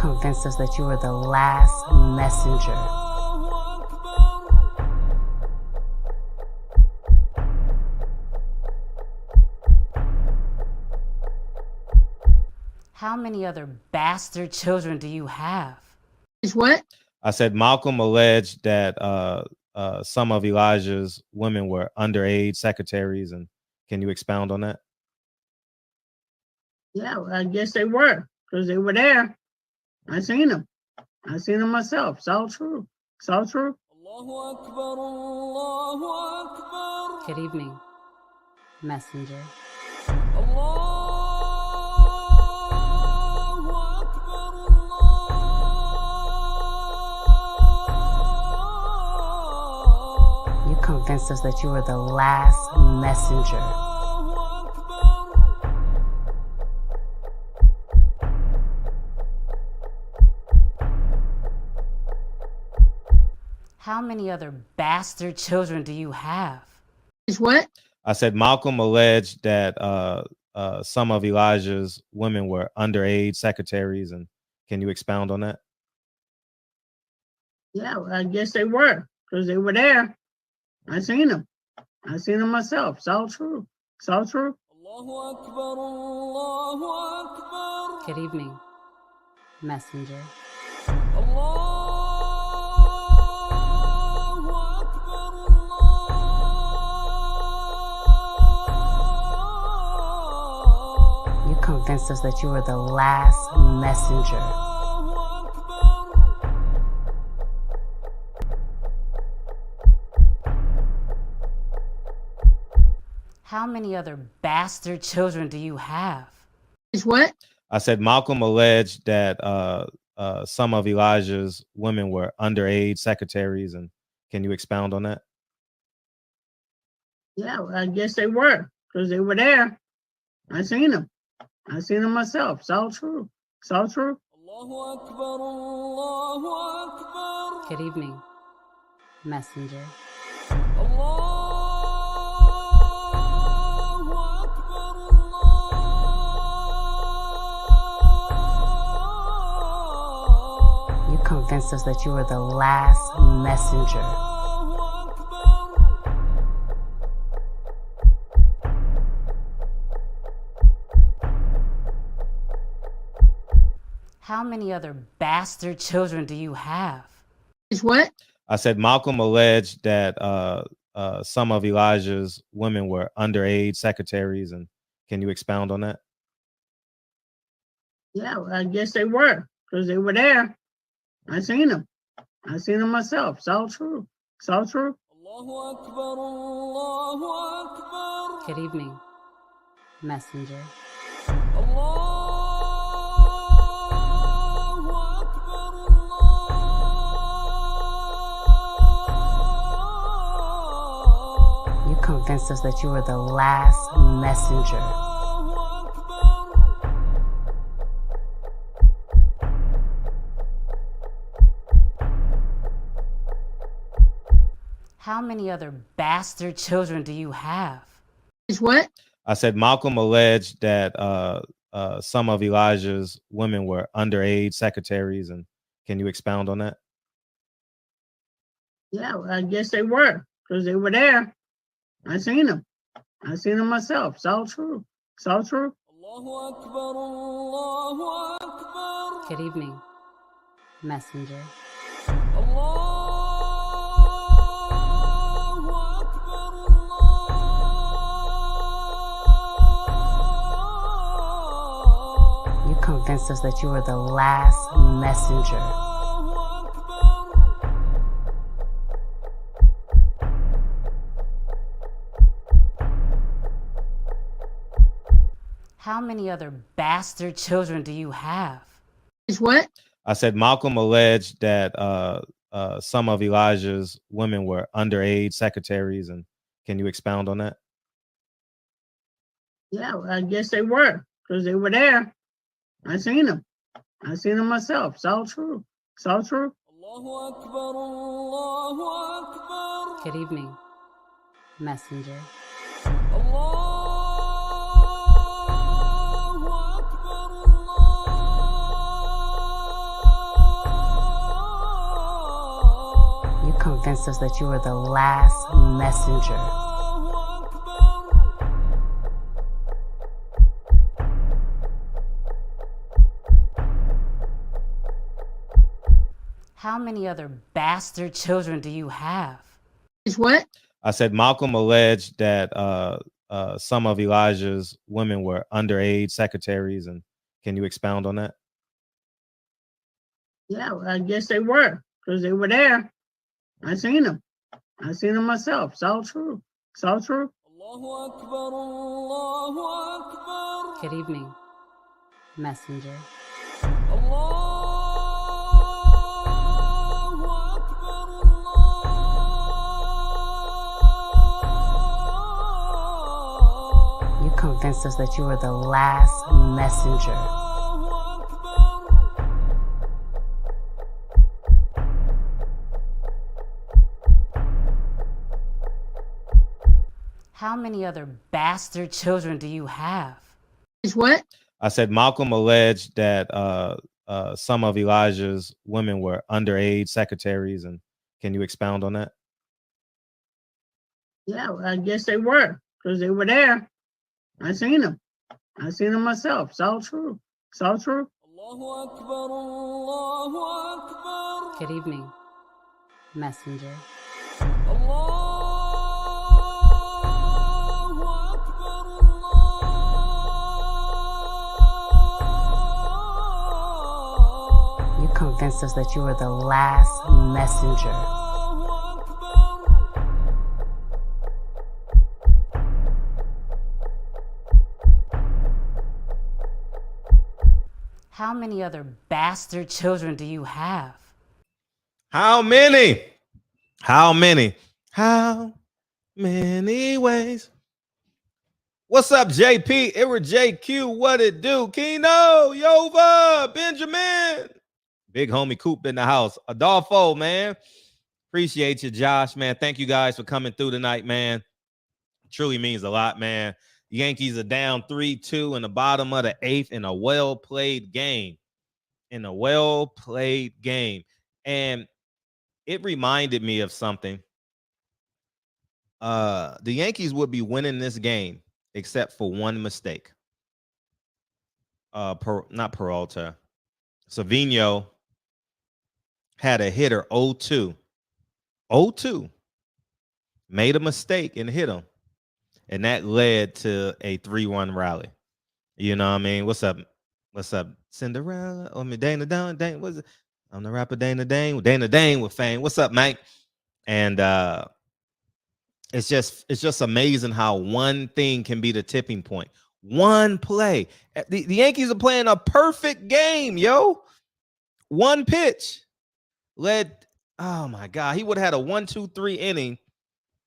convinced us that you were the last messenger. How many other bastard children do you have? Is what? I said Malcolm alleged that some of Elijah's women were underage secretaries, and can you expound on that? Yeah, well, I guess they were, because they were there. I seen them. I seen them myself. It's all true. It's all true. Good evening, messenger. You convinced us that you were the last messenger. How many other bastard children do you have? Is what? I said Malcolm alleged that some of Elijah's women were underage secretaries, and can you expound on that? Yeah, well, I guess they were, because they were there. I seen them. I seen them myself. It's all true. It's all true. Good evening, messenger. You convinced us that you were the last messenger. How many other bastard children do you have? Is what? I said Malcolm alleged that some of Elijah's women were underage secretaries, and can you expound on that? Yeah, well, I guess they were, because they were there. I seen them. I seen them myself. It's all true. It's all true. Good evening, messenger. You convinced us that you were the last messenger. How many other bastard children do you have? Is what? I said Malcolm alleged that some of Elijah's women were underage secretaries, and can you expound on that? Yeah, well, I guess they were, because they were there. I seen them. I seen them myself. It's all true. It's all true. Good evening, messenger. You convinced us that you were the last messenger. How many other bastard children do you have? Is what? I said Malcolm alleged that some of Elijah's women were underage secretaries, and can you expound on that? Yeah, well, I guess they were, because they were there. I seen them. I seen them myself. It's all true. It's all true. Good evening, messenger. You convinced us that you were the last messenger. How many other bastard children do you have? Is what? I said Malcolm alleged that some of Elijah's women were underage secretaries, and can you expound on that? Yeah, well, I guess they were, because they were there. I seen them. I seen them myself. It's all true. It's all true. Good evening, messenger. convinced us that you were the last messenger. How many other bastard children do you have? It's what? I said Malcolm alleged that some of Elijah's women were underage secretaries, and can you expound on that? Yeah, well, I guess they were, because they were there. I seen them. I seen them myself. It's all true. It's all true. Good evening, messenger. You convinced us that you were the last messenger. How many other bastard children do you have? It's what? I said Malcolm alleged that some of Elijah's women were underage secretaries, and can you expound on that? Yeah, well, I guess they were, because they were there. I seen them. I seen them myself. It's all true. It's all true. Good evening, messenger. You convinced us that you were the last messenger. How many other bastard children do you have? How many? How many? How many ways? What's up, JP? Errol JQ, what it do? Keno, Yova, Benjamin. Big homie Coop in the house. Adolfo, man. Appreciate you, Josh, man. Thank you guys for coming through tonight, man. Truly means a lot, man. Yankees are down 3-2 in the bottom of the 8th in a well-played game. And it reminded me of something. The Yankees would be winning this game except for one mistake. Not Peralta. Savino had a hitter 0-2. 0-2. Made a mistake and hit him. And that led to a 3-1 rally. You know what I mean? What's up? What's up? Cinderella? I mean, Dana Dane. What's it? I'm the rapper Dana Dane. Dana Dane with fame. What's up, Mike? And it's just amazing how one thing can be the tipping point. One play. The Yankees are playing a perfect game, yo. One pitch led. Oh my God, he would have had a 1-2-3 inning.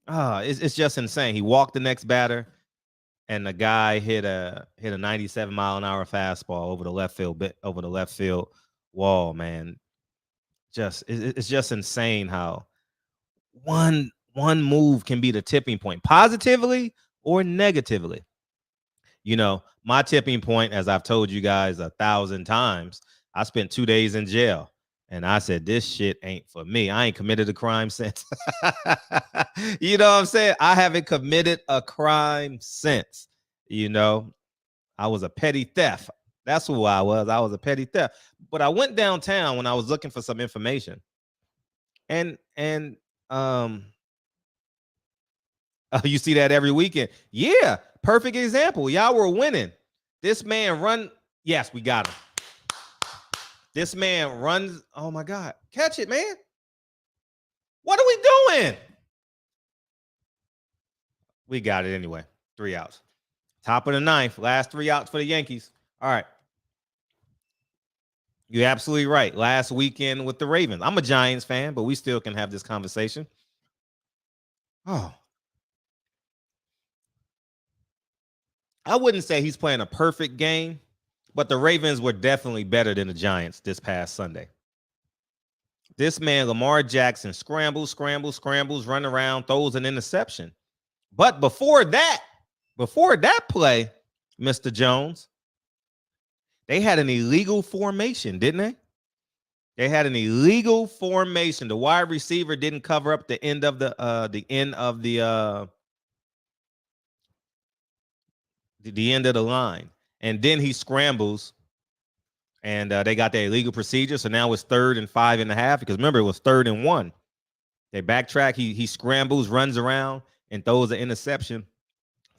It's just insane. He walked the next batter, and the guy hit a 97-mile-an-hour fastball over the left field wall. Man, it's just insane how one move can be the tipping point, positively or negatively. You know, my tipping point, as I've told you guys 1,000 times, I spent 2 days in jail. And I said, this shit ain't for me. I ain't committed a crime since. You know what I'm saying? I haven't committed a crime since. You know, I was a petty theft. That's who I was. I was a petty theft. But I went downtown when I was looking for some information. And you see that every weekend. Yeah, perfect example. Y'all were winning. This man run. Yes, we got him. This man runs. Oh my God. Catch it, man. What are we doing? We got it anyway. 3 outs. Top of the 9th. Last 3 outs for the Yankees. All right. You're absolutely right. Last weekend with the Ravens. I'm a Giants fan, but we still can have this conversation. Oh. I wouldn't say he's playing a perfect game, but the Ravens were definitely better than the Giants this past Sunday. This man, Lamar Jackson, scrambles, run around, throws an interception. But before that play, Mr. Jones, they had an illegal formation, didn't they? They had an illegal formation. The wide receiver didn't cover up the end of the end of the line, and then he scrambles, and they got their illegal procedure. So now it's 3rd and 5.5 because remember it was 3rd and 1. They backtrack. He scrambles, runs around, and throws an interception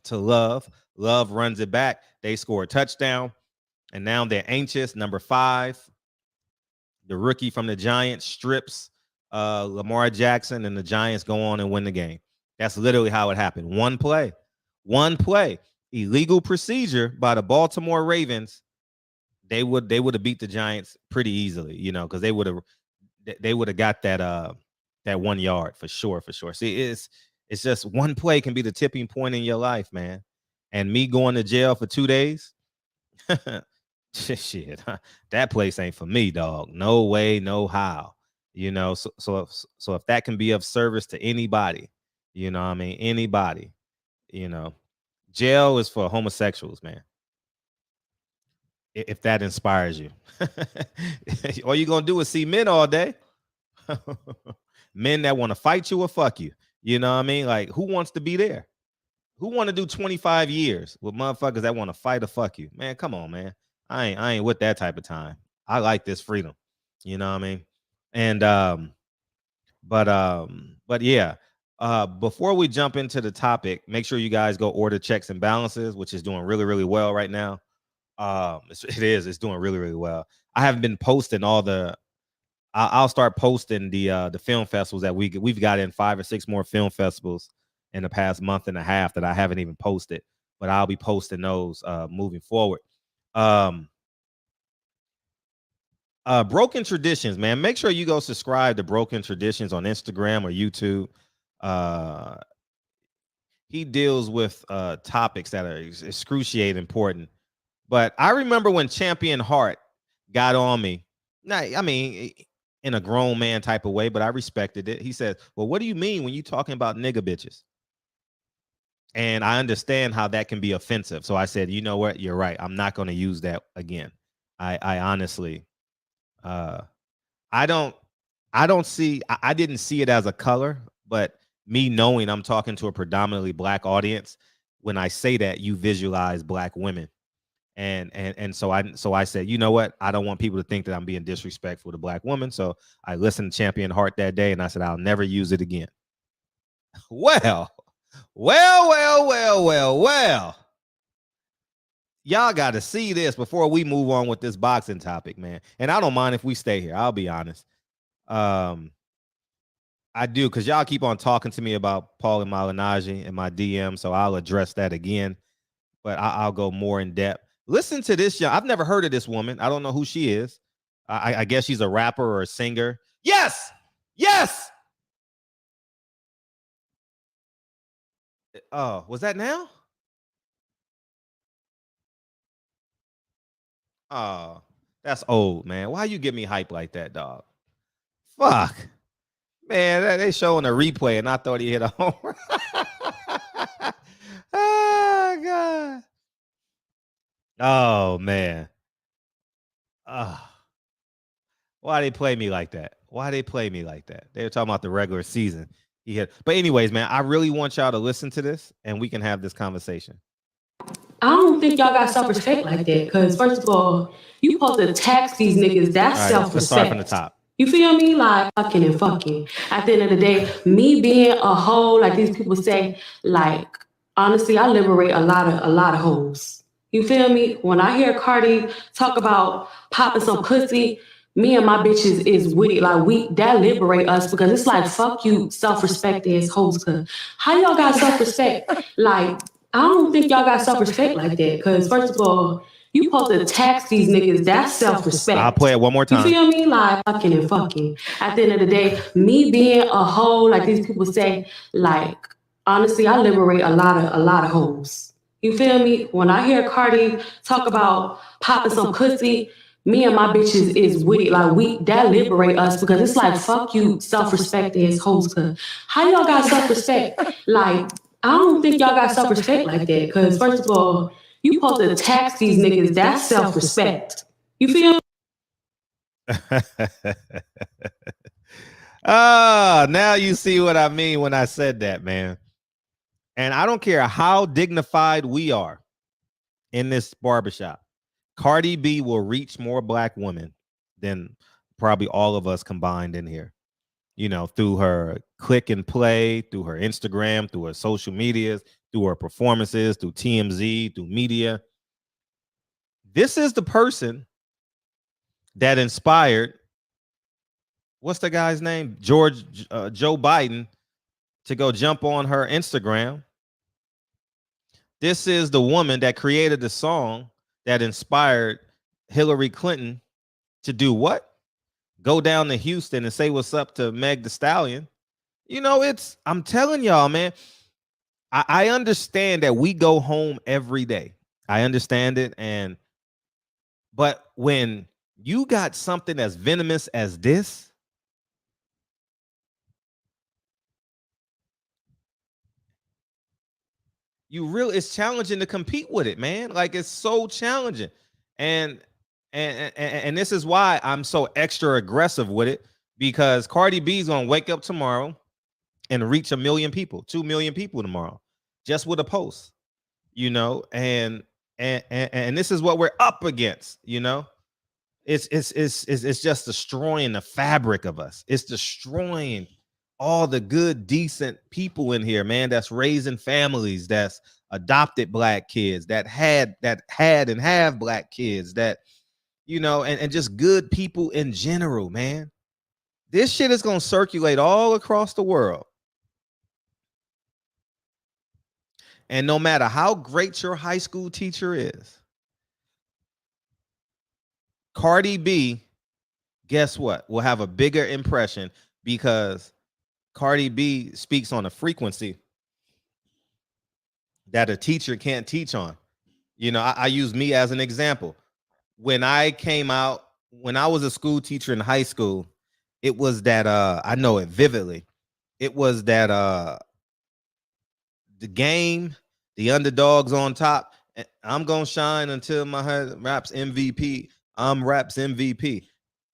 to Love. Love runs it back. They score a touchdown, and now they're anxious. Number 5. The rookie from the Giants strips Lamar Jackson, and the Giants go on and win the game. That's literally how it happened. One play. Illegal procedure by the Baltimore Ravens. They would have beat the Giants pretty easily, because they would have got that 1 yard for sure. See, it's just one play can be the tipping point in your life, man. And me going to jail for 2 days. Shit, that place ain't for me, dog. No way, no how. So if that can be of service to anybody, anybody, jail is for homosexuals, man. If that inspires you, all you're gonna do is see men all day. Men that want to fight you or fuck you. You know what I mean? Like, who wants to be there? Who want to do 25 years with motherfuckers that want to fight or fuck you? Man, come on, man. I ain't with that type of time. I like this freedom. You know what I mean? And but yeah. Before we jump into the topic, make sure you guys go order Checks and Balances, which is doing really, really well right now. It's doing really, really well. I haven't been posting all the. I'll start posting the film festivals that we've got in 5 or 6 more film festivals in the past month and a half that I haven't even posted, but I'll be posting those moving forward. Broken Traditions, man. Make sure you go subscribe to Broken Traditions on Instagram or YouTube. He deals with topics that are excruciating important. But I remember when Champion Heart got on me. Now, I mean, in a grown man type of way, but I respected it. He said, well, what do you mean when you talking about nigga bitches? And I understand how that can be offensive. So I said, you know what? You're right. I'm not going to use that again. I honestly, I didn't see it as a color, but me knowing I'm talking to a predominantly black audience, when I say that, you visualize black women. And so I said, you know what? I don't want people to think that I'm being disrespectful to black women. So I listened to Champion Heart that day, and I said, I'll never use it again. Well. Y'all got to see this before we move on with this boxing topic, man. And I don't mind if we stay here. I'll be honest. I do, because y'all keep on talking to me about Paulie Malignaggi in my DM, so I'll address that again. But I'll go more in depth. Listen to this, y'all. I've never heard of this woman. I don't know who she is. I guess she's a rapper or a singer. Yes. Oh, was that now? Oh, that's old, man. Why you give me hype like that, dog? Fuck. Man, they showing a replay, and I thought he hit a home run. Oh, God. Oh, man. Why they play me like that? They were talking about the regular season. But anyways, man, I really want y'all to listen to this, and we can have this conversation. I don't think y'all got self-respect like that. Because first of all, you supposed to tax these niggas. That's right, self-respect. Let's start from the top. You feel me? Like fucking and fucking. At the end of the day, me being a hoe, like these people say, like honestly, I liberate a lot of hoes. You feel me? When I hear Cardi talk about popping some pussy, me and my bitches is with it. Like that liberate us, because it's like fuck you, self-respect as hoes. Cause how y'all got self-respect? Like, I don't think y'all got self-respect like that. Because first of all, you supposed to tax these niggas. That's self-respect. I'll play it one more time. You feel me? Like fucking and fucking. At the end of the day, me being a hoe, like these people say, like honestly, I liberate a lot of hoes. You feel me? When I hear Cardi talk about popping some pussy, me and my bitches is with it. Like that liberate us, because it's like fuck you, self-respect as hoes. Cause how y'all got self-respect? Like, I don't think y'all got self-respect like that. Because first of all, you supposed to tax these niggas. That's self-respect. You feel me? Now you see what I mean when I said that, man. And I don't care how dignified we are in this barbershop. Cardi B will reach more black women than probably all of us combined in here. You know, through her click and play, through her Instagram, through her social medias, through her performances, through TMZ, through media. This is the person that inspired, what's the guy's name? Joe Biden, to go jump on her Instagram. This is the woman that created the song that inspired Hillary Clinton to do what? Go down to Houston and say what's up to Meg Thee Stallion. You know, I'm telling y'all, man, I understand that we go home every day. I understand it. But when you got something as venomous as this, it's challenging to compete with it, man. Like, it's so challenging. And this is why I'm so extra aggressive with it, because Cardi B's gonna wake up tomorrow and reach 1 million people, 2 million people tomorrow, just with a post, you know. And this is what we're up against, you know. It's just destroying the fabric of us. It's destroying all the good, decent people in here, man, that's raising families, that's adopted black kids, that had and have black kids, that, you know, and just good people in general, man. This shit is going to circulate all across the world. And no matter how great your high school teacher is, Cardi B, guess what, will have a bigger impression, because Cardi B speaks on a frequency that a teacher can't teach on. You know, I use me as an example. When I came out, when I was a school teacher in high school, it was that I know it vividly. It was that the game, the underdogs on top. I'm gonna shine until my head raps MVP. I'm raps MVP.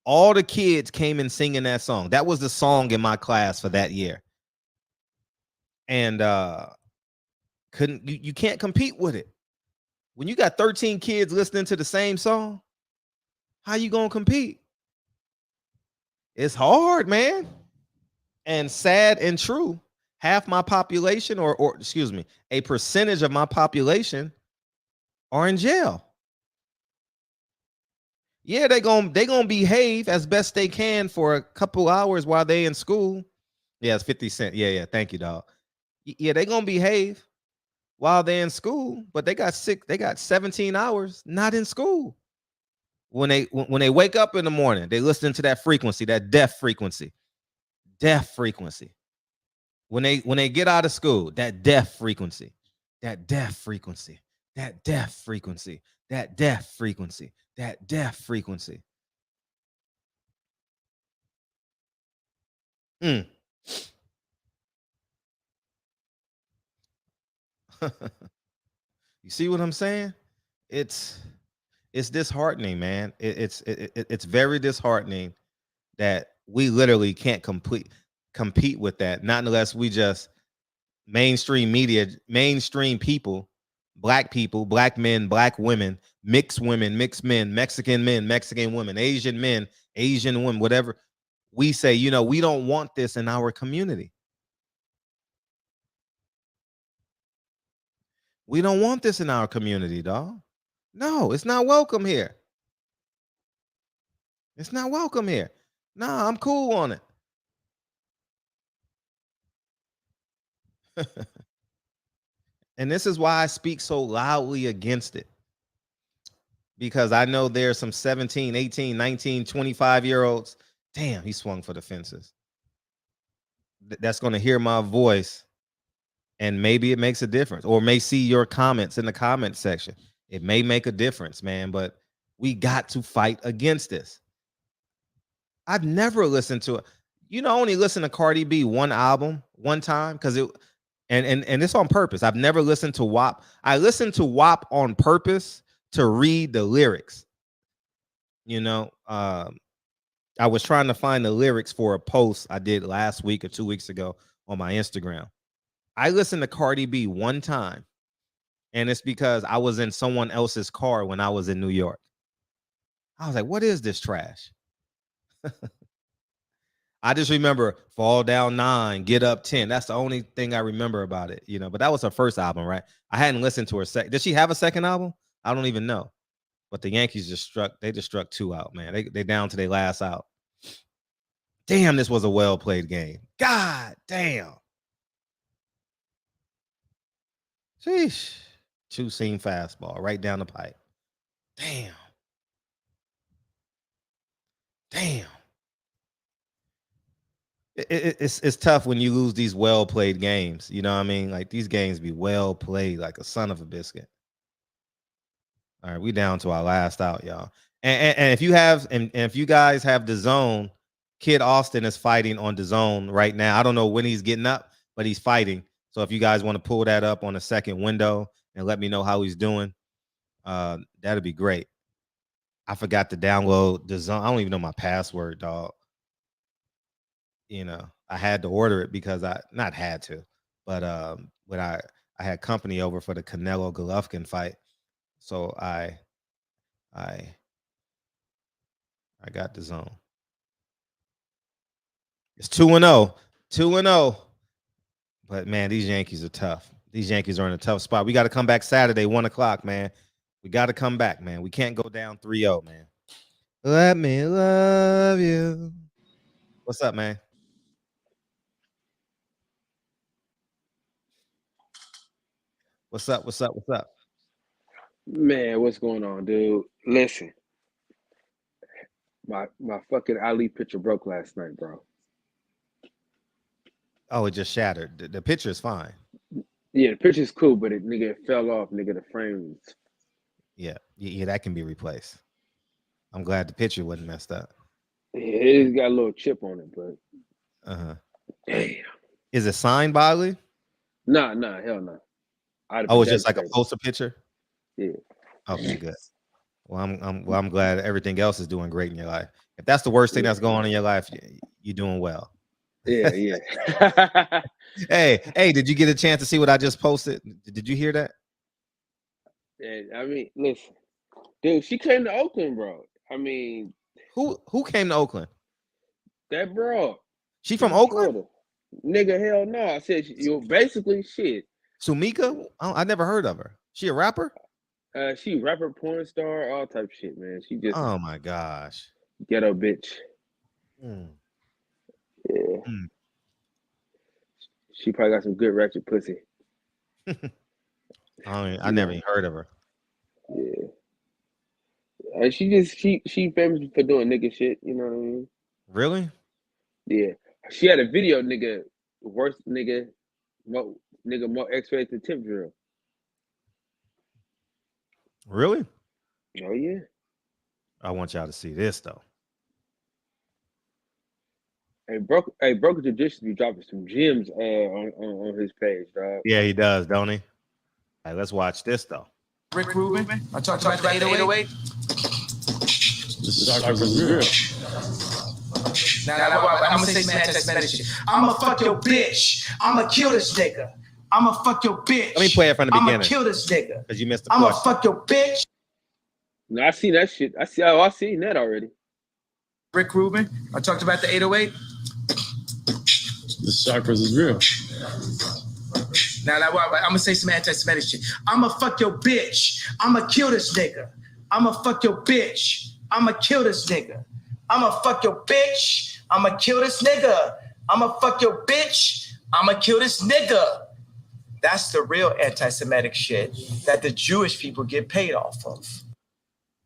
All the kids came in singing that song. That was the song in my class for that year. And you can't compete with it. When you got 13 kids listening to the same song, how you gonna compete? It's hard, man. And sad and true, half my population, or excuse me, a percentage of my population are in jail. Yeah, they gonna behave as best they can for a couple hours while they in school. Yeah, it's 50 Cent. Yeah, thank you, dog. Yeah, they gonna behave while they're in school, but they got 17 hours not in school. When they wake up in the morning, they listen to that frequency, that deaf frequency. When they get out of school, that deaf frequency, that deaf frequency, that deaf frequency, that deaf frequency, that deaf frequency. You see what I'm saying? It's disheartening, man. It's very disheartening that we literally can't compete with that, not unless we just mainstream media, mainstream people, black men, black women, mixed men, Mexican men, Mexican women, Asian men, Asian women, whatever. We say, you know, we don't want this in our community. We don't want this in our community, dog. No, it's not welcome here. It's not welcome here. Nah, I'm cool on it. And this is why I speak so loudly against it. Because I know there's some 17, 18, 19, 25-year-olds. Damn, he swung for the fences. That's going to hear my voice, and maybe it makes a difference, or may see your comments in the comment section. It may make a difference, man, but we got to fight against this. I've never listened to it. You know, I only listened to Cardi B one album one time, because it and it's on purpose. I've never listened to WAP. I listened to WAP on purpose to read the lyrics. You know, I was trying to find the lyrics for a post I did last week or 2 weeks ago on my Instagram. I listened to Cardi B one time, and it's because I was in someone else's car when I was in New York. I was like, what is this trash? I just remember Fall Down 9, Get Up 10. That's the only thing I remember about it, you know. But that was her first album, right? I hadn't listened to her second. Did she have a second album? I don't even know. But the Yankees just struck 2 out, man. They down to their last out. Damn, this was a well-played game. God damn. Sheesh. 2-seam fastball right down the pipe. Damn. It's tough when you lose these well-played games. You know what I mean? Like, these games be well played like a son of a biscuit. All right, we down to our last out, y'all. And if you have, and if you guys have the zone, Kid Austin is fighting on the zone right now. I don't know when he's getting up, but he's fighting. So if you guys want to pull that up on a second window and let me know how he's doing, that'd be great. I forgot to download the zone. I don't even know my password, dog. You know, I had to order it because not had to, but when I had company over for the Canelo Golovkin fight, so I got the zone. It's 2-0, 2-0. But man, these Yankees are tough. These Yankees are in a tough spot. We got to come back Saturday, 1:00, man. We got to come back, man. We can't go down 3-0, man. Let me love you. What's up, man? What's up? What's up? What's up? Man, what's going on, dude? Listen, my fucking Ali picture broke last night, bro. Oh, it just shattered. The picture is fine. Yeah, the picture's cool, but it fell off, the frames. Yeah, that can be replaced. I'm glad the picture wasn't messed up. It's got a little chip on it, but damn. Is it signed by Ali? Nah, hell no. Oh, it's just like a poster picture? Yeah. Okay, good. Well, I'm glad everything else is doing great in your life. If that's the worst thing that's going on in your life, you're doing well. Yeah. Hey, did you get a chance to see what I just posted? Did you hear that? Yeah, I mean, listen, dude, she came to Oakland, bro. I mean, who came to Oakland? That bro. She from Oakland? Florida. Nigga, hell no. I said you basically shit. Sumika? I never heard of her. She a rapper? She rapper, porn star, all type of shit, man. She just oh my gosh, ghetto bitch. Yeah. She probably got some good ratchet pussy. I never even heard of her. Yeah. She famous for doing nigga shit, you know what I mean? Really? Yeah. She had a video, nigga, worst nigga, more X-rays than tip drill. Really? Oh yeah. I want y'all to see this though. Hey, Broker Tradition be dropping some gems on his page, dog. Yeah, he does, don't he? All right, let's watch this though. Rick Rubin. I talked about the 808. This is real. Now, I'm gonna say some anti-Semitic shit. I'ma fuck your bitch. I'ma kill this nigga. I'ma fuck your bitch. Let me play it from the beginning. I'ma kill this nigga. Because you missed the I'ma question. fuck your bitch. No, I seen that shit. I seen that already. Rick Rubin. I talked about the 808. This Cypress is real. Now, I'm gonna say some anti-Semitic shit. I'ma fuck your bitch. I'ma kill this nigga. I'ma fuck your bitch. I'ma kill this nigga. I'ma fuck your bitch. I'ma kill this nigga. I'ma fuck your bitch. I'ma kill this nigga. That's the real anti-Semitic shit that the Jewish people get paid off of.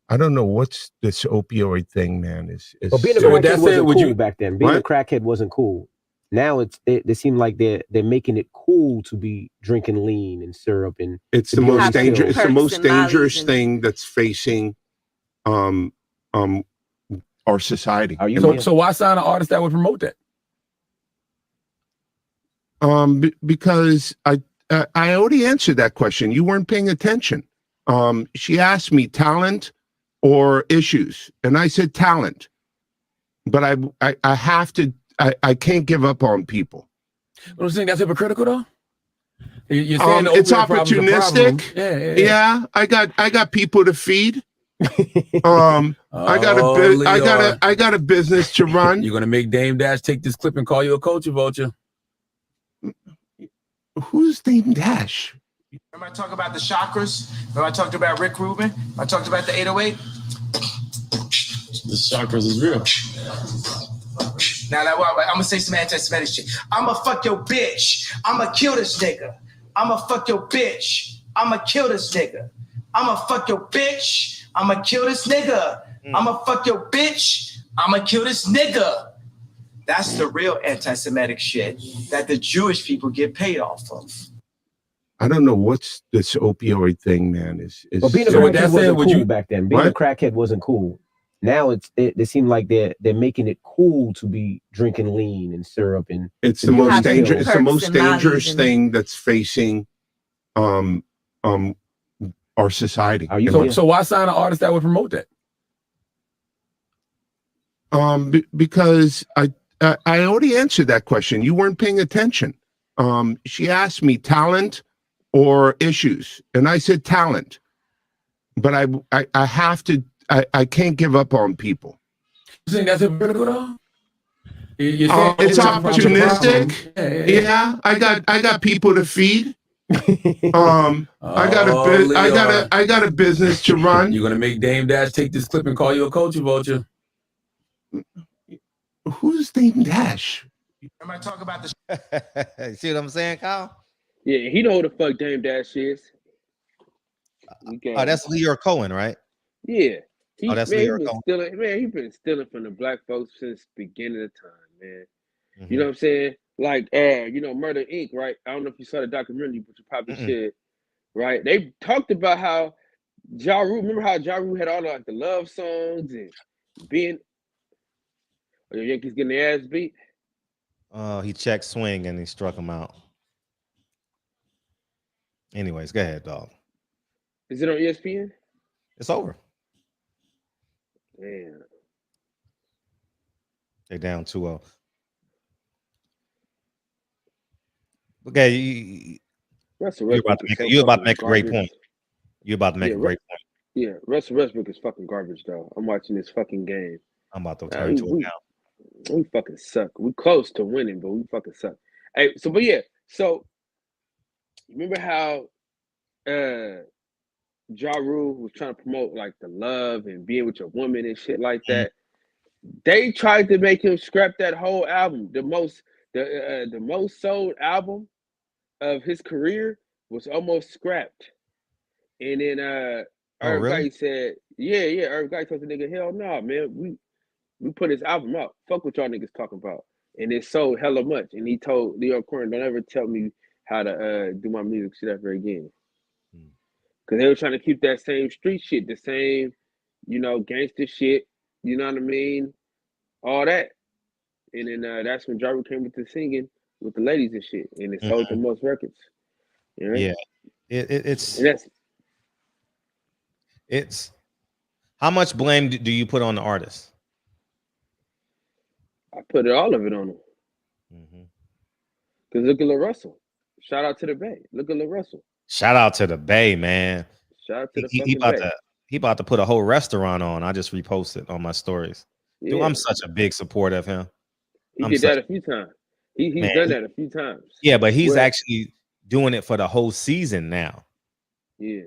I don't know what's this opioid thing, man. But being a crackhead wasn't cool back then. Being a crackhead wasn't cool. Now they seem like they're making it cool to be drinking lean and syrup, and it's the most dangerous. It's the most dangerous thing that's facing our society. So why sign an artist that would promote that? Because I already answered that question. You weren't paying attention. She asked me talent or issues, and I said talent. but I have to. I can't give up on people. What I'm saying, that's hypocritical though. You're saying it's opportunistic. Yeah. I got people to feed. I got a business to run. You're gonna make Dame Dash take this clip and call you a culture vulture. Who's Dame Dash? Remember I talked about the chakras? Remember I talked about Rick Rubin? I talked about the 808? The chakras is real. Now, I'm gonna say some anti-Semitic shit. I'ma fuck your bitch. I'ma kill this nigga. I'ma fuck your bitch. I'ma kill this nigga. I'ma fuck your bitch. I'ma kill this nigga. I'ma fuck your bitch. I'ma kill this nigga. That's the real anti-Semitic shit that the Jewish people get paid off of. I don't know what's this opioid thing, man. But being a crackhead wasn't cool back then. Being a crackhead wasn't cool. Now it seems like they're making it cool to be drinking lean and syrup and it's the most dangerous. It's the most dangerous thing that's facing our society. So why sign an artist that would promote that? Because I already answered that question. You weren't paying attention. She asked me talent or issues, and I said talent. But I have to. I can't give up on people. You think that's hypocritical though? It's opportunistic. Yeah, I got people to feed. I got a business to run. You're gonna make Dame Dash take this clip and call you a culture vulture. Who's Dame Dash? Remember I talk about the See what I'm saying, Kyle? Yeah, he know who the fuck Dame Dash is. Oh, that's Leo Cohen, right? Yeah. That's Leo Cohen. He's been stealing from the black folks since the beginning of time, man. You know what I'm saying? Like, Murder Inc., right? I don't know if you saw the documentary, but you probably should, right? They talked about how Ja Rule, remember how Ja Rule had all the love songs and being, your Yankees getting their ass beat? He checked swing and he struck him out. Anyways, go ahead, dog. Is it on ESPN? It's over. Damn. They're down 2-0. Okay, you're about to make a great point. You're about to make a great point. Yeah, Russell Westbrook is fucking garbage, though. I'm watching this fucking game. I'm about to turn to it now. We fucking suck. We close to winning, but we fucking suck. Hey, so remember how Ja Rule was trying to promote like the love and being with your woman and shit like that? They tried to make him scrap that whole album. The most sold album of his career was almost scrapped. And then Irv Gotti said, Irv Gotti told the nigga, hell no, man, we put his album out. Fuck what y'all niggas talking about. And it sold hella much. And he told Leo Cohen, don't ever tell me how to do my music shit ever again. Because they were trying to keep that same street shit, the same, gangster shit, you know what I mean? All that. And then that's when Ja Rule came with the singing with the ladies and shit. And it sold the most records. You know? Yeah. It's how much blame do you put on the artist? I put all of it on him. Because look at Lil Russell. Shout out to the Bay. Look at Lil Russell. Shout out to the Bay, man. Shout out to the fucking Bay. He about to put a whole restaurant on. I just reposted on my stories. Yeah. Dude, I'm such a big supporter of him. He did that a few times. He's done that a few times. Yeah, but he's actually doing it for the whole season now. Yeah.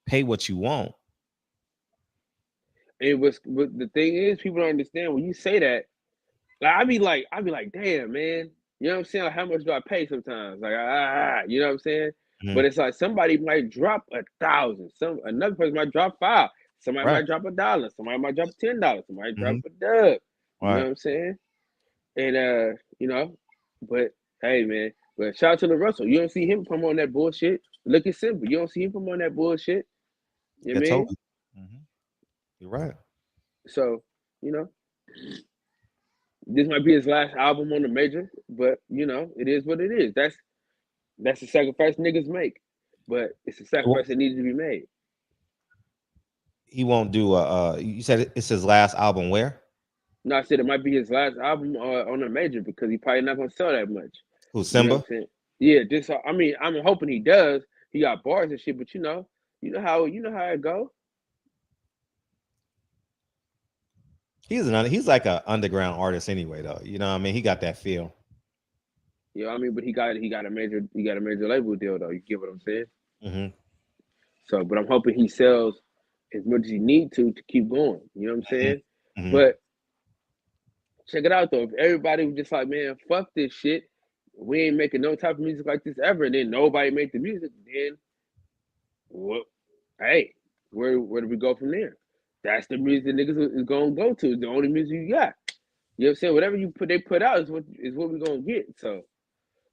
Pay what you want. But the thing is, people don't understand when you say that. Like I be like, damn, man. You know what I'm saying? Like, how much do I pay sometimes? Like, you know what I'm saying? But it's like somebody might drop 1,000. Another person might drop 5. Somebody might drop $1. Somebody might drop $10. Somebody drop a dub. You know what I'm saying? And but hey, man. But shout out to Lil Russell. You don't see him promoting that bullshit. Look at Simple. You don't see him promoting that bullshit. You know what I mean? You're right. So, this might be his last album on the major, but it is what it is. That's the sacrifice niggas make, but it's a sacrifice that needs to be made. He won't do you said it's his last album where? No, I said it might be his last album on a major because he probably not gonna sell that much. Who's You know what Simba? I'm saying? Yeah, just I mean, I'm hoping he does. He got bars and shit, but you know how it go. He's like an underground artist anyway, though. You know what I mean? He got that feel. You know what I mean? But he got a major label deal though. You get what I'm saying? Mm-hmm. So, but I'm hoping he sells as much as he need to keep going. You know what I'm saying? Mm-hmm. But check it out though. If everybody was just like, man, fuck this shit, we ain't making no type of music like this ever, and then nobody make the music, then well, hey, where do we go from there? That's the music the niggas is gonna go to. It's the only music you got. You know what I'm saying? Whatever they put out is what we're gonna get. So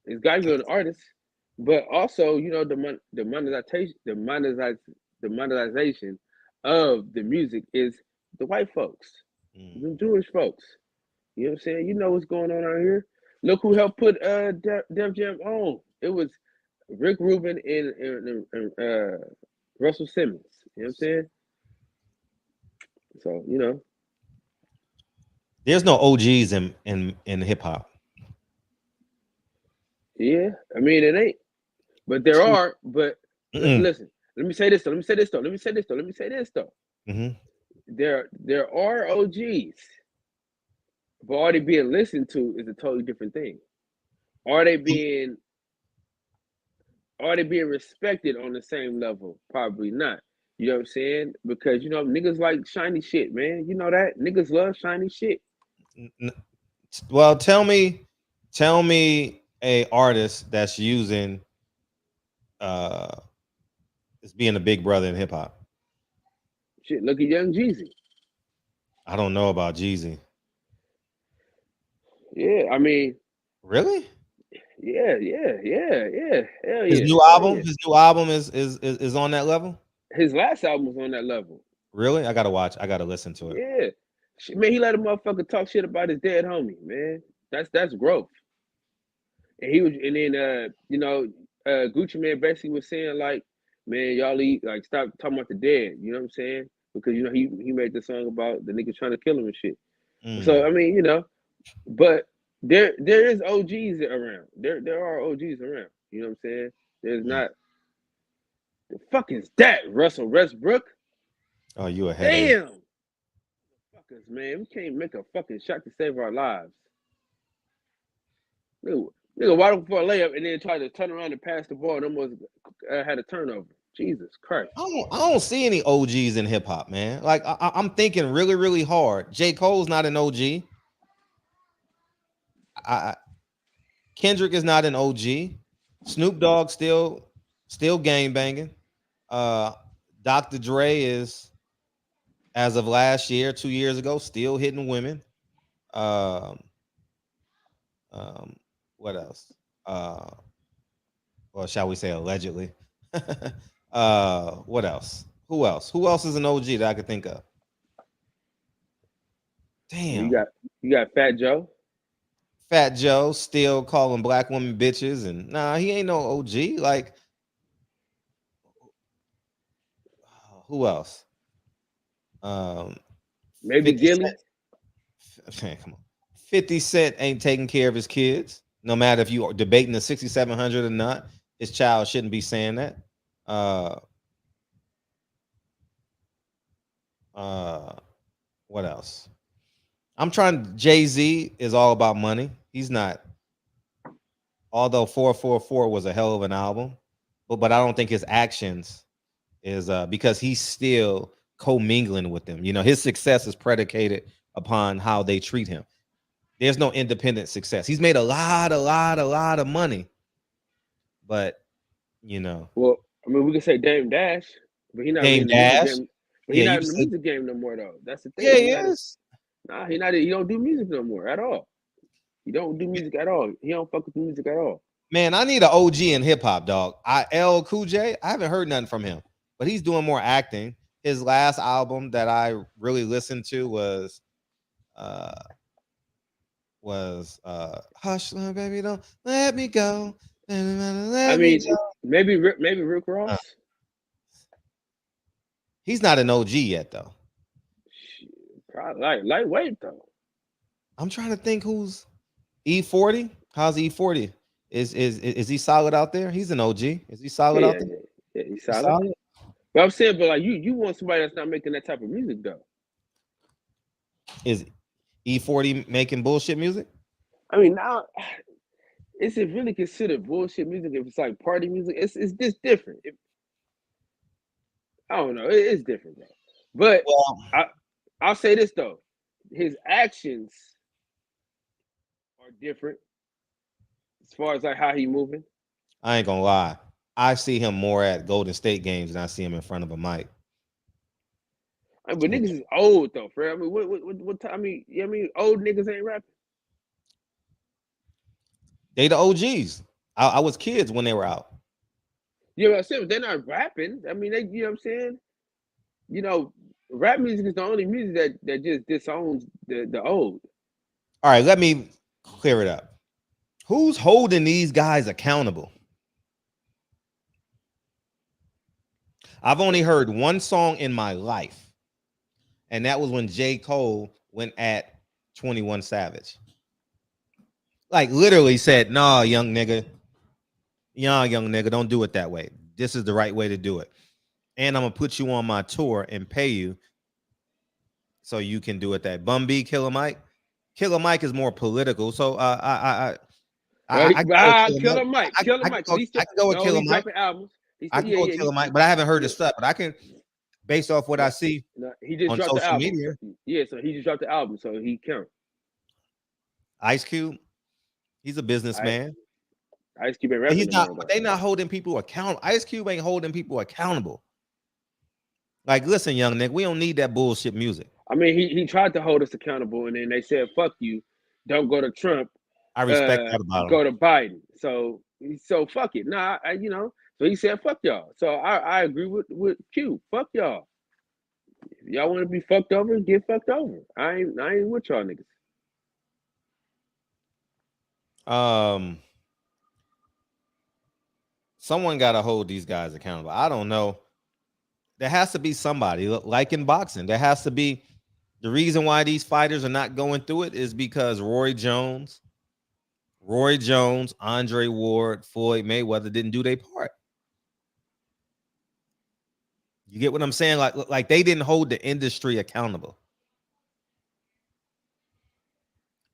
it's gotta be an artist. But also, you know, the monetization of the music is the white folks, the Jewish folks. You know what I'm saying? You know what's going on out here. Look who helped put Def Jam on. It was Rick Rubin and Russell Simmons. You know what I'm saying? So, you know. There's no OGs in hip hop. Yeah, I mean it ain't. But there are, but listen, let me say this though. Mm-hmm. There are OGs, but are they being listened to is a totally different thing. Are they being respected on the same level? Probably not. You know what I'm saying? Because you know niggas like shiny shit, man. You know that niggas love shiny shit. Well, tell me a artist that's using is being a big brother in hip hop. Shit, look at Young Jeezy. I don't know about Jeezy. Yeah, I mean, really? Yeah. Hell yeah. His new album is on that level. His last album was on that level. Really? I gotta listen to it. Yeah, man, he let a motherfucker talk shit about his dead homie, man. That's growth. And then you know, Gucci Man basically was saying like, man, y'all stop talking about the dead. You know what I'm saying? Because you know he made the song about the nigga trying to kill him and shit. So I mean, you know, but there is OGs around. There are OGs around. You know what I'm saying? There's not. The fuck is that, Russell Westbrook? Oh, you a headache. Damn. Fuckers, man, we can't make a fucking shot to save our lives. Nigga, wide open for a layup and then try to turn around and pass the ball and almost had a turnover. Jesus Christ. I don't see any OGs in hip hop, man. Like I'm thinking really, really hard. J. Cole's not an OG. Kendrick is not an OG. Snoop Dogg still gang banging. Dr. Dre is, as of last year, 2 years ago, still hitting women. What else? Or shall we say allegedly? What else? Who else? Who else is an OG that I could think of? Damn. You got Fat Joe. Fat Joe still calling black women bitches, and nah, he ain't no OG. Like, who else? Maybe Gilly. Man, come on. 50 Cent ain't taking care of his kids. No matter if you are debating the 6,700 or not, his child shouldn't be saying that. What else? I'm trying. Jay-Z is all about money. He's not. Although 444 was a hell of an album, but I don't think his actions is because he's still commingling with them. You know, his success is predicated upon how they treat him. There's no independent success. He's made a lot of money, but you know. Well, I mean, we could say Dame Dash, but he's not in the music game. But he's not in the music game no more, though. That's the thing. Yeah, he is. Nah, he don't do music no more at all. He don't do music at all. He don't fuck with the music at all. Man, I need an OG in hip hop, dog. LL Cool J, I haven't heard nothing from him, but he's doing more acting. His last album that I really listened to was Hush, baby, don't let me go. Maybe Rick Ross. He's not an OG yet, though. Probably lightweight though. I'm trying to think who's E40. How's E40? Is he solid out there? He's an OG. Is he solid out there? Yeah, he's solid. But I'm saying, but like you want somebody that's not making that type of music though. Is E40 making bullshit music? I mean, now is it really considered bullshit music if it's like party music? It's just different. I don't know. It's different though. But I'll say this though, his actions are different as far as like how he moving. I ain't gonna lie. I see him more at Golden State games than I see him in front of a mic. I mean, but niggas is old though, Fred. I mean, what time? I mean, old niggas ain't rapping. They the OGs. I was kids when they were out. You know what I'm saying? They're not rapping. I mean, you know what I'm saying? You know, rap music is the only music that just disowns the old. All right, let me clear it up. Who's holding these guys accountable? I've only heard one song in my life, and that was when J. Cole went at 21 Savage. Like literally said, "Nah, young nigga, don't do it that way. This is the right way to do it. And I'm gonna put you on my tour and pay you so you can do it that." Bun B, Killer Mike. Killer Mike is more political, so Killer Mike. I can go with Killer Mike. I can go with Killer Mike, but I haven't heard his stuff. But I can, based off what I see he just on dropped social the album. media. Yeah, so he just dropped the album, so he counts. Ice Cube, he's a businessman. Ice Cube ain't rapping. He's not. But they not holding people accountable. Ice Cube ain't holding people accountable. Like, listen, young nigga, we don't need that bullshit music. I mean, he tried to hold us accountable, and then they said, "Fuck you, don't go to Trump." I respect that about him. Go to Biden. So fuck it. Nah, you know. So he said, "Fuck y'all." So I agree with Q. Fuck y'all. If y'all want to be fucked over, get fucked over. I ain't with y'all niggas. Someone got to hold these guys accountable. I don't know. There has to be somebody, like in boxing. There has to be. The reason why these fighters are not going through it is because Roy Jones, Andre Ward, Floyd Mayweather didn't do their part. You get what I'm saying? Like they didn't hold the industry accountable.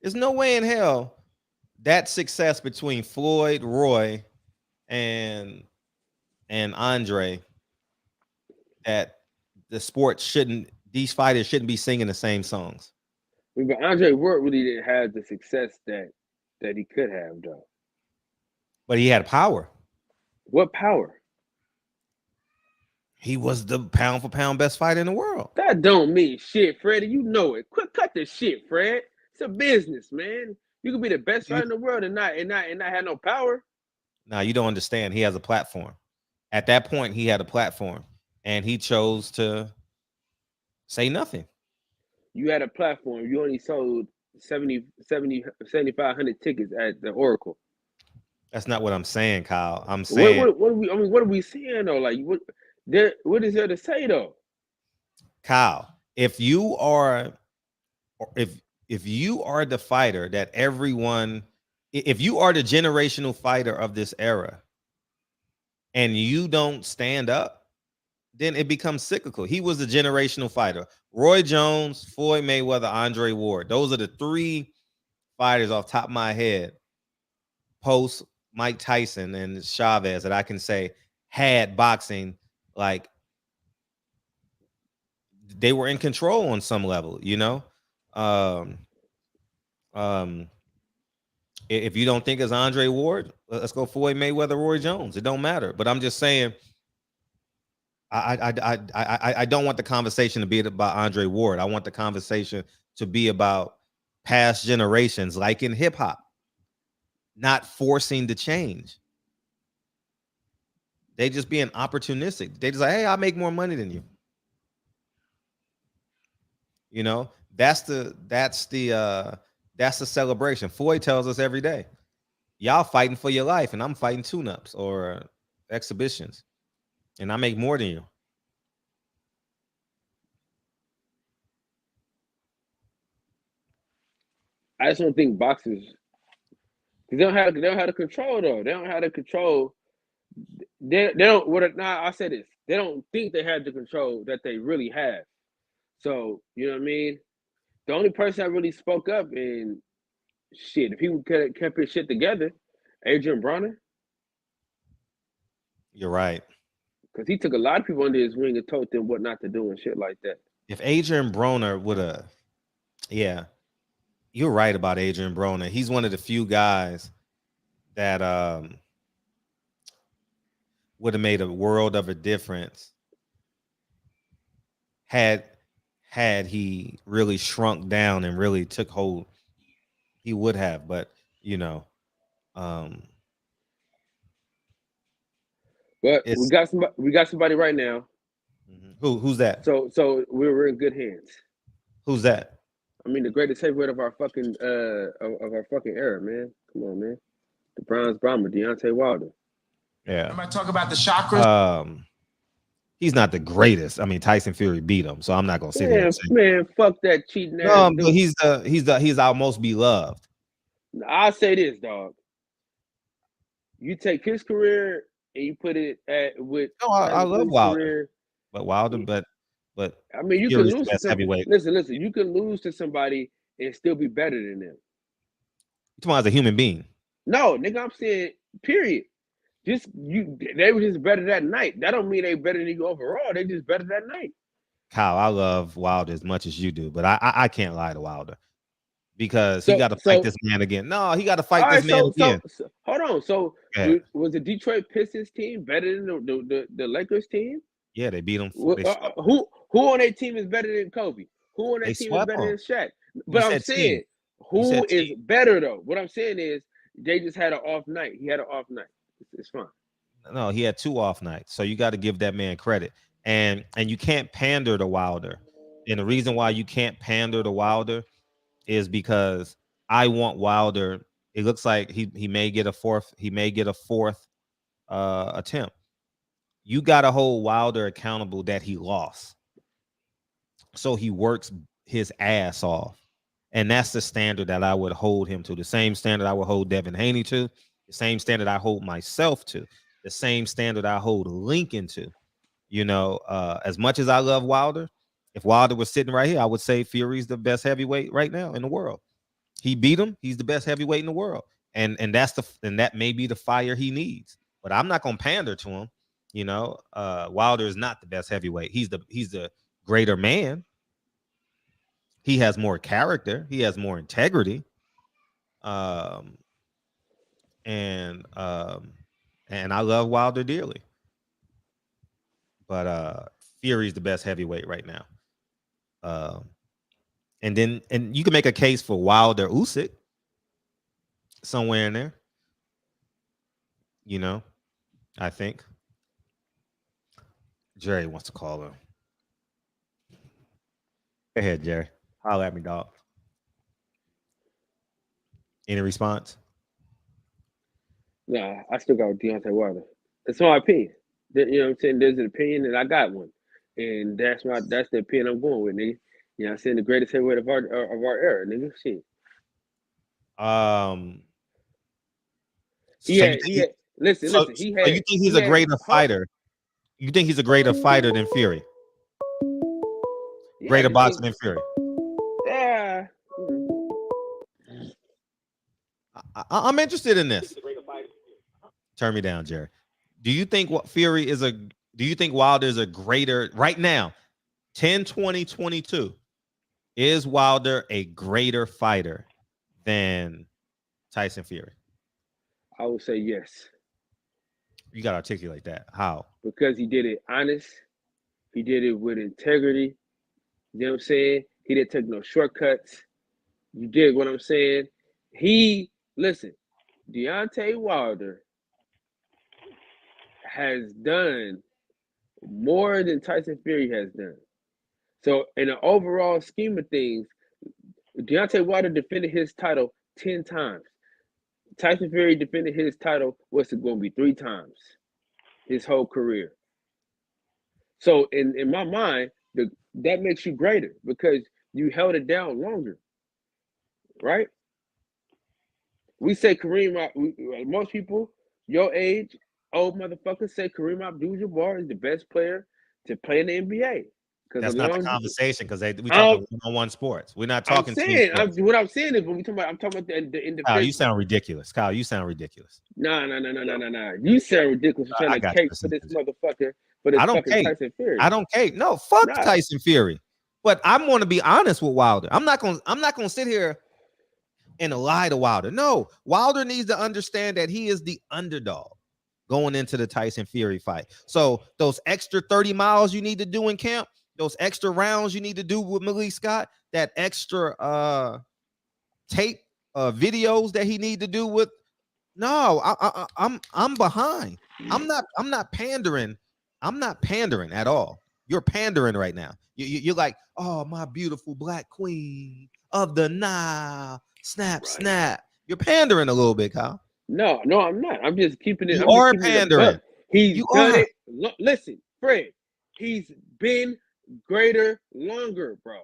There's no way in hell that success between Floyd, Roy, and Andre, that these fighters shouldn't be singing the same songs. But Andre Ward really didn't have the success that he could have, though. But he had power. What power? He was the pound for pound best fighter in the world. That don't mean shit, Freddie. You know it. Cut the shit, Fred. It's a business, man. You can be the best fighter in the world and not have no power. Now you don't understand. He has a platform. At that point, he had a platform, and he chose to say nothing. You had a platform. You only sold 7,500 tickets at the Oracle. That's not what I'm saying, Kyle. I'm saying what are we seeing though? Like what is there to say though? Kyle, if you are the fighter that everyone, if you are the generational fighter of this era and you don't stand up, then it becomes cyclical. He was the generational fighter. Roy Jones, Floyd Mayweather, Andre Ward. Those are the three fighters off the top of my head, post Mike Tyson and Chavez, that I can say had boxing, like they were in control on some level, you know? If you don't think it's Andre Ward, let's go Floyd Mayweather, Roy Jones. It don't matter. But I'm just saying, I don't want the conversation to be about Andre Ward. I want the conversation to be about past generations, like in hip hop, not forcing the change. They just being opportunistic. They just like, hey, I'll make more money than you. You know, that's the celebration. Floyd tells us every day, y'all fighting for your life, and I'm fighting tune-ups or exhibitions, and I make more than you. I just don't think boxers, because they don't have the control though. They don't have the control. They don't. Now I say this. They don't think they have the control that they really have. So you know what I mean. The only person that really spoke up and shit, if people kept his shit together, Adrian Broner. You're right. Because he took a lot of people under his wing and told them what not to do and shit like that. If Adrian Broner would have, yeah, you're right about Adrian Broner. He's one of the few guys that would have made a world of a difference had he really shrunk down and really took hold. He would have, but you know, but we got somebody right now. Who's that? So we're in good hands. Who's that? I mean, the greatest heavyweight of our fucking era, man. Come on, man. The bronze bomber, Deontay Wilder. Yeah. I'm gonna talk about the chakras. He's not the greatest. I mean, Tyson Fury beat him, so I'm not gonna sit here and say, man, fuck that cheating ass. No, but he's our most beloved. I'll say this, dog. You take his career and you put it with. No, I love Wilder, career. But Wilder, but I mean, you can lose to heavyweight. Listen. You can lose to somebody and still be better than them. You're talking about as a human being. No, nigga, I'm saying period. They were just better that night. That don't mean they better than you overall. They just better that night. Kyle, I love Wilder as much as you do, but I can't lie to Wilder because he got to fight this man again. No, he got to fight this man again. So, hold on. So was the Detroit Pistons team better than the Lakers team? Yeah, they beat them. Who on their team is better than Kobe? Who on their team is better than Shaq? But I'm saying, who is better though? What I'm saying is they just had an off night. He had an off night. It's fine. No, he had 2 off nights. So you got to give that man credit. And you can't pander to Wilder. And the reason why you can't pander to Wilder is because I want Wilder. It looks like he may get a fourth. He may get a fourth attempt. You got to hold Wilder accountable that he lost. So he works his ass off. And that's the standard that I would hold him to. The same standard I would hold Devin Haney to. The same standard I hold myself to. The same standard I hold Lincoln to. You know, as much as I love Wilder, if Wilder was sitting right here, I would say Fury's the best heavyweight right now in the world. He beat him. He's the best heavyweight in the world. And that may be the fire he needs. But I'm not going to pander to him. You know, Wilder is not the best heavyweight. He's the greater man. He has more character. He has more integrity. And I love Wilder dearly. But Fury's the best heavyweight right now. And you can make a case for Wilder Usyk somewhere in there. You know, I think. Jerry wants to call him. Go ahead, Jerry. Holler at me, dog. Any response? Nah, I still got Deontay Wilder. It's my opinion. You know what I'm saying? There's an opinion and I got one. And that's the opinion I'm going with, nigga. You know what I'm saying? The greatest heavyweight of our era, nigga. Shit. Listen. So you think he's a greater fighter? You think he's a greater fighter than Fury? Greater boxer than Fury? Yeah. I'm interested in this. Turn me down, Jerry. Do you think Wilder is a greater right now? 10-20-22. Is Wilder a greater fighter than Tyson Fury? I would say yes. You got to articulate that. How? Because he did it honest. He did it with integrity. You know what I'm saying? He didn't take no shortcuts. You dig what I'm saying? Listen, Deontay Wilder has done more than Tyson Fury has done. So in the overall scheme of things, Deontay Wilder defended his title 10 times. Tyson Fury defended his title, what's it going to be, 3 times his whole career. So in my mind, that makes you greater because you held it down longer, right? We say Kareem. Most people your age, old motherfuckers, say Kareem Abdul-Jabbar is the best player to play in the NBA. That's not the conversation because we talking one-on-one sports. We're not talking team sports. What I'm saying is when I'm talking about the individual. Kyle, you sound ridiculous. Kyle, you sound ridiculous. No. You sound ridiculous for trying to cake for this motherfucker. I don't fucking Tyson Fury. I don't cake. No, fuck Tyson Fury. But I'm going to be honest with Wilder. I'm not going to sit here and lie to Wilder. No, Wilder needs to understand that he is the underdog going into the Tyson Fury fight. So those extra 30 miles you need to do in camp, those extra rounds you need to do with Malik Scott, that extra tape videos that he need to do with. No, I'm behind. I'm not pandering. I'm not pandering at all. You're pandering right now. You're like, oh, my beautiful black queen of the Nile. Snap, snap. You're pandering a little bit, Kyle. No, I'm not. I'm just keeping it. You are pandering. He's done it. Listen, Fred, he's been greater longer, bro.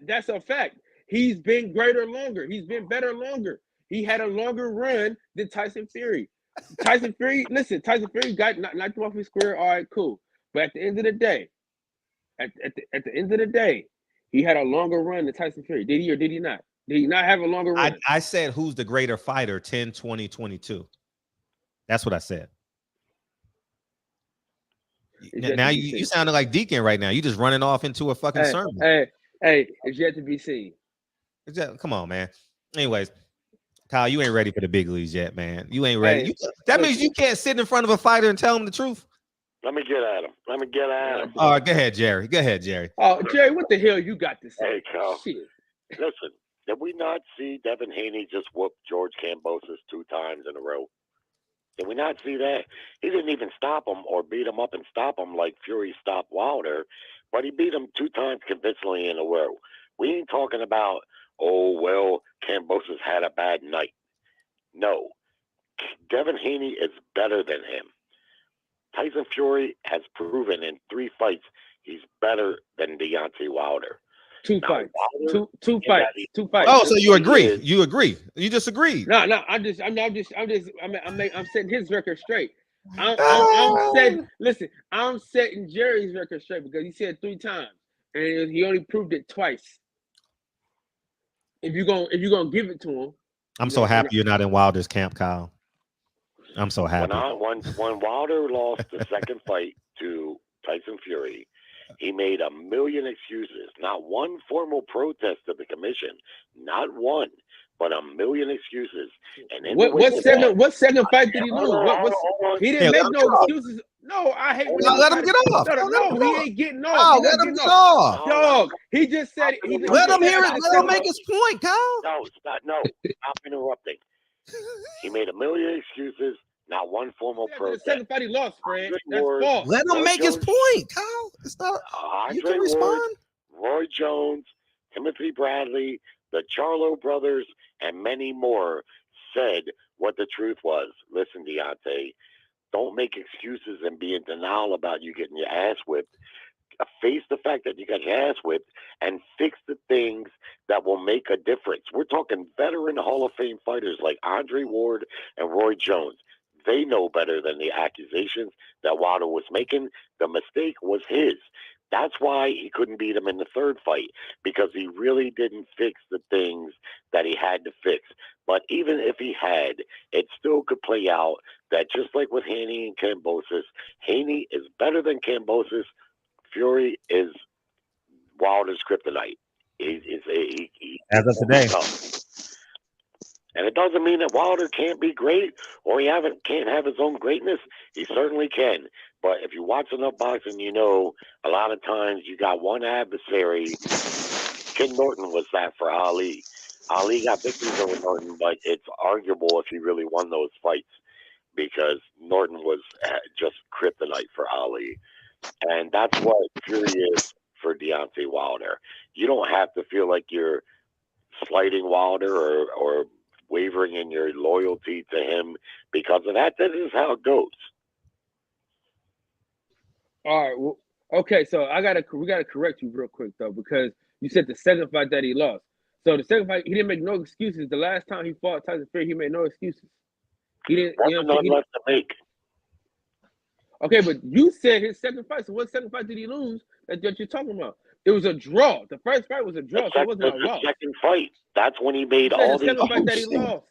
That's a fact. He's been greater longer. He's been better longer. He had a longer run than Tyson Fury. Tyson Fury got knocked off his square. All right, cool. But at the end of the day, he had a longer run than Tyson Fury. Did he or did he not? Did he not have a longer run? I said who's the greater fighter, 10, 20, 22. That's what I said. Now you sounded like Deacon right now. You just running off into a fucking sermon. Hey, it's yet to be seen. Come on, man. Anyways, Kyle, you ain't ready for the big leagues yet, man. You ain't ready. That means you can't sit in front of a fighter and tell him the truth. Let me get at him. All right, go ahead, Jerry. Oh, Jerry, what the hell you got to say? Hey, Kyle. Shit. Listen, did we not see Devin Haney just whoop George Kambosos 2 times in a row? Did we not see that? He didn't even stop him or beat him up and stop him like Fury stopped Wilder, but he beat him 2 times convincingly in a row. We ain't talking about, oh, well, Kambosos had a bad night. No. Devin Haney is better than him. Tyson Fury has proven in 3 fights he's better than Deontay Wilder. 2 fights. Wilder, two fights. Oh, so you agree? You disagree? No. I'm setting his record straight. I'm setting Jerry's record straight because he said 3 times and he only proved it twice. If you're gonna give it to him, I'm so happy you're not in Wilder's camp, Kyle. I'm so happy. When Wilder lost the second fight to Tyson Fury, he made a million excuses. Not one formal protest to the commission. Not one, but a million excuses. And what second fight did he lose? He didn't make no excuses. No, I hate. Let him get off. No, he ain't getting off. Let him get off. Dog, he just said. Let him hear it. Let him make his point, Kyle. No, stop interrupting. He made a million excuses. Not one formal protest. The second fight he lost, Fred. That's false. Let him make his point, Kyle. It's not. You can respond. Roy Jones, Timothy Bradley, the Charlo brothers, and many more said what the truth was. Listen, Deontay, don't make excuses and be in denial about you getting your ass whipped. Face the fact that you got your ass whipped and fix the things that will make a difference. We're talking veteran Hall of Fame fighters like Andre Ward and Roy Jones. They know better than the accusations that Wilder was making. The mistake was his. That's why he couldn't beat him in the third fight, because he really didn't fix the things that he had to fix. But even if he had, it still could play out that just like with Haney and Kambosos, Haney is better than Kambosos. Fury is Wilder's kryptonite. As of today. And it doesn't mean that Wilder can't be great or he can't have his own greatness. He certainly can. But if you watch enough boxing, you know a lot of times you got one adversary. Ken Norton was that for Ali. Ali got victories over Norton, but it's arguable if he really won those fights because Norton was just kryptonite for Ali. And that's what Fury is for Deontay Wilder. You don't have to feel like you're slighting Wilder or wavering in your loyalty to him because of that. That is how it goes. All right. Well, okay. So we gotta correct you real quick though, because you said the second fight that he lost. So the second fight, he didn't make no excuses. The last time he fought Tyson Fury, he made no excuses. He didn't. What's You know, none left to make? Okay, but you said his second fight. So what second fight did he lose that you're talking about? It was a draw. The first fight was a draw, so it wasn't a loss. Second fight. That's when he made all the these. second fight that he lost.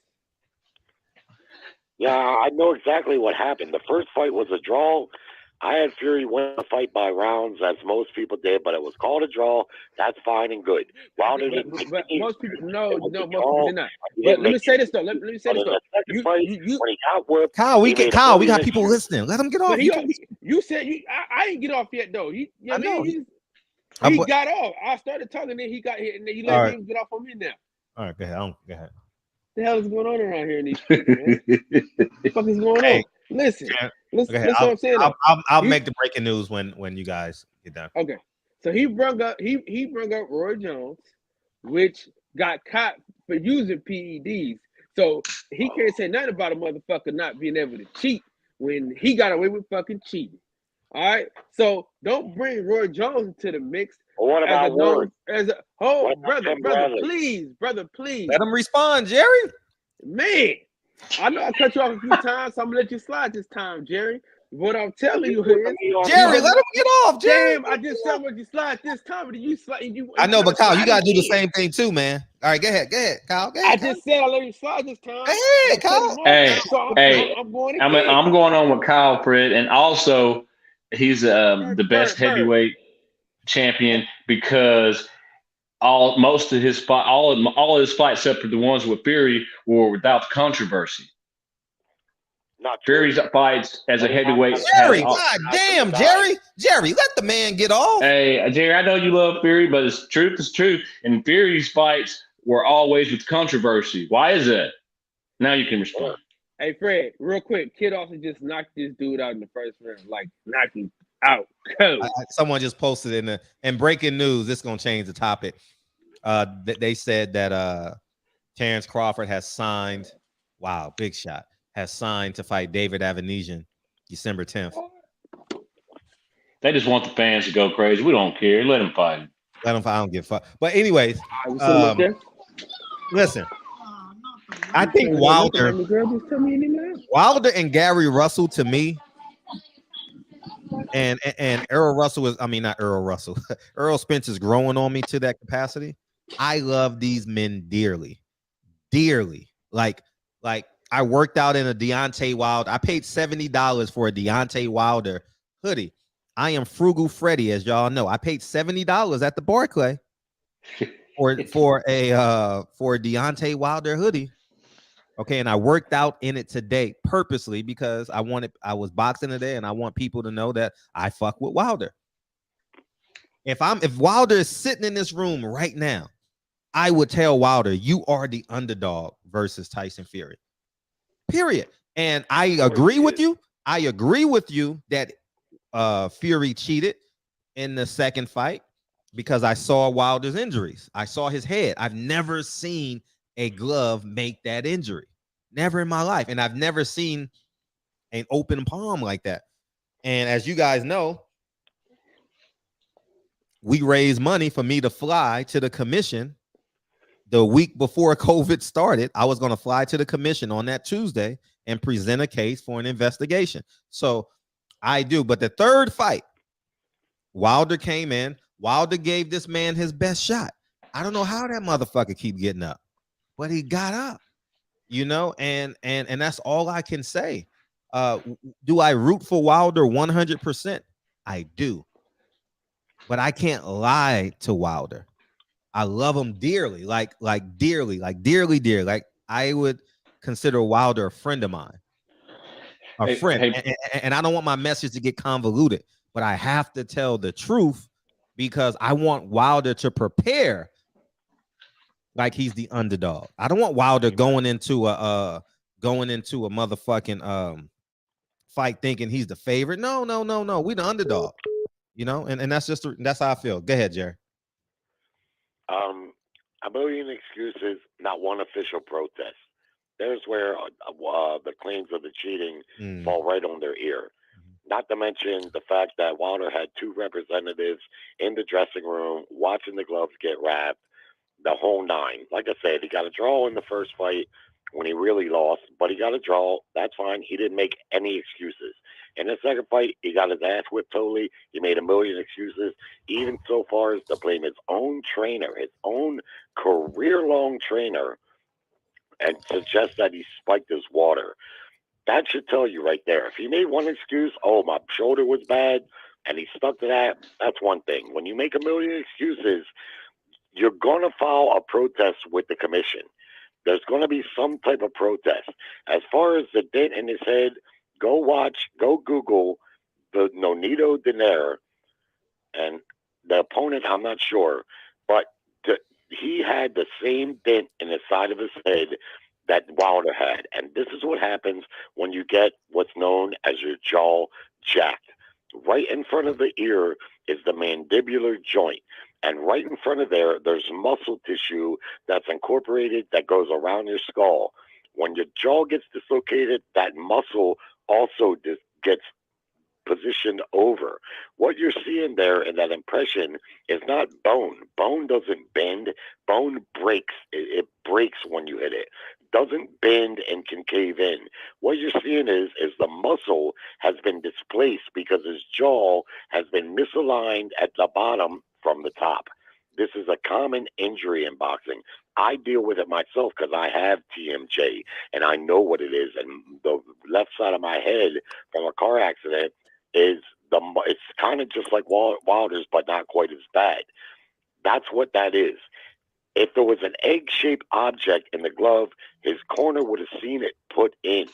Yeah, I know exactly what happened. The first fight was a draw. I had Fury win the fight by rounds, as most people did, but it was called a draw. That's fine and good. Wilder didn't. But most people, most people did not. But let me say this though. Let me say this though. When he got whipped, Kyle, we got people listening. Let him get off. You said I ain't get off yet though. He got off. I started talking, then he got hit, and then he let him get off on me now. All right, go ahead. Go ahead. What the hell is going on around here in these people, man? What the fuck is going on? Listen what I'm saying. I'll make the breaking news when you guys get done. Okay. So he brought up Roy Jones, which got caught for using PEDs. So he can't say nothing about a motherfucker not being able to cheat when he got away with fucking cheating. All right. So don't bring Roy Jones into the mix. What about Ward? Brother, please. Let him respond, Jerry. Man, I know I cut you off a few times, so I'm gonna let you slide this time, Jerry. What I'm telling you is, Jerry, let him get off, Jerry. Damn, I just said what you slide this time, but you slide. I know, but Kyle, you gotta do the same thing too, man. All right, go ahead, Kyle. I just said I let you slide this time. Hey, Kyle. I'm going on with Kyle, Fred, and also he's the best heavyweight champion because all of his fights, except for the ones with Fury, were without controversy. Not Fury's fights as a heavyweight. Jerry, God damn, Jerry, let the man get off. Hey, Jerry, I know you love Fury, but it's truth is truth. And Fury's fights were always with controversy. Why is that? Now you can respond. Hey, Fred, real quick, Kid Austin just knocked this dude out in the first round, like knocked him out. Someone just posted in breaking news. This is gonna change the topic. They said that Terrence Crawford has signed. Wow, big shot. Has signed to fight David Avenesian December 10th. They just want the fans to go crazy. We don't care. Let them fight. Let them fight. I don't give a fuck. But anyways, listen. I think Wilder and Gary Russell, to me, and Errol Russell is, I mean, not Errol Russell. Errol Spence is growing on me to that capacity. I love these men dearly. Like I worked out in a Deontay Wilder. I paid $70 for a Deontay Wilder hoodie. I am Frugal Freddy, as y'all know. I paid $70 at the Barclay for a Deontay Wilder hoodie. Okay, and I worked out in it today purposely because I was boxing today, and I want people to know that I fuck with Wilder. If Wilder is sitting in this room right now, I would tell Wilder, you are the underdog versus Tyson Fury. Period. And I agree with you. I agree with you that Fury cheated in the second fight because I saw Wilder's injuries. I saw his head. I've never seen a glove make that injury. Never in my life. And I've never seen an open palm like that. And as you guys know, we raised money for me to fly to the commission the week before COVID started. I was going to fly to the commission on that Tuesday and present a case for an investigation. So I do. But the third fight, Wilder came in. Wilder gave this man his best shot. I don't know how that motherfucker keep getting up, but he got up, and that's all I can say. Do I root for Wilder 100%? I do. But I can't lie to Wilder. I love him dearly, like dearly. Like I would consider Wilder a friend of mine, friend. And I don't want my message to get convoluted, but I have to tell the truth because I want Wilder to prepare like he's the underdog. I don't want Wilder going into a motherfucking fight thinking he's the favorite. No. We the underdog, and that's how I feel. Go ahead, Jerry. A million excuses, not one official protest. There's where the claims of the cheating fall right on their ear. Not to mention the fact that Wilder had two representatives in the dressing room watching the gloves get wrapped. the whole nine. Like I said, he got a draw in the first fight when he really lost, but he got a draw. That's fine. He didn't make any excuses. In the second fight, he got his ass whipped totally. He made a million excuses, even so far as to blame his own trainer, his own career-long trainer, and suggest that he spiked his water. That should tell you right there. If he made one excuse, oh, my shoulder was bad, and he stuck to that, that's one thing. When you make a million excuses, you're going to file a protest with the commission. There's going to be some type of protest. As far as the dent in his head, go Google the Nonito Donaire, and the opponent, I'm not sure, but he had the same dent in the side of his head that Wilder had. And this is what happens when you get what's known as your jaw jacked. Right in front of the ear is the mandibular joint. And right in front of there's muscle tissue that's incorporated that goes around your skull. When your jaw gets dislocated, that muscle also gets positioned over. What you're seeing there in that impression is not bone. Bone doesn't bend. Bone breaks. It breaks when you hit it. Doesn't bend and can cave in. What you're seeing is the muscle has been displaced because his jaw has been misaligned at the bottom from the top. This is a common injury in boxing. I deal with it myself because I have TMJ and I know what it is. And the left side of my head from a car accident it's kind of just like Wilder's, but not quite as bad. That's what that is. If there was an egg-shaped object in the glove, his corner would have seen it put in.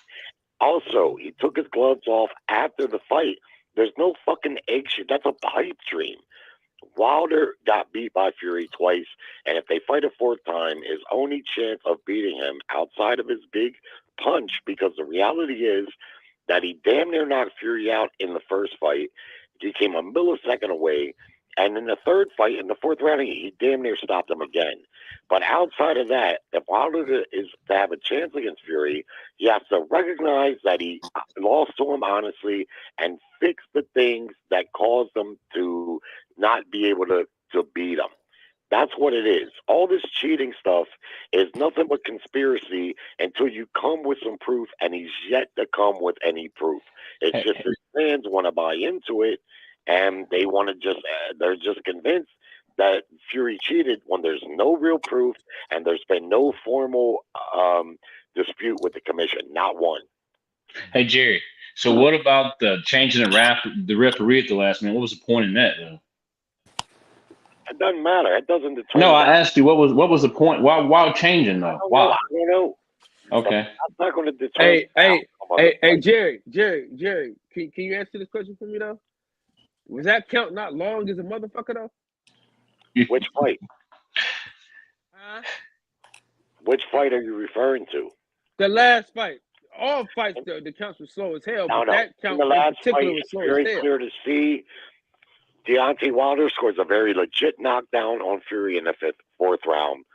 Also, he took his gloves off after the fight. There's no fucking egg shape. That's a pipe dream. Wilder got beat by Fury twice, and if they fight a fourth time, his only chance of beating him outside of his big punch, because the reality is that he damn near knocked Fury out in the first fight. He came a millisecond away. And in the third fight, in the fourth round, he damn near stopped him again. But outside of that, if Wilder is to have a chance against Fury, he has to recognize that he lost to him honestly and fix the things that caused him to not be able to beat him. That's what it is. All this cheating stuff is nothing but conspiracy until you come with some proof, and he's yet to come with any proof. It's just his fans want to buy into it, and they want to they're just convinced that Fury cheated when there's no real proof, and there's been no formal dispute with the commission, not one. Hey, Jerry, so what about the changing the referee at the last minute? What was the point in that, though? It doesn't matter. It doesn't determine. No, I asked you what was the point? Why changing though? Why? I don't know. Okay. I'm not going to determine. Hey, Jerry, can you answer this question for me though? Was that count not long as a motherfucker though? Which fight? Which fight are you referring to? The last fight. All fights, the counts were slow as hell, but that count in particular was slow as hell. Very clear to see. Deontay Wilder scores a very legit knockdown on Fury in the fourth round.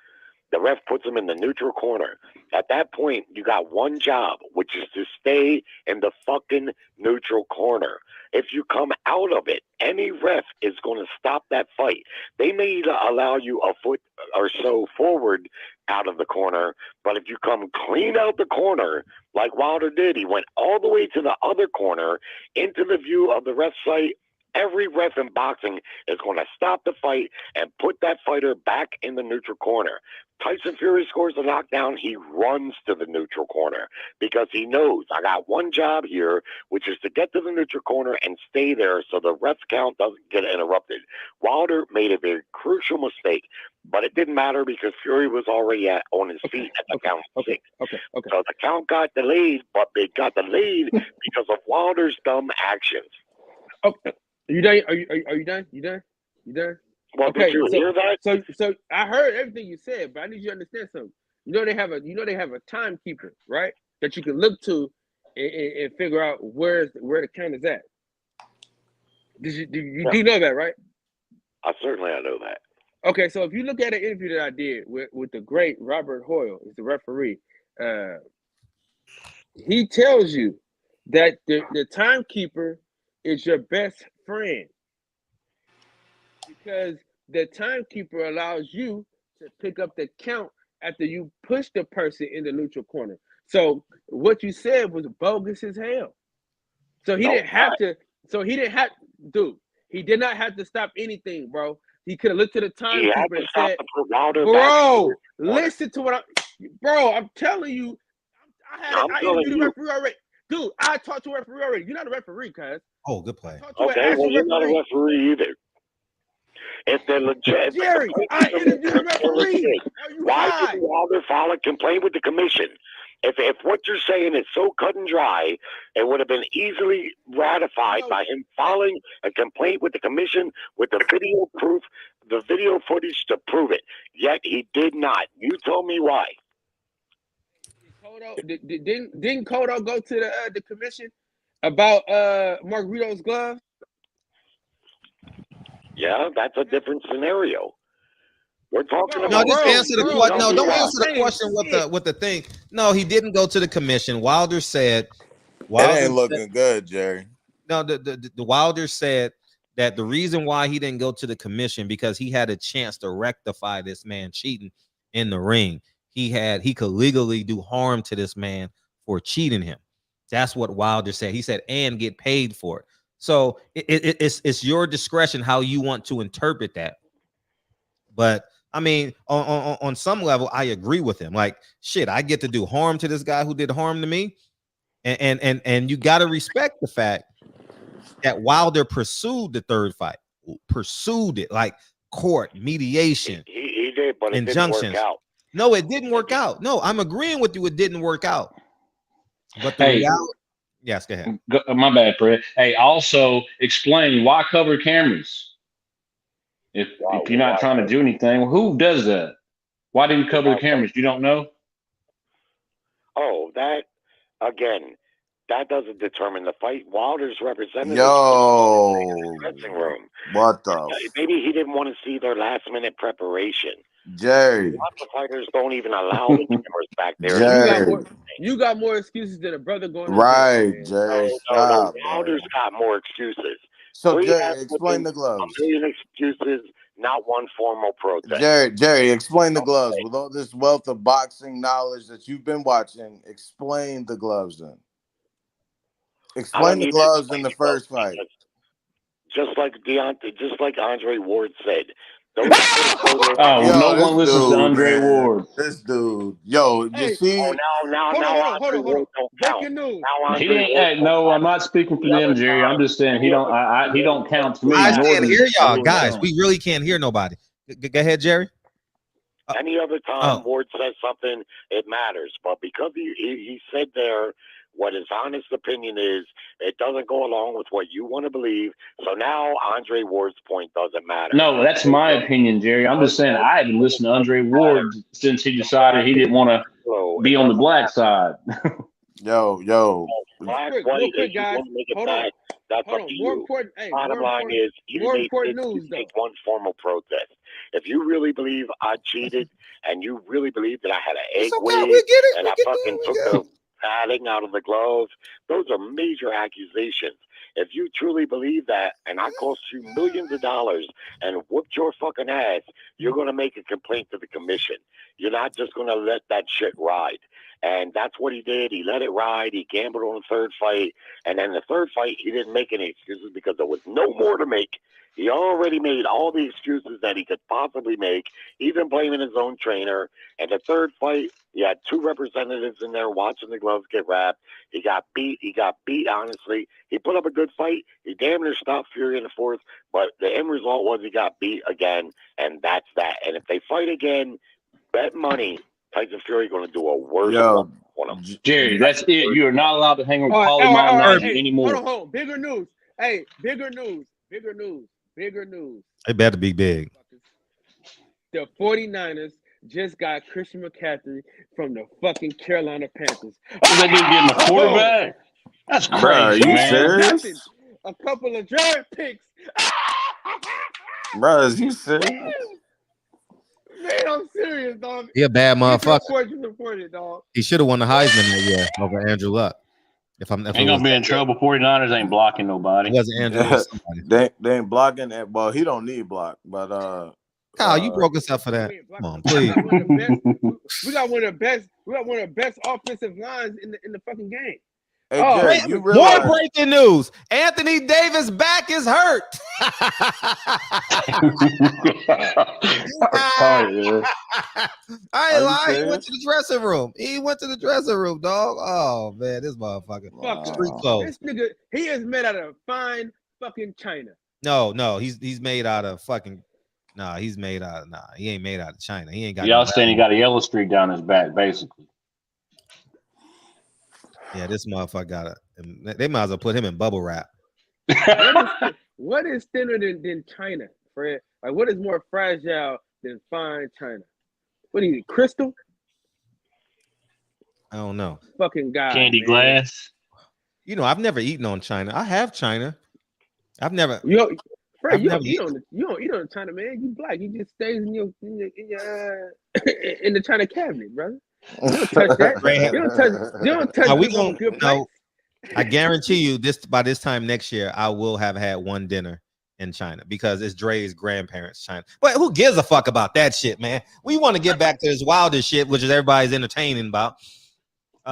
The ref puts him in the neutral corner. At that point, you got one job, which is to stay in the fucking neutral corner. If you come out of it, any ref is going to stop that fight. They may allow you a foot or so forward out of the corner, but if you come clean out the corner, like Wilder did, he went all the way to the other corner into the view of the ref sight. Every ref in boxing is going to stop the fight and put that fighter back in the neutral corner. Tyson Fury scores the knockdown. He runs to the neutral corner because he knows I got one job here, which is to get to the neutral corner and stay there so the ref count doesn't get interrupted. Wilder made a very crucial mistake, but it didn't matter because Fury was already on his feet at the count 6. So the count got delayed, but it got delayed because of Wilder's dumb actions. Okay. Are you done? Are you done? You done? Well, did you hear that? So I heard everything you said, but I need you to understand something. You know they have a timekeeper, right? That you can look to and figure out where the count is at. Do you know that, right? I know that. Okay, so if you look at an interview that I did with the great Robert Hoyle, he's the referee, he tells you that the timekeeper is your best friend because the timekeeper allows you to pick up the count after you push the person in the neutral corner. So what you said was bogus as hell. So he didn't have to. So he didn't have, dude. He did not have to stop anything, bro. He could have looked at the timekeeper and said, "Bro, listen to what I'm telling you. I interviewed the referee already, dude. I talked to a referee already. You're not a referee, cuz." Oh, good play. Okay, well, you're not a referee either. If they're legit, Jerry, I interviewed the referee. Why did Wilder file a complaint with the commission? If what you're saying is so cut and dry, it would have been easily ratified by him filing a complaint with the commission with the video proof, the video footage to prove it. Yet he did not. You told me why. Didn't Cotto go to the commission about Margarito's glove? Yeah, that's a different scenario. We're talking about. No, just answer the question. No, don't answer the question with the thing. No, he didn't go to the commission. Wilder said. It ain't looking good, Jerry. No, the Wilder said that the reason why he didn't go to the commission because he had a chance to rectify this man cheating in the ring. He could legally do harm to this man for cheating him. That's what Wilder said. He said, and get paid for it. So it's your discretion how you want to interpret that. But I mean, on some level, I agree with him. Like, shit, I get to do harm to this guy who did harm to me. And you got to respect the fact that Wilder pursued the third fight, pursued it like court, mediation. He did, but it injunctions. didn't work out. No, it didn't work out. No, I'm agreeing with you. It didn't work out. But the reality, yes, go ahead. My bad, Fred. Hey, also explain why cover cameras. If you're not trying to do anything, well, who does that? Why didn't you cover the cameras? You don't know? Oh, that again, that doesn't determine the fight. Wilder's representative. Yo, in the dressing room. What the? Maybe he didn't want to see their last minute preparation. Jerry. A lot of fighters don't even allow the cameras back there. Jerry. You got more excuses than a brother going. Right, Jerry. No, Wilder's got more excuses. So, Jerry, explain the gloves. A million excuses, not one formal protest. Jerry, explain the gloves. With all this wealth of boxing knowledge that you've been watching, explain the gloves then. Explain the gloves in the first fight. Just like Andre Ward said. No one listens to Andre Ward. This dude, yo, you see? Now, hold on. Breaking news. No, I'm not speaking for them, Jerry. I'm just saying he don't count to me. I can't hear y'all, guys. We really can't hear nobody. Go ahead, Jerry. Any other time Ward says something, it matters. But because he said there what his honest opinion is, it doesn't go along with what you want to believe. So now Andre Ward's point doesn't matter. No, that's my opinion, Jerry. I'm just saying I haven't listened to Andre Ward since he decided he didn't want to be on the black side. Yo. Black, white, if you want to make it back, that's up to you. Bottom line is, you make one formal protest. If you really believe I cheated and you really believe that I had an egg wig and I fucking took the padding out of the glove, those are major accusations. If you truly believe that and I cost you millions of dollars and whooped your fucking ass, you're going to make a complaint to the commission. You're not just going to let that shit ride. And that's what he did. He let it ride. He gambled on the third fight. And then the third fight, he didn't make any excuses because there was no more to make. He already made all the excuses that he could possibly make, even blaming his own trainer. And the third fight, he had two representatives in there watching the gloves get wrapped. He got beat, honestly. He put up a good fight. He damn near stopped Fury in the fourth. But the end result was he got beat again, and that's that. And if they fight again, bet money, Tyson Fury going to do a worse on him. Jerry, that's it. You are not allowed to hang with Paulie anymore. Hold on. Bigger news. Hey, bigger news. It better be big. The 49ers just got Christian McCaffrey from the fucking Carolina Panthers. They didn't get him a quarterback. That's crazy, man. A couple of draft picks. Bro, is you serious? Man, I'm serious, dog. He a bad motherfucker. Dog. He should have won the Heisman that year over Andrew Luck. If ain't gonna be in trouble. 49ers ain't blocking nobody. It wasn't Andrew. They ain't blocking it. Well, he don't need block, but Kyle, you broke us up for that. Come on, please. We got one of the best offensive lines in the fucking game. Hey, Jerry, you More realize breaking news. Anthony Davis' back is hurt. I ain't lying. He went to the dressing room. Dog. Oh, man, this motherfucker. Street clothes. This nigga, he is made out of fine fucking China. No, he's made out of fucking. Nah, he's made out of. Nah, he ain't made out of China. He ain't got. Y'all saying he got a yellow streak down his back, basically. Yeah, this motherfucker got it. They might as well put him in bubble wrap. What is thinner than China, Fred? Like, what is more fragile than fine China? What is it, crystal? I don't know. Fucking guy. Candy glass. You know, I've never eaten on China. I have China. I've never. Fred, you don't eat on the China, man. You black. You just stays in your in the China cabinet, brother. You don't touch that. You don't touch. No, I guarantee you, by this time next year, I will have had one dinner in China because it's Dre's grandparents' China. But who gives a fuck about that shit, man? We want to get back to this wilder shit, which is everybody's entertaining about.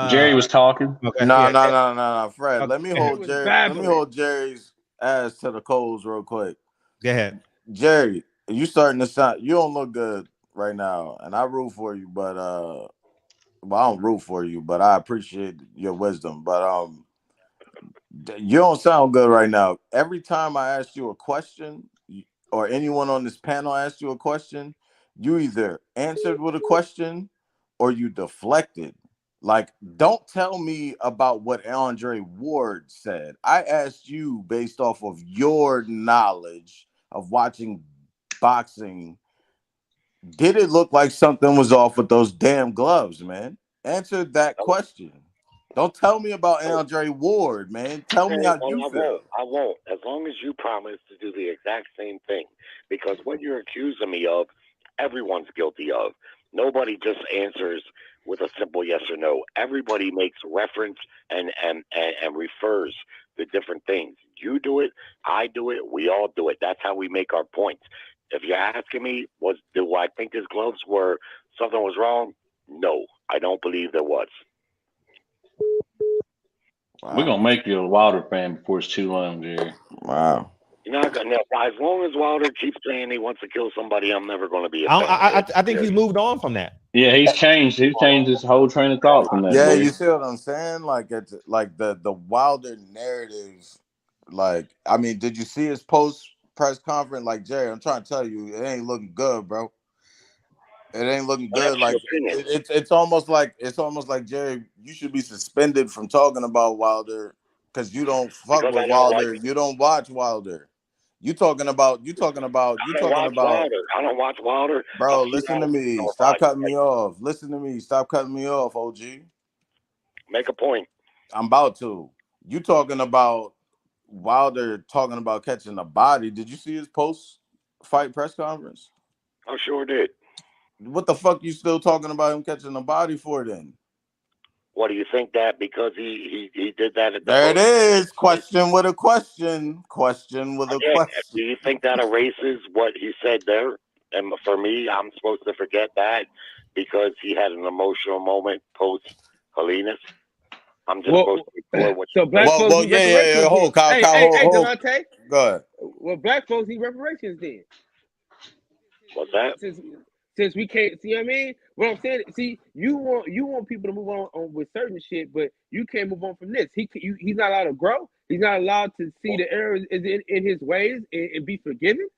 Jerry was talking. Okay. No, Fred. Let me hold Jerry's ass to the coals real quick. Go ahead, Jerry. You starting to sound. You don't look good right now, and I root for you, but well, I don't root for you, but I appreciate your wisdom. But you don't sound good right now. Every time I ask you a question, or anyone on this panel asked you a question, you either answered with a question or you deflected. Like, don't tell me about what Andre Ward said. I asked you based off of your knowledge of watching boxing. Did it look like something was off with those damn gloves, man? Answer that question. Don't tell me about Andre Ward, man. Tell me how you feel. I won't. As long as you promise to do the exact same thing. Because what you're accusing me of, everyone's guilty of. Nobody just answers with a simple yes or no. Everybody makes reference and refers to different things. You do it, I do it, we all do it. That's how we make our points. If you're asking me, do I think his gloves were something was wrong? No, I don't believe there was. Wow. We're gonna make you a Wilder fan before it's too long, Jerry. Wow. You're not gonna. As long as Wilder keeps saying he wants to kill somebody, I'm never going to be a fan. I think he's moved on from that. Yeah, he's changed. He's changed his whole train of thought from that. Yeah, you see what I'm saying? Like, it's like the Wilder narrative. Like, I mean, did you see his post press conference? Like, Jerry, I'm trying to tell you, it ain't looking good, bro. It ain't looking good. Like, it's almost like Jerry, you should be suspended from talking about Wilder because you don't fuck with Wilder. You don't watch Wilder. You talking about. I don't watch Wilder. Bro, listen to me. Stop cutting me off. Listen to me. Stop cutting me off, OG. Make a point. I'm about to. You talking about Wilder talking about catching a body. Did you see his post-fight press conference? I sure did. What the fuck you still talking about him catching a body for then? What do you think that because he did that at the there it is. Question with a question. Question with a question. Do you think that erases what he said there? And for me, I'm supposed to forget that because he had an emotional moment post Helenas. I'm just supposed to ignore what. So black folks need reparations. Hold, Kyle, hey, Delonte. Go ahead. Well, black folks need reparations then. What's that? Since we can't see, what I mean, what I'm saying, see, you want people to move on with certain shit, but you can't move on from this. He's not allowed to grow. He's not allowed to see the errors in his ways and be forgiven.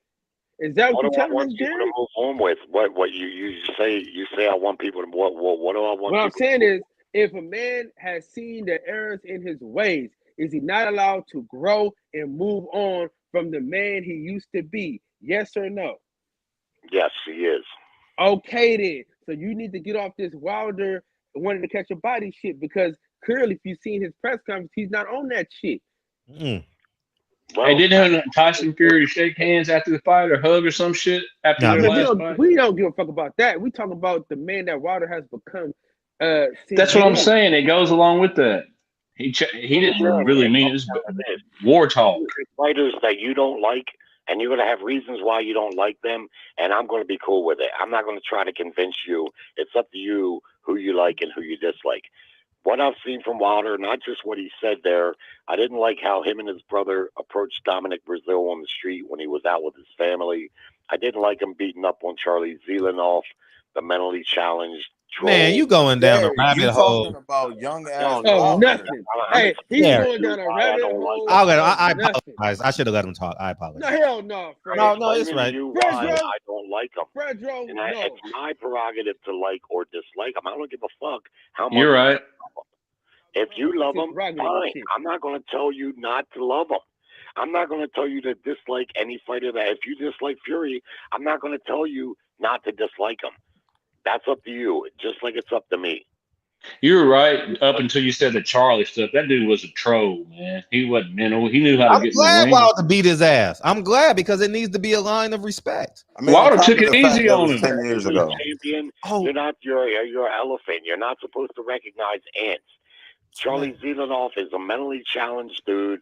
Is that what you're telling us, Jerry? Move on with what you say. You say I want people to what do I want? What I'm saying is, if a man has seen the errors in his ways, is he not allowed to grow and move on from the man he used to be? Yes or no? Yes, he is. Okay, then. So you need to get off this Wilder wanting to catch a body shit because clearly, if you've seen his press conference, he's not on that shit. Well, hey, didn't Tyson Fury shake hands after the fight or hug or some shit after their last fight? We don't give a fuck about that. We talking about the man that Wilder has become. That's what I'm saying. It goes along with that. He didn't really mean it. War talk. Fighters that you don't like And you're going to have reasons why you don't like them, and I'm going to be cool with it. I'm not going to try to convince you. It's up to you who you like and who you dislike. What I've seen from Wilder, not just what he said there, I didn't like how him and his brother approached Dominic Brazil on the street when he was out with his family. I didn't like him beating up on Charlie Zelenoff, the mentally challenged troll. Man, you going down a Jerry, rabbit you hole. talking about young ass No, Oh, Wilder. nothing. Hey, he's Jerry. going down a rabbit hole. I Nothing. apologize. I should have let him talk. I No, apologize. hell no, Fred. No, it's right. You Fred, why bro. I don't like him. Fredro, And no. it's my prerogative to like or dislike him. I don't give a fuck how much. You're right. If you love him, prerogative, fine. shit. I'm not going to tell you not to love him. I'm not going to tell you to dislike any fighter that. If you dislike Fury, I'm not going to tell you not to dislike him. That's up to you, just like it's up to me. You were right up until you said the Charlie stuff. That dude was a troll, man. He wasn't mental. He knew how to I'm get in glad the ring. Wilder beat his ass. I'm glad because it needs to be a line of respect. I mean, Wilder on top took of it the fact easy that on was him. 10 years ago. Champion, Oh. you're an elephant. You're not supposed to recognize ants. Charlie Zelenoff is a mentally challenged dude.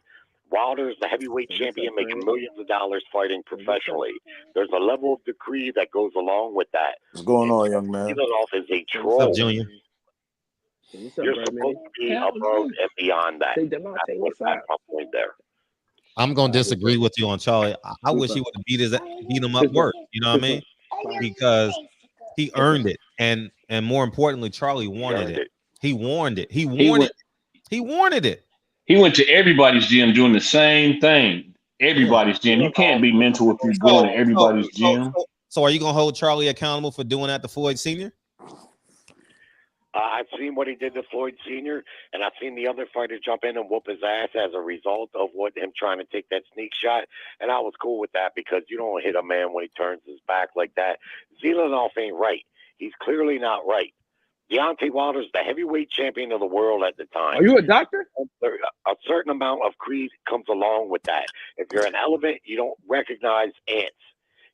Wilder's the heavyweight champion, making millions of dollars fighting professionally. There's a level of decree that goes along with that. What's going on, young man? Zelenoff is a troll. What's up, Junior? You're supposed to be above and beyond that. That's my point there. I'm gonna disagree with you on Charlie. I wish he would have beat him up worse. You know what I mean? Because he earned it, and more importantly, Charlie wanted it. He warned it. He wanted it. He went to everybody's gym doing the same thing. Everybody's gym. You can't be mental if you're going to everybody's gym. So are you gonna hold Charlie accountable for doing that to Floyd Sr.? I've seen what he did to Floyd Sr., and I've seen the other fighter jump in and whoop his ass as a result of him trying to take that sneak shot, and I was cool with that because you don't hit a man when he turns his back like that. Zelenoff ain't right. He's clearly not right. Deontay Wilder's the heavyweight champion of the world at the time. Are you a doctor? A certain amount of creed comes along with that. If you're an elephant, you don't recognize ants.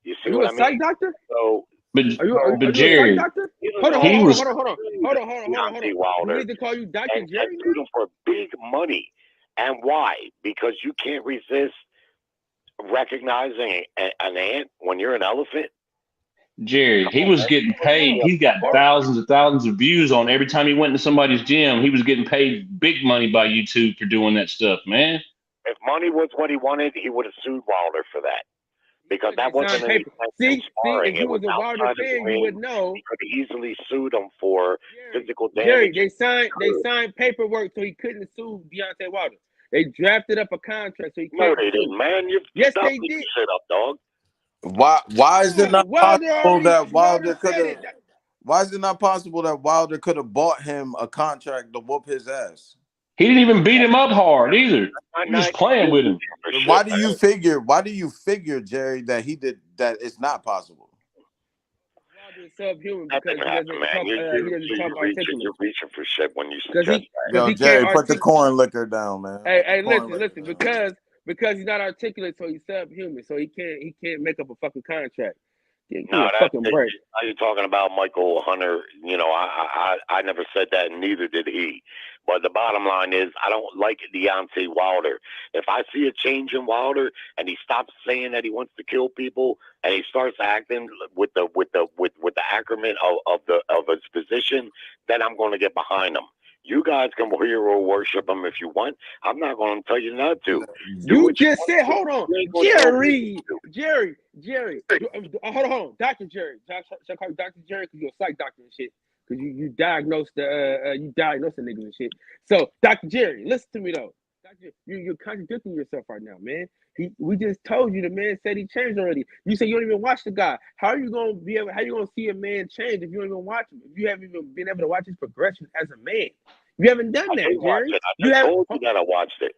You see Are you what a I mean? psych doctor? So, But Are Jerry, you a psych doctor? Hold on. Deontay Wilder. We need to call you Dr. And Jerry. sued him for big money. And why? Because you can't resist recognizing an ant when you're an elephant. Jerry, he was getting paid. He got thousands of views on every time he went into somebody's gym. He was getting paid big money by YouTube for doing that stuff, man. If money was what he wanted, he would have sued Wilder for that. Because that wasn't any See, sparring. if you was a Wilder fan, you would know. He could easily sued him for physical Jerry, damage. they signed paperwork so he couldn't sue Deontay Wilder. They drafted up a contract so he couldn't. No, they didn't, man. Yes, they did. Shut up, dog. Why is it not possible that Wilder could have? it. Why is it not possible that Wilder could have bought him a contract to whoop his ass? He didn't even beat him up hard either. He was playing with him. Why do you figure, Jerry, that he did that? It's not possible. Wilder is subhuman That because didn't happen, man. You're reaching for shit when you suggest that. Yo, Jerry, put the corn liquor down, man. Hey, listen, because he's not articulate, so he's subhuman, so he can't make up a fucking contract. No, you're talking about Michael Hunter. You know, I never said that, and neither did he. But the bottom line is, I don't like Deontay Wilder. If I see a change in Wilder and he stops saying that he wants to kill people and he starts acting with the acronym of his position, then I'm going to get behind him. You guys can hero worship him if you want. I'm not going to tell you not to. You just said, hold on, Jerry. Hold on, Dr. Jerry. Should I call you Dr. Jerry? Because you're a psych doctor and shit. Because you diagnosed the niggas and shit. So, Dr. Jerry, listen to me though. You're contradicting yourself right now, man. We just told you the man said he changed already. You said you don't even watch the guy. How are you gonna see a man change if you don't even watch him? If you haven't even been able to watch his progression as a man. You haven't done that, Jerry. I told you that I watched it.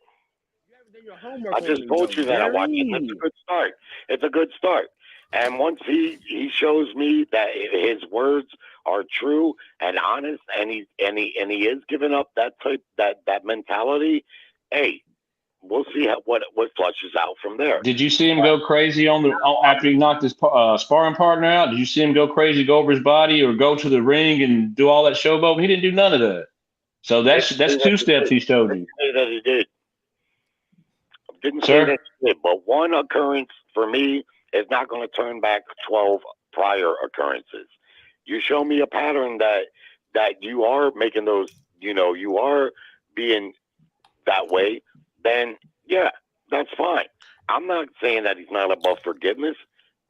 You haven't done your homework. I just told you that I watched it. It's a good start. It's a good start. And once he shows me that his words are true and honest, and he is giving up that mentality, hey, we'll see what flushes out from there. Did you see him go crazy after he knocked his sparring partner out? Did you see him go crazy, go over his body, or go to the ring and do all that showboat? He didn't do none of that. So that's two steps he showed you. That he did. Didn't say that shit, but one occurrence for me is not going to turn back 12 prior occurrences. You show me a pattern that you are making those, you are being that way, then yeah, that's fine. I'm not saying that he's not above forgiveness.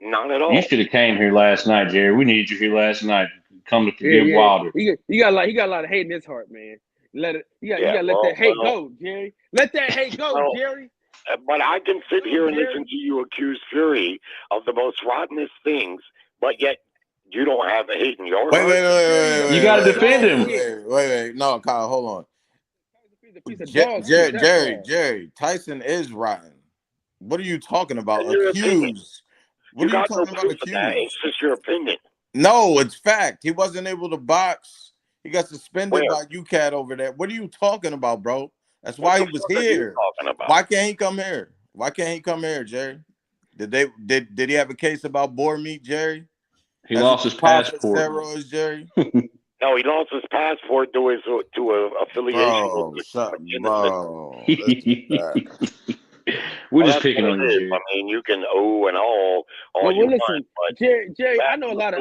Not at all. You should have came here last night, Jerry. We needed you here last night. Come to forgive Wilder. He got a lot of hate in his heart, man. You gotta let that hate go, Jerry. Let that hate go, Jerry. But I can sit here and listen to you accuse Fury of the most rottenest things, but yet you don't have a hate in your heart. Wait. You got to defend him. Wait. No, Kyle, hold on. Jerry, Tyson is rotten. What are you talking about? Accused. What are you talking about? Accused? It's just your opinion. No, it's fact. He wasn't able to box. He got suspended by UCAT over there. What are you talking about, bro? That's why he was here. Why can't he come here? Why can't he come here, Jerry? Did he have a case about boar meat, Jerry? He lost his passport. Steroids, Jerry. No, he lost his passport to a affiliation. Bro. We're just picking on you, Jerry. I mean, you can and all you want, but Jerry, I know a lot of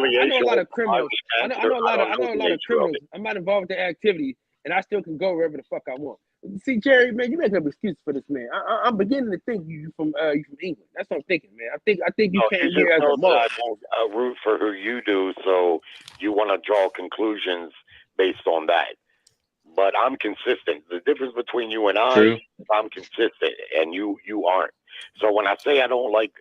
criminals. I know a lot of criminals. I'm not involved in activity, and I still can go wherever the fuck I want. See, Jerry, man, you make up excuses for this man. I'm beginning to think you from England. That's what I'm thinking, man. I think you came here as a mob. I don't root for who you do, so you want to draw conclusions based on that. But I'm consistent. The difference between you and I is I'm consistent, and you aren't. So when I say I don't like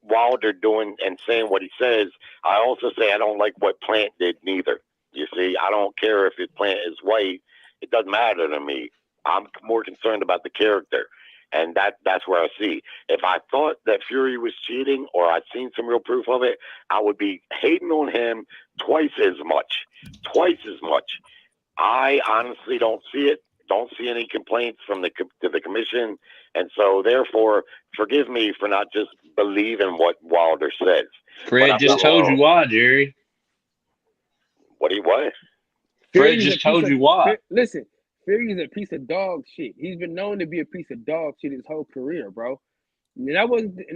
Wilder doing and saying what he says, I also say I don't like what Plant did neither. You see, I don't care if his Plant is white. It doesn't matter to me. I'm more concerned about the character, and that's where I see. If I thought that Fury was cheating or I'd seen some real proof of it, I would be hating on him twice as much. I honestly don't see it. Don't see any complaints from the commission, and so therefore, forgive me for not just believing what Wilder says. Fred just told you why, Jerry. What? Fred just told you why. Listen. Fury's a piece of dog shit. He's been known to be a piece of dog shit his whole career, bro. And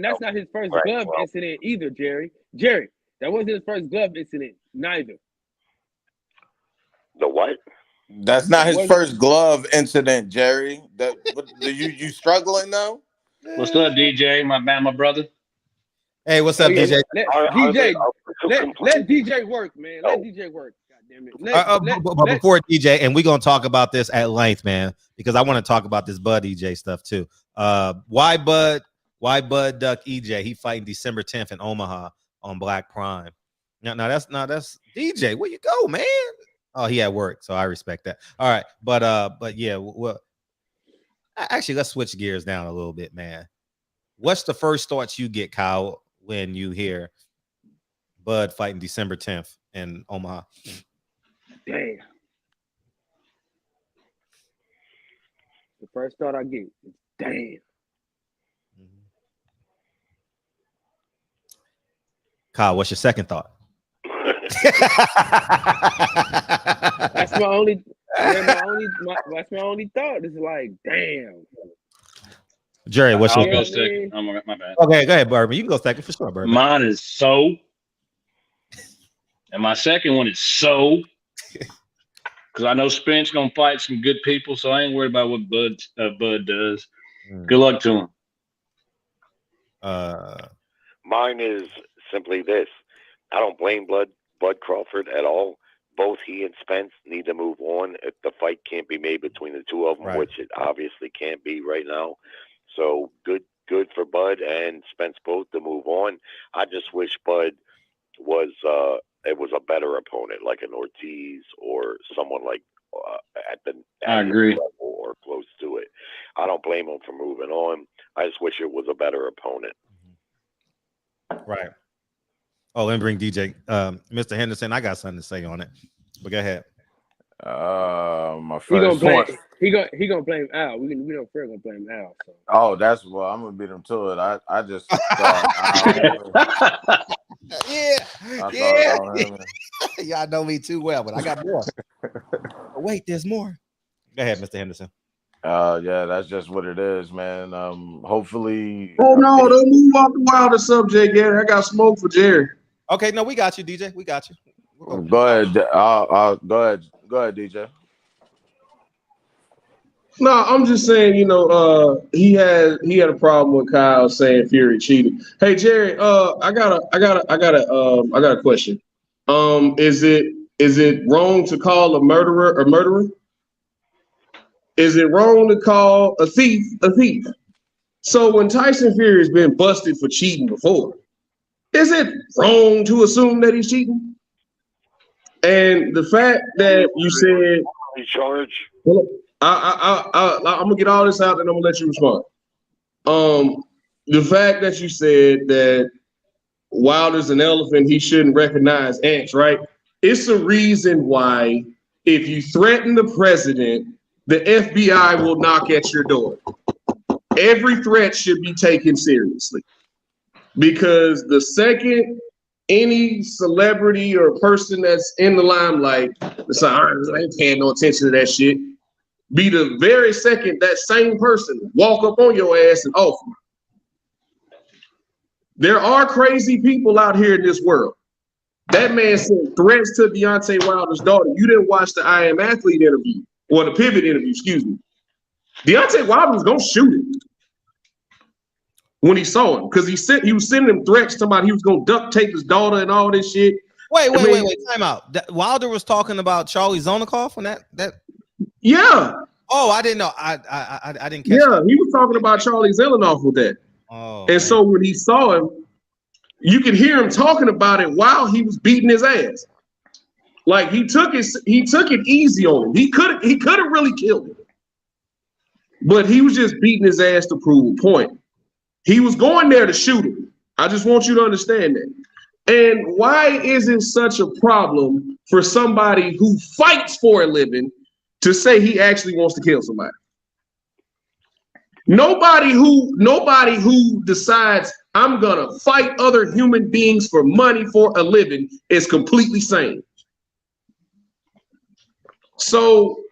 that's not his first glove incident either, Jerry. Jerry, that wasn't his first glove incident, neither. The what? That's not his first glove incident, Jerry. You struggling now? What's up, DJ? My brother. Hey, what's up, DJ? Let DJ work, man. Let DJ work. But before DJ, and we're gonna talk about this at length, man, because I want to talk about this Bud EJ stuff too. Why Bud duck EJ? He fighting December 10th in Omaha on Black Prime. Now that's DJ. Where you go, man? Oh, he at work, so I respect that. All right, but yeah, well, actually, let's switch gears down a little bit, man. What's the first thoughts you get, Kyle, when you hear Bud fighting December 10th in Omaha? Damn. The first thought I get is damn. Kyle, what's your second thought? That's my only thought. It's like, damn. Jerry, what's your go second? Oh, my bad. Okay, go ahead, Bourbon. You can go second for sure, Bourbon. Mine is so. And my second one is so. Because I know Spence gonna fight some good people, so I ain't worried about what Bud does. Good luck to him. Mine is simply this. I don't blame Bud Crawford at all. Both he and Spence need to move on. If the fight can't be made between the two of them, which it obviously can't be right now. So good for Bud and Spence both to move on. I just wish Bud was it was a better opponent, like an Ortiz or someone like at the level or close to it. I don't blame him for moving on. I just wish it was a better opponent. Right. Oh, let me bring DJ. Mr. Henderson, I got something to say on it. But go ahead. My first point. He gonna blame Al. We know Fred gonna blame Al. So. Oh, that's well. I'm gonna beat him to it. I just Y'all know me too well, but I got more. Oh, wait, there's more. Go ahead, Mr. Henderson. Yeah, that's just what it is, man. Hopefully. Oh no, don't move off the Wilder subject, Gary. I got smoke for Jerry. Okay, no, we got you, DJ. We got you. Go ahead. Go ahead. Go ahead, DJ. No, I'm just saying, he had a problem with Kyle saying Fury cheated. Hey Jerry, I got a question. Is it wrong to call a murderer a murderer? Is it wrong to call a thief a thief? So when Tyson Fury has been busted for cheating before, is it wrong to assume that he's cheating? And the fact that you said, I'm gonna get all this out and I'm gonna let you respond. The fact that you said that Wilder's an elephant, he shouldn't recognize ants, right? It's a reason why if you threaten the president, the FBI will knock at your door. Every threat should be taken seriously, because the second any celebrity or person that's in the limelight, it's like, I ain't paying no attention to that shit, be the very second that same person walk up on your ass and offer. There are crazy people out here in this world. That man sent threats to Deontay Wilder's daughter. You didn't watch the I Am Athlete interview, or the Pivot interview, excuse me. Deontay Wilder was gonna shoot him when he saw him, because he was sending him threats talking about he was gonna duct tape his daughter and all this shit. Wait, time out. Wilder was talking about Charlie Zonikoff on that. Yeah. Oh, I didn't know. I didn't catch. Yeah, he was talking about Charlie Zelenoff with that. Oh, and man. So when he saw him, you could hear him talking about it while he was beating his ass. Like he took it easy on him. He could have really killed him, but he was just beating his ass to prove a point. He was going there to shoot him. I just want you to understand that. And why is it such a problem for somebody who fights for a living to say he actually wants to kill somebody? Nobody who decides I'm gonna fight other human beings for money for a living is completely sane. So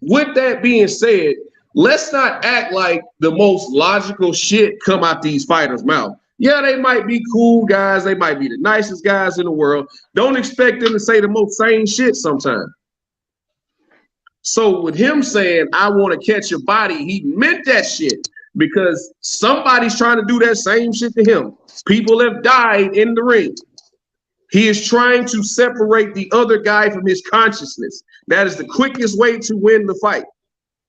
with that being said, let's not act like the most logical shit come out these fighters' mouth. Yeah, they might be cool guys. They might be the nicest guys in the world. Don't expect them to say the most sane shit sometimes. So with him saying, I want to catch your body, he meant that shit, because somebody's trying to do that same shit to him. People have died in the ring. He is trying to separate the other guy from his consciousness. That is the quickest way to win the fight.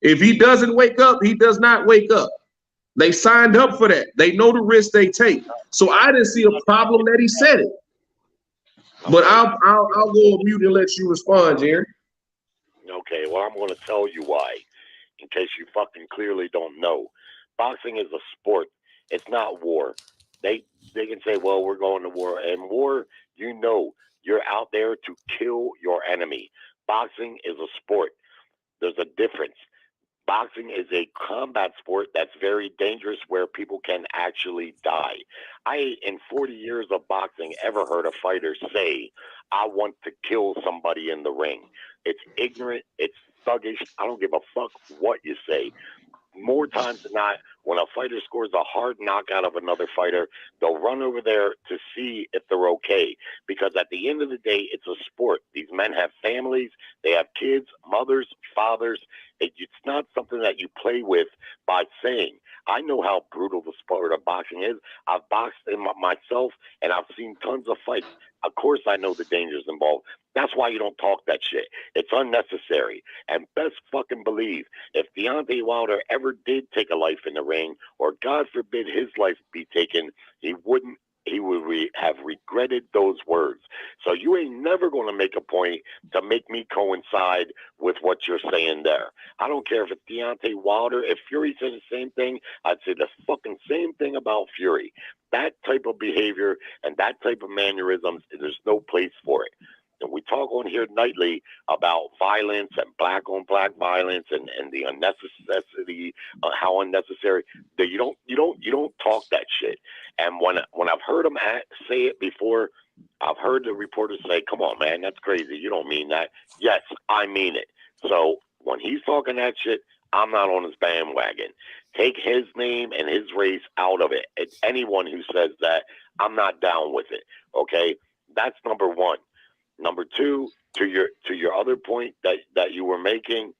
If he doesn't wake up, he does not wake up. They signed up for that. They know the risk they take. So I didn't see a problem that he said it. But I'll go on mute and let you respond, Jerry. Okay, well, I'm going to tell you why, in case you fucking clearly don't know. Boxing is a sport. It's not war. They can say, well, we're going to war. And war, you're out there to kill your enemy. Boxing is a sport. There's a difference. Boxing is a combat sport that's very dangerous, where people can actually die. I, in 40 years of boxing, ever heard a fighter say, I want to kill somebody in the ring. It's ignorant. It's thuggish. I don't give a fuck what you say. More times than not, when a fighter scores a hard knockout of another fighter, they'll run over there to see if they're okay. Because at the end of the day, it's a sport. These men have families. They have kids, mothers, fathers. It's not something that you play with by saying. I know how brutal the sport of boxing is. I've boxed in myself, and I've seen tons of fights. Of course, I know the dangers involved. That's why you don't talk that shit. It's unnecessary. And best fucking believe, if Deontay Wilder ever did take a life in the ring, or God forbid his life be taken, he would have regretted those words. So you ain't never going to make a point to make me coincide with what you're saying there. I don't care if it's Deontay Wilder. If Fury said the same thing, I'd say the fucking same thing about Fury. That type of behavior and that type of mannerisms, there's no place for it. And we talk on here nightly about violence and black on black violence and the unnecessity, how unnecessary that you don't talk that shit. And when I've heard them say it before, I've heard the reporters say, "Come on, man, that's crazy. You don't mean that." Yes, I mean it. So when he's talking that shit, I'm not on his bandwagon. Take his name and his race out of it. And anyone who says that, I'm not down with it. Okay, that's number one. Number two, to your other point that you were making,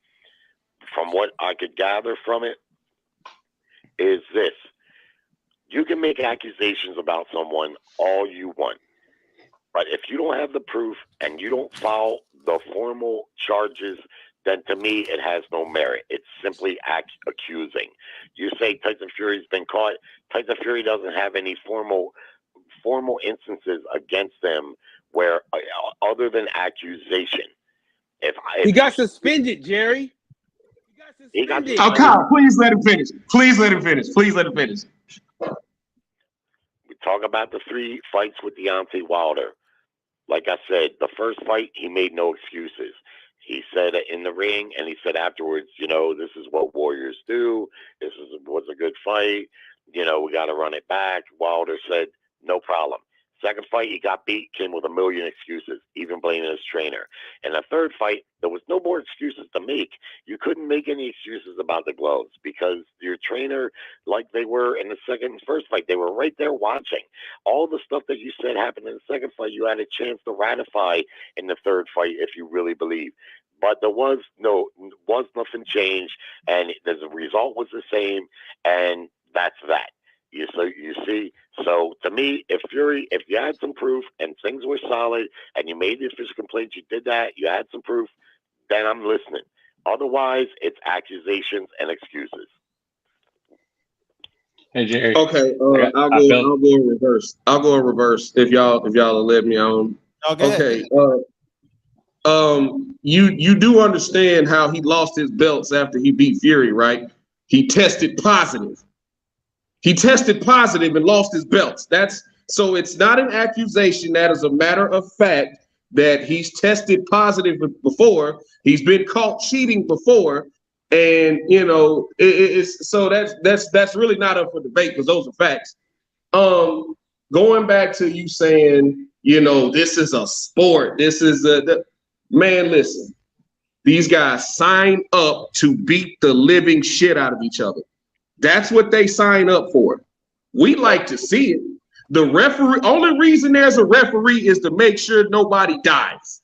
from what I could gather from it, is this: you can make accusations about someone all you want, but if you don't have the proof and you don't file the formal charges, then to me it has no merit. It's simply accusing. You say Tyson Fury's been caught. Tyson Fury doesn't have any formal instances against him where other than accusation. If he got suspended, Jerry. He got suspended. Oh, Kyle, please let him finish. Please let him finish. Please let him finish. We talk about the 3 fights with Deontay Wilder. Like I said, the first fight, he made no excuses. He said in the ring, and he said afterwards, this is what warriors do. This was a good fight. We got to run it back. Wilder said, no problem. Second fight, he got beat, came with a million excuses, even blaming his trainer. And the third fight, there was no more excuses to make. You couldn't make any excuses about the gloves because your trainer, like they were in the first fight, they were right there watching. All the stuff that you said happened in the second fight, you had a chance to ratify in the third fight if you really believe. But there was nothing changed, and the result was the same, and that's that. You see, so to me, if you had some proof and things were solid and you made the official complaint, you did that, you had some proof, then I'm listening. Otherwise, it's accusations and excuses. Hey, Jerry. Okay, I'll go in reverse. I'll go in reverse if y'all will let me on. Okay. You do understand how he lost his belts after he beat Fury, right? He tested positive. He tested positive and lost his belts. So it's not an accusation. That is a matter of fact that he's tested positive before. He's been caught cheating before, and it's so that's really not up for debate because those are facts. Going back to you saying, this is a sport. This is man. Listen, these guys sign up to beat the living shit out of each other. That's what they sign up for. We like to see it. The referee, only reason there's a referee is to make sure nobody dies.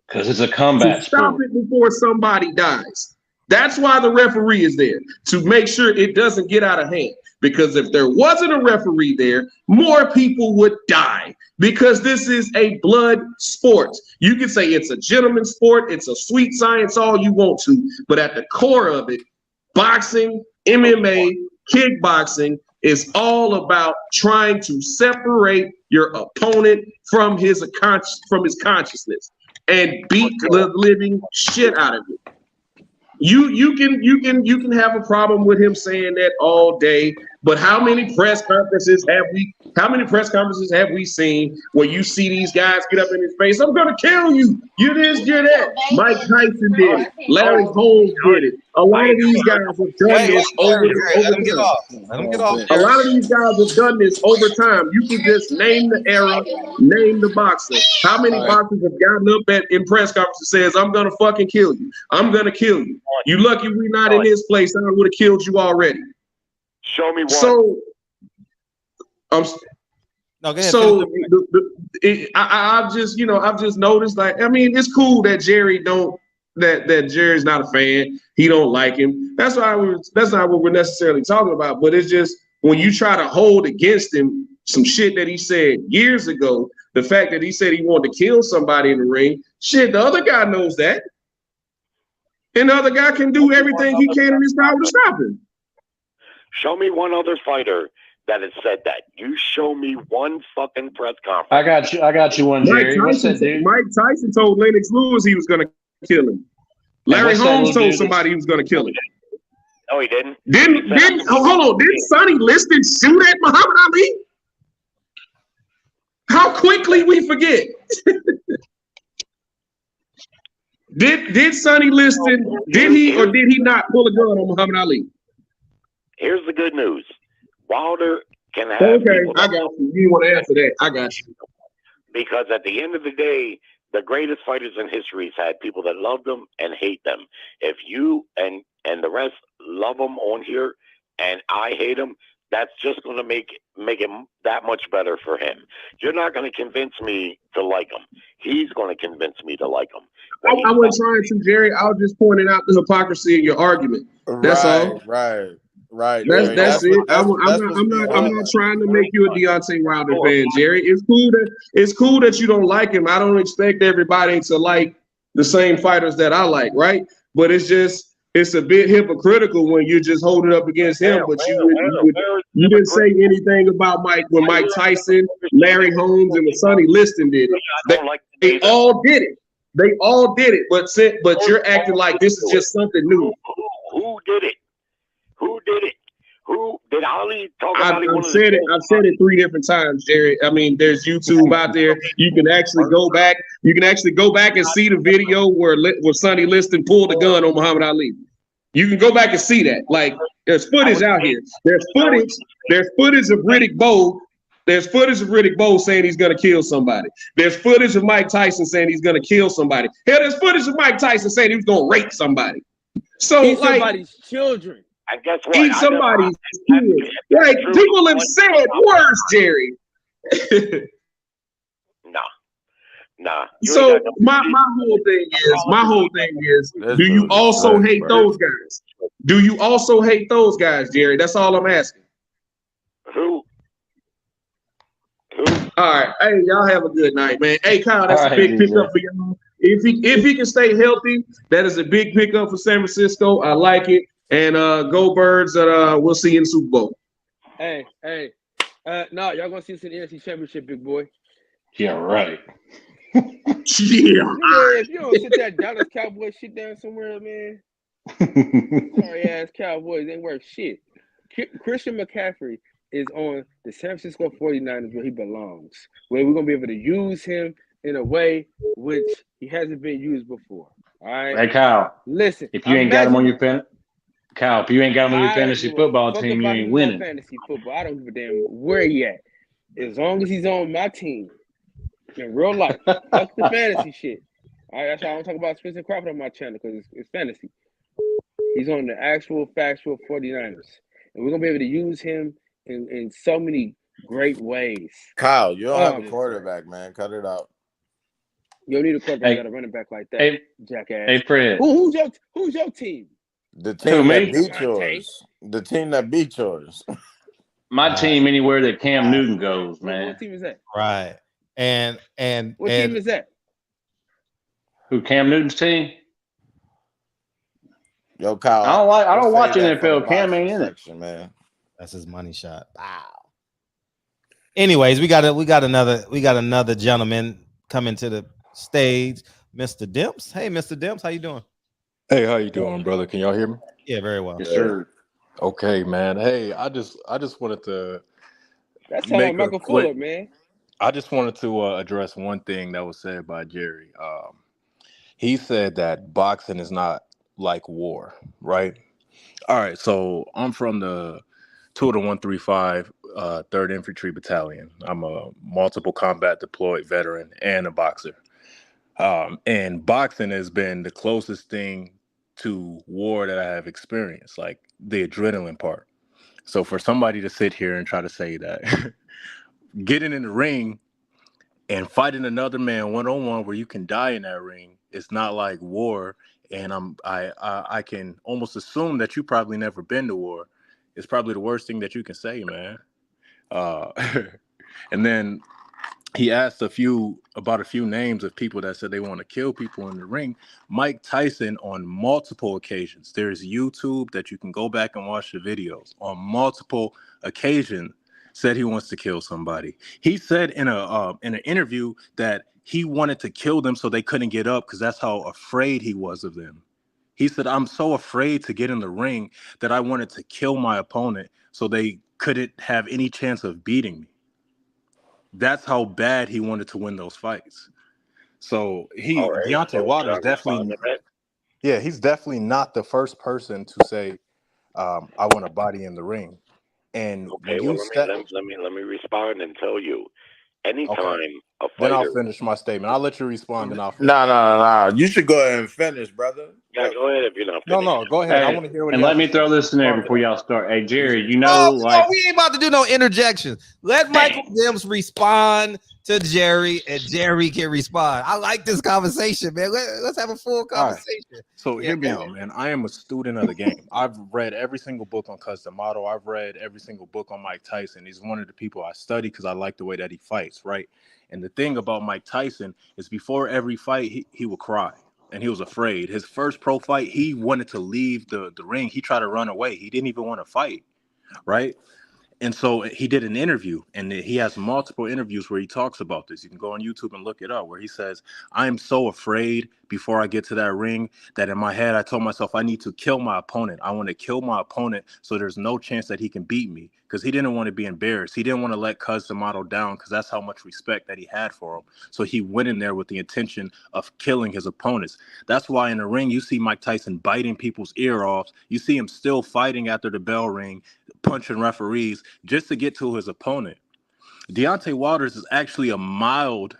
Because it's a combat sport. Stop it before somebody dies. That's why the referee is there, to make sure it doesn't get out of hand. Because if there wasn't a referee there, more people would die. Because this is a blood sport. You can say it's a gentleman's sport, it's a sweet science, all you want to. But at the core of it, boxing, MMA, kickboxing is all about trying to separate your opponent from his consciousness and beat the living shit out of it. You can have a problem with him saying that all day, but how many press conferences have we seen where you see these guys get up in his face? I'm gonna kill you. You this, you're that. Mike Tyson did it. Larry Holmes did it. A lot of these guys have done this over time. A lot of these guys have done this over time. You can just name the era, name the boxer. How many boxers have gotten up in press conferences and says, "I'm gonna fucking kill you. I'm gonna kill you. You lucky we're not in this place. I would have killed you already." Show me one. So, no, go ahead. So I've just noticed, like, I mean, it's cool that Jerry that Jerry's not a fan. He don't like him. That's not what we're necessarily talking about. But it's just when you try to hold against him some shit that he said years ago, the fact that he said he wanted to kill somebody in the ring, shit, the other guy knows that. And the other guy can do everything he can in his power to stop him. Show me one other fighter that has said that. You show me one fucking press conference. I got you one, Jerry. What's that dude? Mike Tyson told Lennox Lewis he was going to kill him. Larry Holmes told somebody he was going to kill him. No, he didn't. Hold on. Didn't Sonny Liston shoot at Muhammad Ali? How quickly we forget. Did Sonny Liston, did he or did he not pull a gun on Muhammad Ali? Here's the good news. Wilder can have. Okay, I got you. You want to answer that? I got you. Because at the end of the day, the greatest fighters in history had people that loved them and hate them. If you and the rest love him on here and I hate him, that's just going to make him that much better for him. You're not going to convince me to like him. He's going to convince me to like him. I wasn't trying to, Jerry. I was just pointing out the hypocrisy in your argument. That's all. Right. That's it. I'm not trying to make you a Deontay Wilder fan, Jerry. It's cool that you don't like him. I don't expect everybody to like the same fighters that I like, right? But it's a bit hypocritical when you just hold it up against him, but you didn't say anything about Mike Tyson, Larry Holmes, and Sonny Liston did it. They all did it. They all did it, but you're acting like this is just something new. Who did it? Who did it? Who did Ali talk about? I've said it 3 different times, Jerry. I mean, there's YouTube out there. You can actually go back. You can actually go back and see the video where Sonny Liston pulled the gun on Muhammad Ali. You can go back and see that. Like, there's footage out here. There's footage of Riddick Bowe. There's footage of Riddick Bowe saying he's going to kill somebody. There's footage of Mike Tyson saying he's going to kill somebody. Hell, there's footage of Mike Tyson saying he was going to rape somebody. So, eat somebody's children. And guess what? Eat somebody's kids. Like, people have said worse, Jerry. Nah. So my whole thing is, do you also hate those guys? Do you also hate those guys, Jerry? That's all I'm asking. Who? All right. Hey, y'all have a good night, man. Hey, Kyle, that's a big pickup for y'all. If he can stay healthy, that is a big pickup for San Francisco. I like it. And go Birds. We'll see you in the Super Bowl. Hey. No, y'all gonna see us in the NFC Championship, big boy. Yeah, right. Yeah. If you don't sit that Dallas Cowboy shit down somewhere, man. Sorry ass Cowboys ain't worth shit. Christian McCaffrey is on the San Francisco 49ers where he belongs. Where we're gonna be able to use him in a way which he hasn't been used before. All right. Hey Kyle. Listen, if you ain't got him on your fantasy football team, you ain't winning. Fantasy football. I don't give a damn where he at. As long as he's on my team in real life. Fuck the fantasy shit. All right, that's why I don't talk about Spence and Crawford on my channel because it's fantasy. He's on the actual factual 49ers. And we're gonna be able to use him in so many great ways. Kyle, you don't have a quarterback, man. Cut it out. You don't need a quarterback, got a running back like that, jackass. Hey, Fred. Who's your team? The team that beat yours. The team that beat yours. My team anywhere that Cam Newton goes, man. What team is that? Right. And what team is that? Who, Cam Newton's team? Yo, Kyle. I don't watch NFL. Cam ain't in it, man. That's his money shot. Wow. Anyways, we got another gentleman coming to the stage, Mr. Demps. Hey, Mr. Demps, how you doing? Hey, how you doing, brother? Can y'all hear me? Yeah, very well. Yes, sir. Okay, man. Hey, I just wanted to That's how Michael Fuller, man. I just wanted to address one thing that was said by Jerry. He said that boxing is not like war, right? All right, so I'm from the 2 of the 135 3rd Infantry Battalion. I'm a multiple combat deployed veteran and a boxer. And boxing has been the closest thing to war that I have experienced, like the adrenaline part. So for somebody to sit here and try to say that getting in the ring and fighting another man one-on-one where you can die in that ring, it's not like war. And I can almost assume that you probably never been to war. It's probably the worst thing that you can say, man. And then he asked a few names of people that said they want to kill people in the ring. Mike Tyson, on multiple occasions, there's YouTube that you can go back and watch the videos. On multiple occasions, said he wants to kill somebody. He said in an interview that he wanted to kill them so they couldn't get up because that's how afraid he was of them. He said, I'm so afraid to get in the ring that I wanted to kill my opponent so they couldn't have any chance of beating me. That's how bad he wanted to win those fights. So Deontay Wilder's definitely, he's definitely not the first person to say, I want a body in the ring. And okay, well, let me respond and tell you, anytime a Then I'll fighter. finish my statement. I'll let you respond, and I'll finish. No. You should go ahead and finish, brother. Yeah, go ahead if you're not finished. No, go ahead. I Hey, want to hear what and he has let me to throw say. this in there Respond to before that. y'all start. Hey, Jerry, you No, know, like we ain't about to do no interjections. Let Michael Dims respond to Jerry, and Jerry can respond. I like this conversation, man. Let's have a full All right. conversation. So hear me out, man. I am a student of the game. I've read every single book on Cus D'Amato. I've read every single book on Mike Tyson. He's one of the people I study because I like the way that he fights, right? And the thing about Mike Tyson is before every fight, he would cry. And he was afraid. His first pro fight, he wanted to leave the ring. He tried to run away. He didn't even want to fight, right? And so he did an interview, and he has multiple interviews where he talks about this. You can go on YouTube and look it up, where he says, I'm so afraid before I get to that ring that in my head, I told myself I need to kill my opponent. I want to kill my opponent so there's no chance that he can beat me, because he didn't want to be embarrassed. He didn't want to let Cus D'Amato down because that's how much respect that he had for him. So he went in there with the intention of killing his opponents. That's why in the ring, you see Mike Tyson biting people's ear off. You see him still fighting after the bell ring, punching referees just to get to his opponent. Deontay Wilder is actually a mild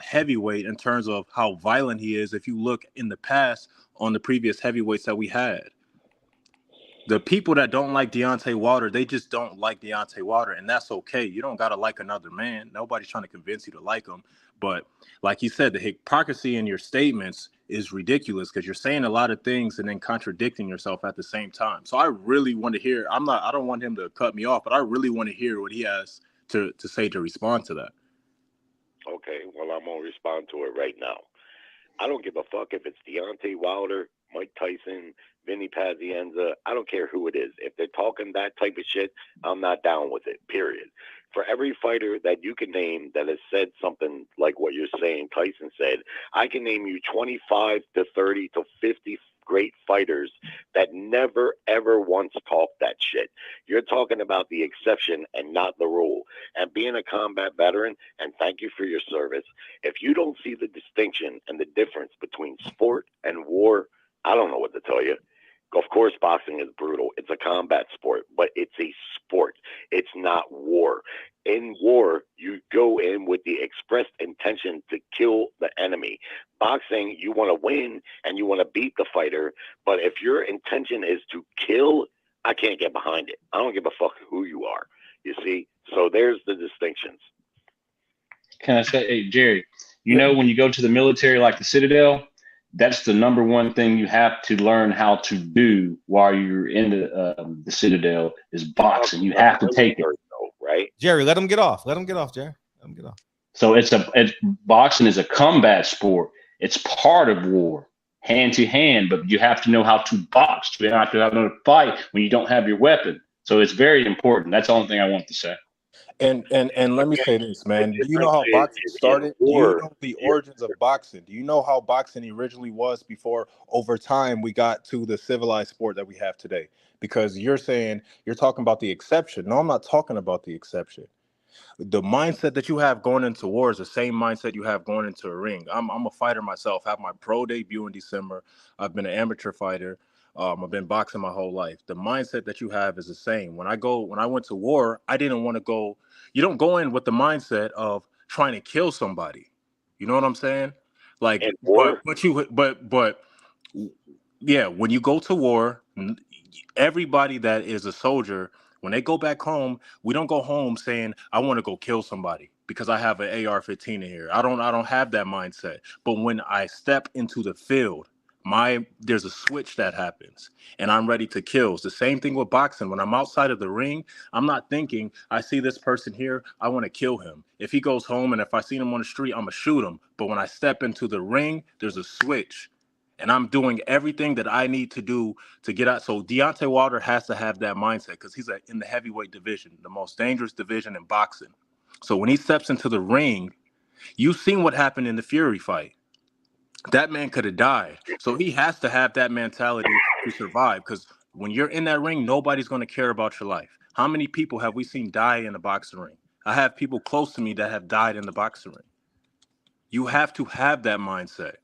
heavyweight in terms of how violent he is. If you look in the past on the previous heavyweights that we had, the people that don't like Deontay Wilder, they just don't like Deontay Wilder, and that's okay. You don't gotta like another man. Nobody's trying to convince you to like him. But like you said, the hypocrisy in your statements is ridiculous because you're saying a lot of things and then contradicting yourself at the same time. So I really want to hear. I don't want him to cut me off, but I really want to hear what he has to say to respond to that. Okay, well, I'm gonna respond to it right now. I don't give a fuck if it's Deontay Wilder, Mike Tyson, Vinny Pazienza. I don't care who it is. If they're talking that type of shit, I'm not down with it, period. For every fighter that you can name that has said something like what you're saying Tyson said, I can name you 25 to 30 to 50 great fighters that never, ever once talked that shit. You're talking about the exception and not the rule. And being a combat veteran, and thank you for your service, if you don't see the distinction and the difference between sport and war, I don't know what to tell you. Of course, boxing is brutal. It's a combat sport, but it's a sport. It's not war. In war, you go in with the expressed intention to kill the enemy. Boxing, you want to win and you want to beat the fighter, but if your intention is to kill, I can't get behind it. I don't give a fuck who you are, you see? So there's the distinctions. Can I say, hey, Jerry, you know, when you go to the military like the Citadel, that's the number one thing you have to learn how to do while you're in the Citadel is boxing. You have to take it. Right? Jerry, let him get off. Let him get off, Jerry. Let him get off. So boxing is a combat sport. It's part of war, hand to hand, but you have to know how to box. You have to know how to fight when you don't have your weapon. So it's very important. That's the only thing I want to say. And let me say this, man. Do you know how boxing started? Do you know the origins of boxing? Do you know how boxing originally was before over time we got to the civilized sport that we have today? Because you're talking about the exception. No, I'm not talking about the exception. The mindset that you have going into war is the same mindset you have going into a ring. I'm a fighter myself. I have my pro debut in December. I've been an amateur fighter. I've been boxing my whole life. The mindset that you have is the same. When I went to war, I didn't want to go. You don't go in with the mindset of trying to kill somebody. You know what I'm saying? Like, but yeah, when you go to war, everybody that is a soldier, when they go back home, we don't go home saying, I want to go kill somebody because I have an AR-15 in here. I don't have that mindset. But when I step into the field, there's a switch that happens and I'm ready to kill. It's the same thing with boxing. When I'm outside of the ring, I'm not thinking, I see this person here, I want to kill him. If he goes home and if I see him on the street, I'm going to shoot him. But when I step into the ring, there's a switch. And I'm doing everything that I need to do to get out. So Deontay Wilder has to have that mindset because he's in the heavyweight division, the most dangerous division in boxing. So when he steps into the ring, you've seen what happened in the Fury fight. That man could have died. So he has to have that mentality to survive because when you're in that ring, nobody's going to care about your life. How many people have we seen die in the boxing ring? I have people close to me that have died in the boxing ring. You have to have that mindset.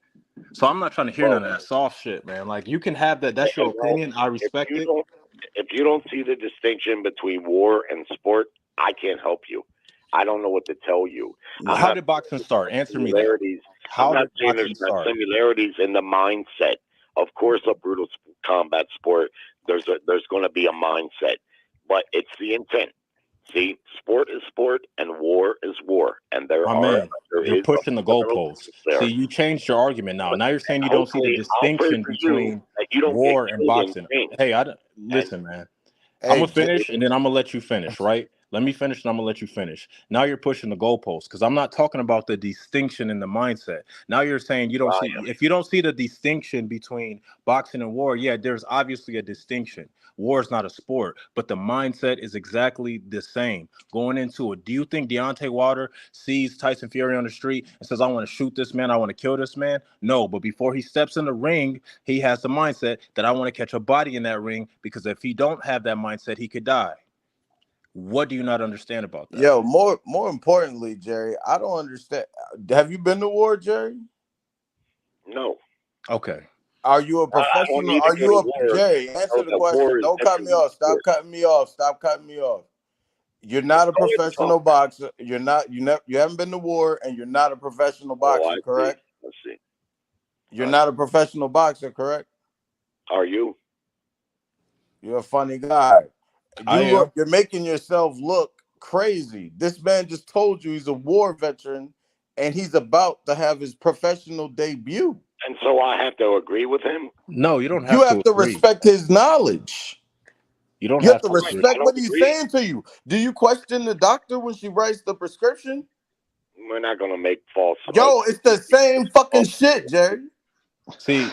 So I'm not trying to hear none of that soft shit, man. Like, you can have that. That's your opinion. I respect it. If you don't see the distinction between war and sport, I can't help you. I don't know what to tell you. How did boxing start? Answer me that. I'm not saying there's not similarities in the mindset. Of course, a brutal combat sport, there's going to be a mindset, but it's the intent. See, sport is sport and war is war, and you're pushing the goalposts. See, you changed your argument now. Now you're saying you don't see the distinction between war and boxing. Hey, listen, man. I'm gonna finish, and then I'm gonna let you finish, right? Let me finish, and I'm gonna let you finish. Now you're pushing the goalposts because I'm not talking about the distinction in the mindset. Now you're saying you don't see. If you don't see the distinction between boxing and war, yeah, there's obviously a distinction. War is not a sport, but the mindset is exactly the same. Going into it, do you think Deontay Wilder sees Tyson Fury on the street and says, "I want to shoot this man, I want to kill this man"? No, but before he steps in the ring, he has the mindset that I want to catch a body in that ring because if he don't have that mindset, he could die. What do you not understand about that? Yo, more importantly, Jerry, I don't understand. Have you been to war, Jerry? No. Okay. Are you a professional? Are you a Jerry? Answer the question. Don't cut me off. Stop cutting me off. Stop cutting me off. You're not a professional boxer. You're not. You haven't been to war, and you're not a professional boxer, correct? Let's see. You're not a professional boxer, correct? Are you? You're a funny guy. You're making yourself look crazy. This man just told you he's a war veteran, and he's about to have his professional debut. And so I have to agree with him? No, you don't have to. You have to respect his knowledge. You don't have to respect what he's saying to you. Do you question the doctor when she writes the prescription? We're not gonna make false. Yo, it's the same fucking shit, Jerry. See,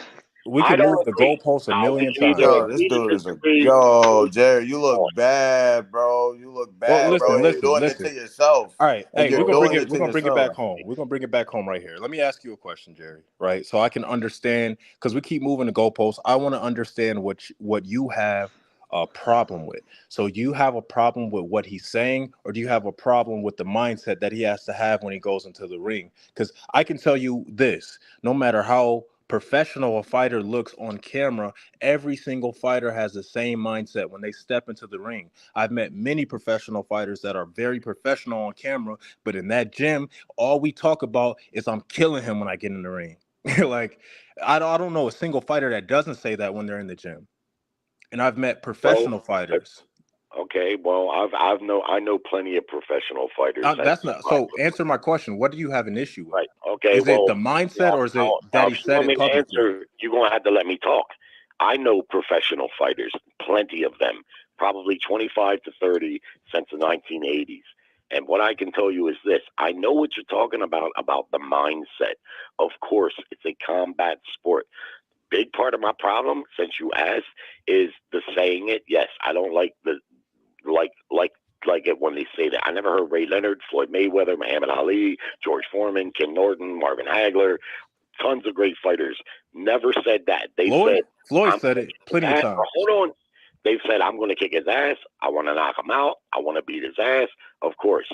we can move the goalposts a million times. Yo, this dude is yo, Jerry, you look bad, bro. You look bad, well, bro. You're doing it to yourself. All right, hey, we're gonna bring it back yourself. home. We're gonna bring it back home right here. Let me ask you a question, Jerry. Right, so I can understand because we keep moving the goalposts. I want to understand what you have a problem with. So you have a problem with what he's saying, or do you have a problem with the mindset that he has to have when he goes into the ring? Because I can tell you this: no matter how professional a fighter looks on camera, every single fighter has the same mindset when they step into the ring. I've met many professional fighters that are very professional on camera, but in that gym, all we talk about is I'm killing him when I get in the ring. Like, I don't know a single fighter that doesn't say that when they're in the gym. And I've met professional fighters. Okay, well, I know plenty of professional fighters. That's not so. Answer my question. What do you have an issue with? Right. Okay. Is it the mindset, or is it that he said it publicly? Answer, you're gonna have to let me talk. I know professional fighters, plenty of them, probably 25 to 30 since the 1980s. And what I can tell you is this: I know what you're talking about the mindset. Of course, it's a combat sport. Big part of my problem, since you asked, is the saying it. Yes, I don't like the like it when they say that. I never heard Ray Leonard, Floyd Mayweather, Muhammad Ali, George Foreman, Ken Norton, Marvin Hagler, tons of great fighters. Never said that. Floyd said it plenty of times. Hold on. They've said, I'm going to kick his ass. I want to knock him out. I want to beat his ass. Of course.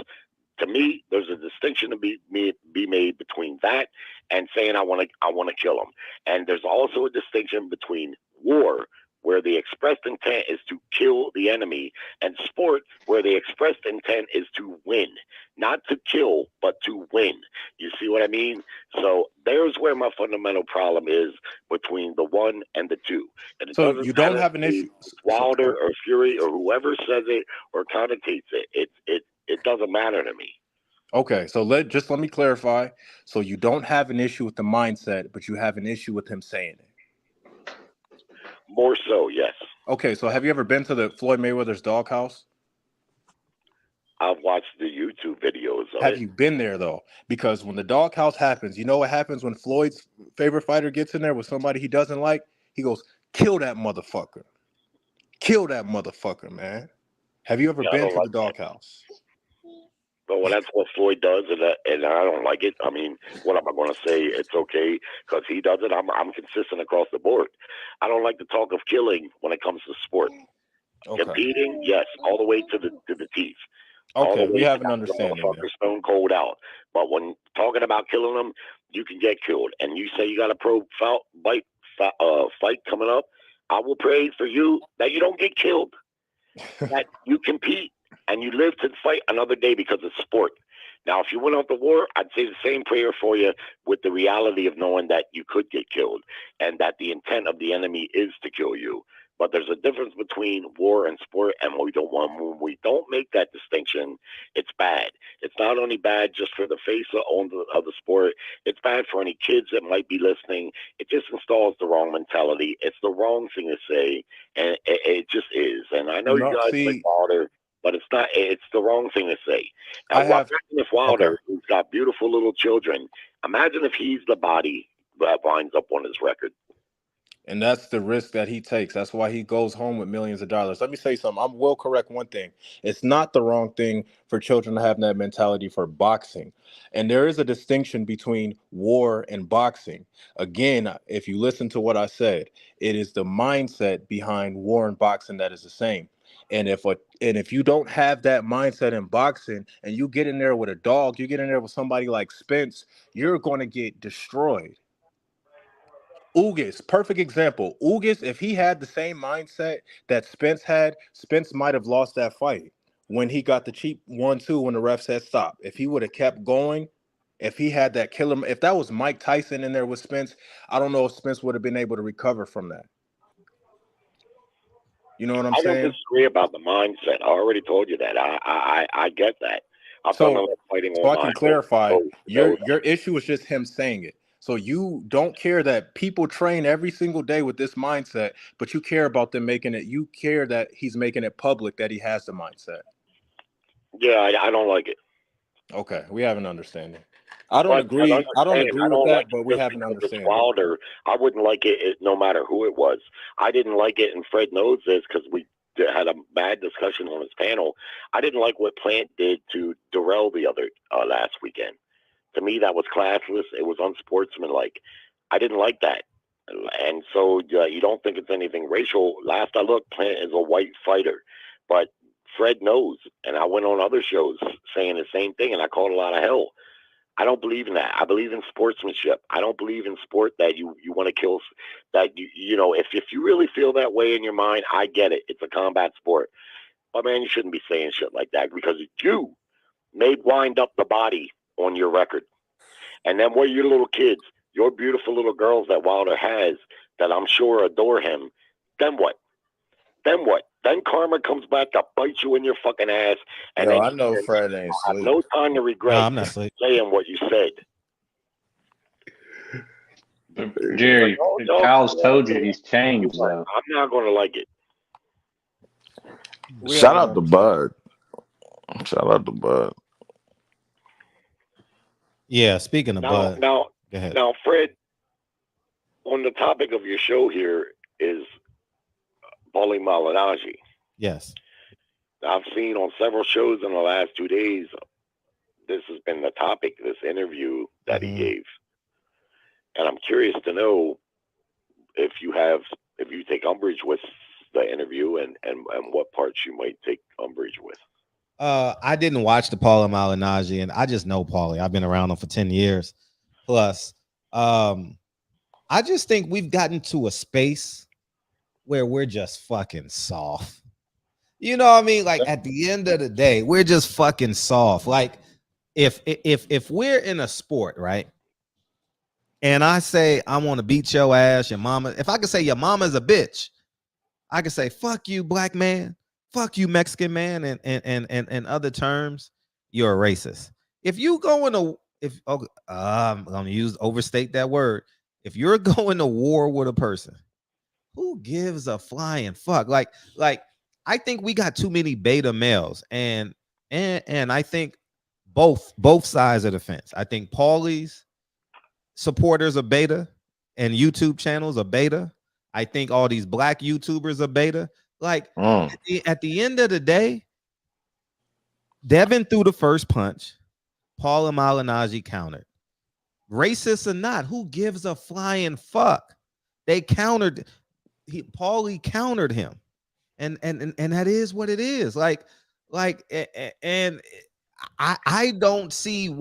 To me, there's a distinction to be made between that and saying I want to kill him. And there's also a distinction between war, where the expressed intent is to kill the enemy, and sport, where the expressed intent is to win, not to kill, but to win. You see what I mean? So there's where my fundamental problem is between the one and the two. And so you don't have an issue. Wilder or Fury or whoever says it or connotates it, it doesn't matter to me. Okay, so let me clarify. So you don't have an issue with the mindset, but you have an issue with him saying it. More so, yes. Okay, so have you ever been to the Floyd Mayweather's doghouse? I've watched the YouTube videos of Have you been there, though? Because when the doghouse happens, you know what happens when Floyd's favorite fighter gets in there with somebody he doesn't like? He goes, kill that motherfucker. Kill that motherfucker, man. Have you ever been to the doghouse? Well, that's what Floyd does, and I don't like it. I mean, what am I going to say? It's okay because he does it. I'm consistent across the board. I don't like the talk of killing when it comes to sport. Okay. Competing, yes, all the way to the teeth. Okay, we have an understanding. Stone cold out. But when talking about killing them, you can get killed. And you say you got a pro fight coming up, I will pray for you that you don't get killed, that you compete and you live to fight another day because it's sport. Now, if you went out to war, I'd say the same prayer for you, with the reality of knowing that you could get killed and that the intent of the enemy is to kill you. But there's a difference between war and sport, and when we don't make that distinction, it's bad. It's not only bad just for the face of the sport, it's bad for any kids that might be listening. It just installs the wrong mentality. It's the wrong thing to say, and it just is. And I know you guys like Wilder, but it's not. It's the wrong thing to say. Now, imagine if Wilder, who's got beautiful little children, imagine if he's the body that winds up on his record. And that's the risk that he takes. That's why he goes home with millions of dollars. Let me say something. I will correct one thing. It's not the wrong thing for children to have that mentality for boxing. And there is a distinction between war and boxing. Again, if you listen to what I said, it is the mindset behind war and boxing that is the same. And if you don't have that mindset in boxing and you get in there with a dog, you get in there with somebody like Spence, you're going to get destroyed. Ugas, perfect example. Ugas, if he had the same mindset that Spence had, Spence might have lost that fight when he got the cheap 1-2 when the ref said stop. If he would have kept going, if he had that killer, if that was Mike Tyson in there with Spence, I don't know if Spence would have been able to recover from that. You know what I'm saying? I don't disagree about the mindset. I already told you that. I get that. I can clarify. Your issue is just him saying it. So you don't care that people train every single day with this mindset, but you care about them making it. You care that he's making it public that he has the mindset. Yeah, I don't like it. Okay, we have an understanding. I don't agree with that, but we have an understanding. Wilder, I wouldn't like it no matter who it was. I didn't like it, and Fred knows this because we had a bad discussion on his panel. I didn't like what Plant did to Darrell the other last weekend. To me, that was classless. It was unsportsmanlike. I didn't like that. And so you don't think it's anything racial. Last I looked, Plant is a white fighter. But Fred knows. And I went on other shows saying the same thing, and I called a lot of hell. I don't believe in that. I believe in sportsmanship. I don't believe in sport that you want to kill. That if you really feel that way in your mind, I get it. It's a combat sport. But man, you shouldn't be saying shit like that because you may wind up the body on your record. And then what are your little kids, your beautiful little girls that Wilder has that I'm sure adore him, then what? Then what? Then karma comes back to bite you in your fucking ass. And then I know Fred ain't have no time to regret saying what you said. Jerry, Kyle's told you he's changed, though. I'm not going to like it. Shout out to Bud. Shout out to Bud. Yeah, speaking of Bud. Now, go ahead. Now, Fred, on the topic of your show here is Paulie Malignaggi. Yes. I've seen on several shows in the last 2 days, this has been the topic, this interview that he gave. And I'm curious to know if you take umbrage with the interview and what parts you might take umbrage with. I didn't watch the Paulie Malignaggi, and I just know Paulie. I've been around him for 10 years plus. I just think we've gotten to a space where we're just fucking soft. You know what I mean? Like at the end of the day, we're just fucking soft. Like if we're in a sport, right? And I say I want to beat your ass, your mama. If I could say your mama's a bitch, I could say fuck you, black man. Fuck you, Mexican man, and other terms, you're a racist. If you go into I'm gonna overstate that word. If you're going to war with a person, who gives a flying fuck? Like I think we got too many beta males, and I think both sides of the fence. I think Paulie's supporters are beta, and YouTube channels are beta. I think all these black YouTubers are beta. Like at the end of the day, Devin threw the first punch. Paulie Malignaggi countered. Racist or not, who gives a flying fuck? They countered. Paulie countered him, and that is what it is. Like, and I don't see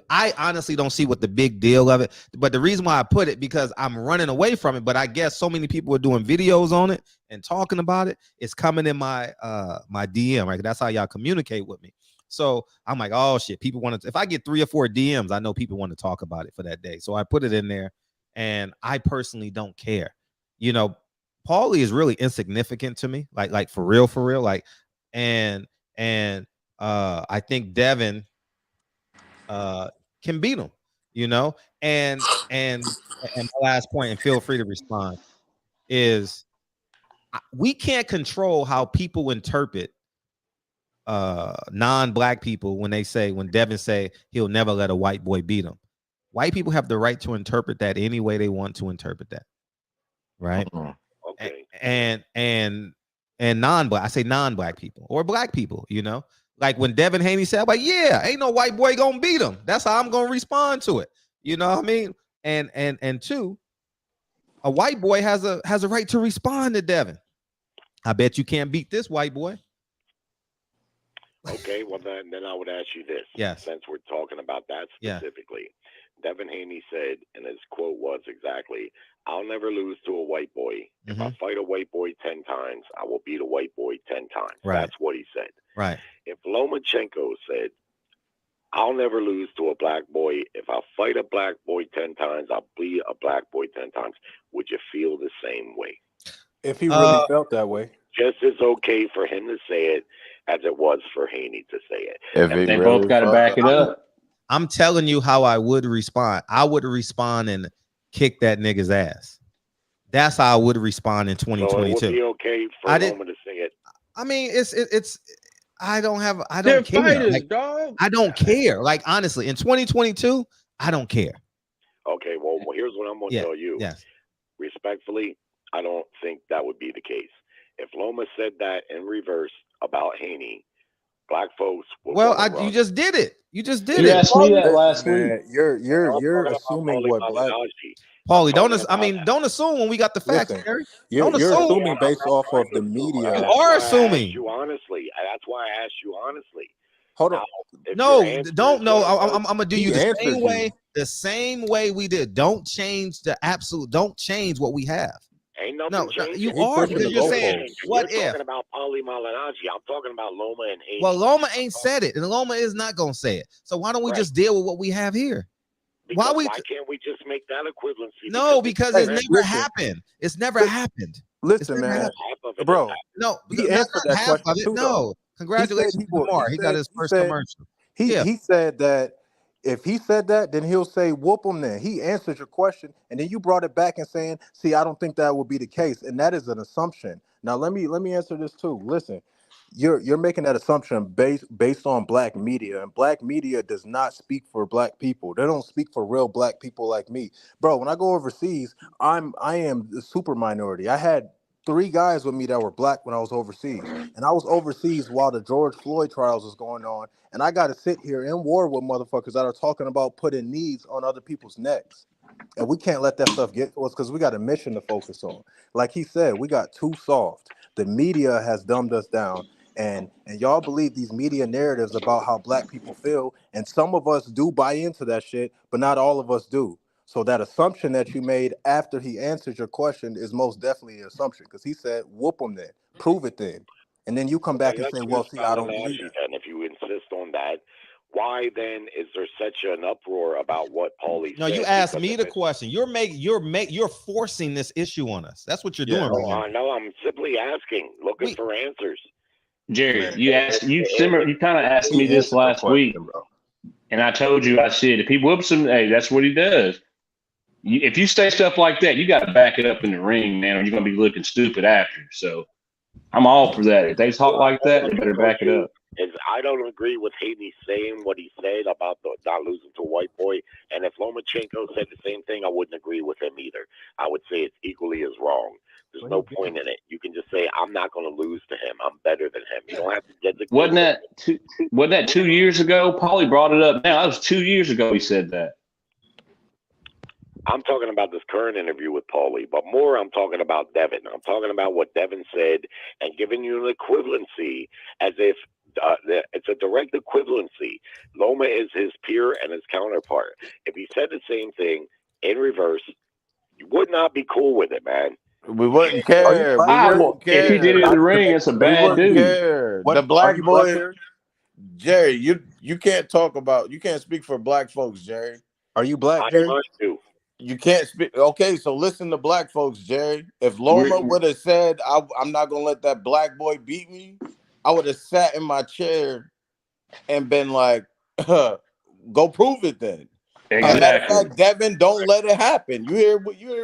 I honestly don't see what the big deal of it. But the reason why I put it, because I'm running away from it. But I guess so many people are doing videos on it and talking about it. It's coming in my my DM, right? That's how y'all communicate with me. So I'm like, oh shit, people want to. If I get 3 or 4 DMs, I know people want to talk about it for that day. So I put it in there, and I personally don't care. You know, Paulie is really insignificant to me, like for real, like, and I think Devin can beat him, you know, and my last point, and feel free to respond, is we can't control how people interpret non-black people when Devin say he'll never let a white boy beat him. White people have the right to interpret that any way they want to interpret that, right? Okay. And non-black, I say non-black people or black people, you know, like when Devin Haney said, like, yeah, ain't no white boy gonna beat him. That's how I'm gonna respond to it. You know what I mean? And two, a white boy has a right to respond to Devin. I bet you can't beat this white boy. Okay, well then I would ask you this. Yes. Since we're talking about that specifically. Devin Haney said, and his quote was exactly, "I'll never lose to a white boy. If I fight a white boy 10 times, I will beat a white boy 10 times. Right. That's what he said. Right. If Lomachenko said, "I'll never lose to a black boy. If I fight a black boy 10 times, I'll beat a black boy 10 times," would you feel the same way? If he really felt that way. Just as okay for him to say it as it was for Haney to say it. If And They both got to back it up. I'm telling you how I would respond. I would respond and kick that nigga's ass. That's how I would respond in 2022. So it would be okay for Loma to say it. I mean, it's. I don't They're care. fighters, Like, dog. I don't care. Like, honestly, in 2022, I don't care. Okay, well, here's what I'm going to tell you. Yes. Respectfully, I don't think that would be the case. If Loma said that in reverse about Haney, black folks would you just did it. You just did You it. asked me that last week. You're assuming what black. Paulie, don't assume when we got the facts. Listen, you're assuming based off of the media. You are assuming. You honestly. That's why I asked you honestly. Hold on. No, don't know. I'm gonna do you the same you. way. The same way we did. Don't change the absolute. Don't change what we have. Ain't nothing changing. You are, because you're saying, what if? Talking about Paulie Malignaggi. I'm talking about Loma and Haney. Well, Loma ain't said it, and Loma is not gonna say it. So why don't we just deal with what we have here? Why can't we just make that equivalency? No, because it's never happened. It's never happened. Listen, man, bro. No, he answered that question too. No, congratulations, Lamar. He got his first commercial. He said that if he said that, then he'll say, "Whoop him." Then he answered your question, and then you brought it back and saying, "See, I don't think that would be the case," and that is an assumption. Now, let me answer this too. Listen, you're making that assumption based on black media, and black media does not speak for black people. They don't speak for real black people like me, bro. When I go overseas, I am the super minority. I had 3 guys with me that were black when I was overseas, and I was overseas while the George Floyd trials was going on, and I got to sit here in war with motherfuckers that are talking about putting knees on other people's necks, and we can't let that stuff get to us because we got a mission to focus on. Like he said, we got too soft. The media has dumbed us down, and y'all believe these media narratives about how black people feel, and some of us do buy into that shit, but not all of us do. So that assumption that you made after he answered your question is most definitely an assumption, because he said, "Whoop them then, prove it then," and then you come back and say, "Well, see, I don't believe it." And if you insist on that, why then is there such an uproar about what Paulie said? No, you asked me the question. You're forcing this issue on us. That's what you're doing right now. No, I'm simply asking, looking for answers. Jerry, you kind of asked me this last week, and I told you, I said, if he whoops him, hey, that's what he does. If you say stuff like that, you got to back it up in the ring, man, or you're going to be looking stupid after. So I'm all for that. If they talk like that, they better back it up. I don't agree with Haney saying what he said about not losing to a white boy. And if Lomachenko said the same thing, I wouldn't agree with him either. I would say it's equally as wrong. There's no point in it. You can just say, I'm not going to lose to him. I'm better than him. You don't have to designate. Wasn't that 2 years ago? Paulie brought it up. Now, that was 2 years ago he said that. I'm talking about this current interview with Paulie, but more I'm talking about Devin. I'm talking about what Devin said and giving you an equivalency as if It's a direct equivalency. Loma is his peer and his counterpart. If he said the same thing in reverse, you would not be cool with it, man. We wouldn't care. We wouldn't If he did it in the ring, it's a we bad wouldn't dude. care. The black boy, Jerry, you can't talk about, you can't speak for black folks, Jerry. Are you black, Jerry? You can't speak. Okay, so listen to black folks, Jerry. If Loma would have said, I'm not going to let that black boy beat me, I would have sat in my chair and been like, go prove it then. Exactly. Matter of fact, Devin, don't let it happen. You hear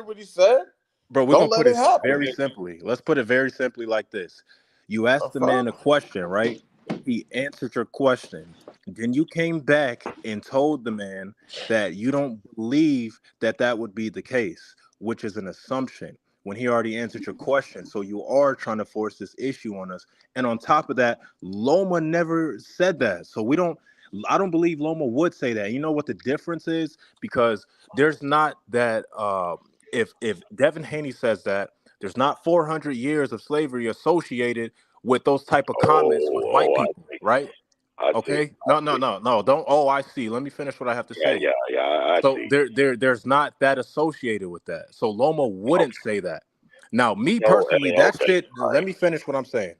what he said? Bro, we're going to put it very simply. Let's put it very simply like this. You asked the man a question, right? He answered your question. Then you came back and told the man that you don't believe that would be the case, which is an assumption when he already answered your question. So you are trying to force this issue on us. And on top of that, Loma never said that. So I don't believe Loma would say that. You know what the difference is? Because there's not that if Devin Haney says that, there's not 400 years of slavery associated with those type of comments with white people, right? Okay. No. Don't. Oh, I see. Let me finish what I have to say. I so see. There's not that associated with that. So Loma wouldn't say that. Now, me personally, shit. Let me finish what I'm saying,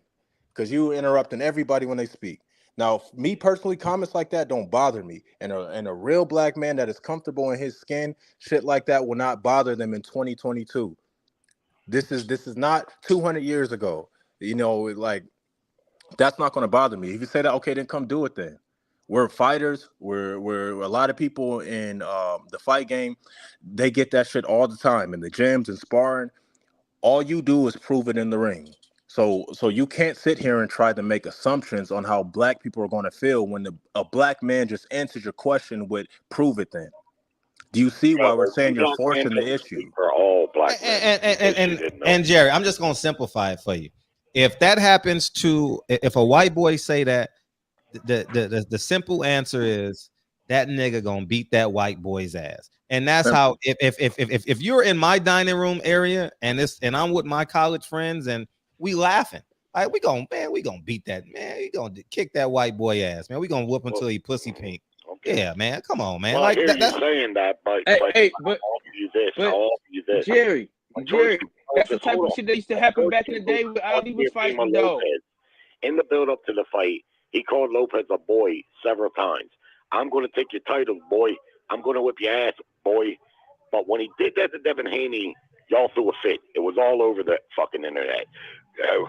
because you interrupting everybody when they speak. Now, me personally, comments like that don't bother me. And a real black man that is comfortable in his skin, shit like that will not bother them in 2022. This is not 200 years ago. You know, like, that's not going to bother me. If you say that, okay, then come do it then. We're fighters. We're a lot of people in the fight game. They get that shit all the time in the gyms and sparring. All you do is prove it in the ring. So you can't sit here and try to make assumptions on how black people are going to feel when a black man just answered your question with prove it then. Do you see why we're saying you're forcing the issue? For all black men. And Jerry, I'm just going to simplify it for you. If that happens if a white boy say that, the simple answer is that nigga gonna beat that white boy's ass. And that's how, if you're in my dining room area and I'm with my college friends and we laughing, like we gonna beat that man. We gonna kick that white boy ass, man. We gonna whoop until he pussy pink. Okay. Yeah, man. Come on, man. Well, like that's saying that, but I'll offer you this. Jerry, that's the type of shit that used to happen back in the day when Ali was fighting, though. In the build-up to the fight, he called Lopez a boy several times. I'm going to take your title, boy. I'm going to whip your ass, boy. But when he did that to Devin Haney, y'all threw a fit. It was all over the fucking internet.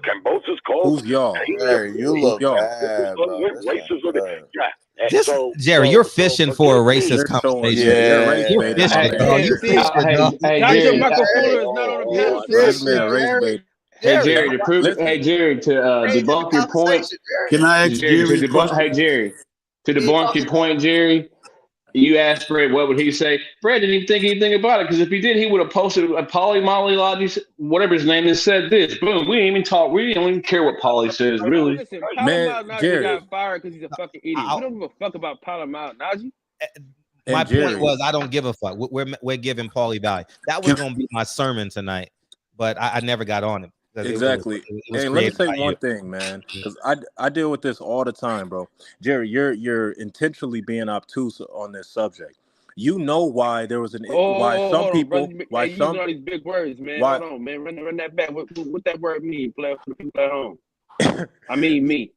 Cambosa's called. Who's y'all? Hey, you look bad, bro. Jerry, you're fishing for a racist conversation. You're fishing, bro. You're fishing, dog. Dr. Michael Fuller is not on the panel. Hey Jerry, to debunk your point. Can I ask Jerry? To debunk your point, Jerry. You asked Fred, what would he say? Fred didn't even think anything about it, because if he did, he would have posted a Paulie, Molly, whatever his name is, said this. Boom. We didn't even talk. We don't even care what Paulie says, really. Listen, man, Jerry got fired because he's a fucking idiot. We don't give a fuck about Paulie Maldonado. My point was, I don't give a fuck. We're giving Paulie value. That was going to be my sermon tonight, but I never got on it. Exactly. Hey, let me say one thing, man, because I deal with this all the time, bro. Jerry, you're intentionally being obtuse on this subject. You know why there was why some people you know all these big words, man. Hold on, man. Run that back. What that word mean? Play for the people at home. I mean me.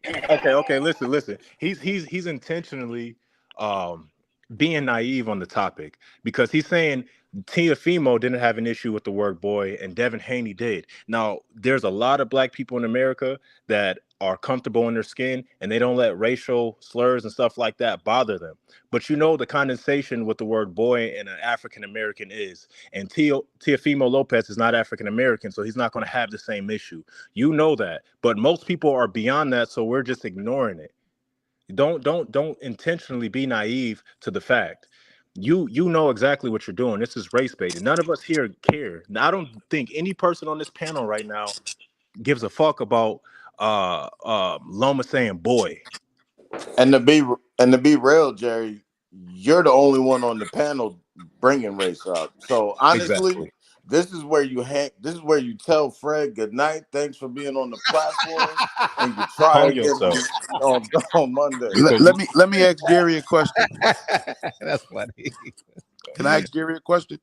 Okay. Listen. He's intentionally being naive on the topic, because he's saying Teofimo didn't have an issue with the word boy and Devin Haney did. Now, there's a lot of black people in America that are comfortable in their skin and they don't let racial slurs and stuff like that bother them. But you know the condensation with the word boy and an African American is. And Teofimo Lopez is not African American, so he's not going to have the same issue. You know that. But most people are beyond that, so we're just ignoring it. Don't intentionally be naive to the fact. You know exactly what you're doing. This is race baiting. None of us here care. Now, I don't think any person on this panel right now gives a fuck about Loma saying boy. And to be real, Jerry, you're the only one on the panel bringing race up. So honestly, This is where you This is where you tell Fred good night. Thanks for being on the platform, and you try Hold again yourself. on Monday. Let me ask Jerry a question. That's funny. Can I ask Jerry a question?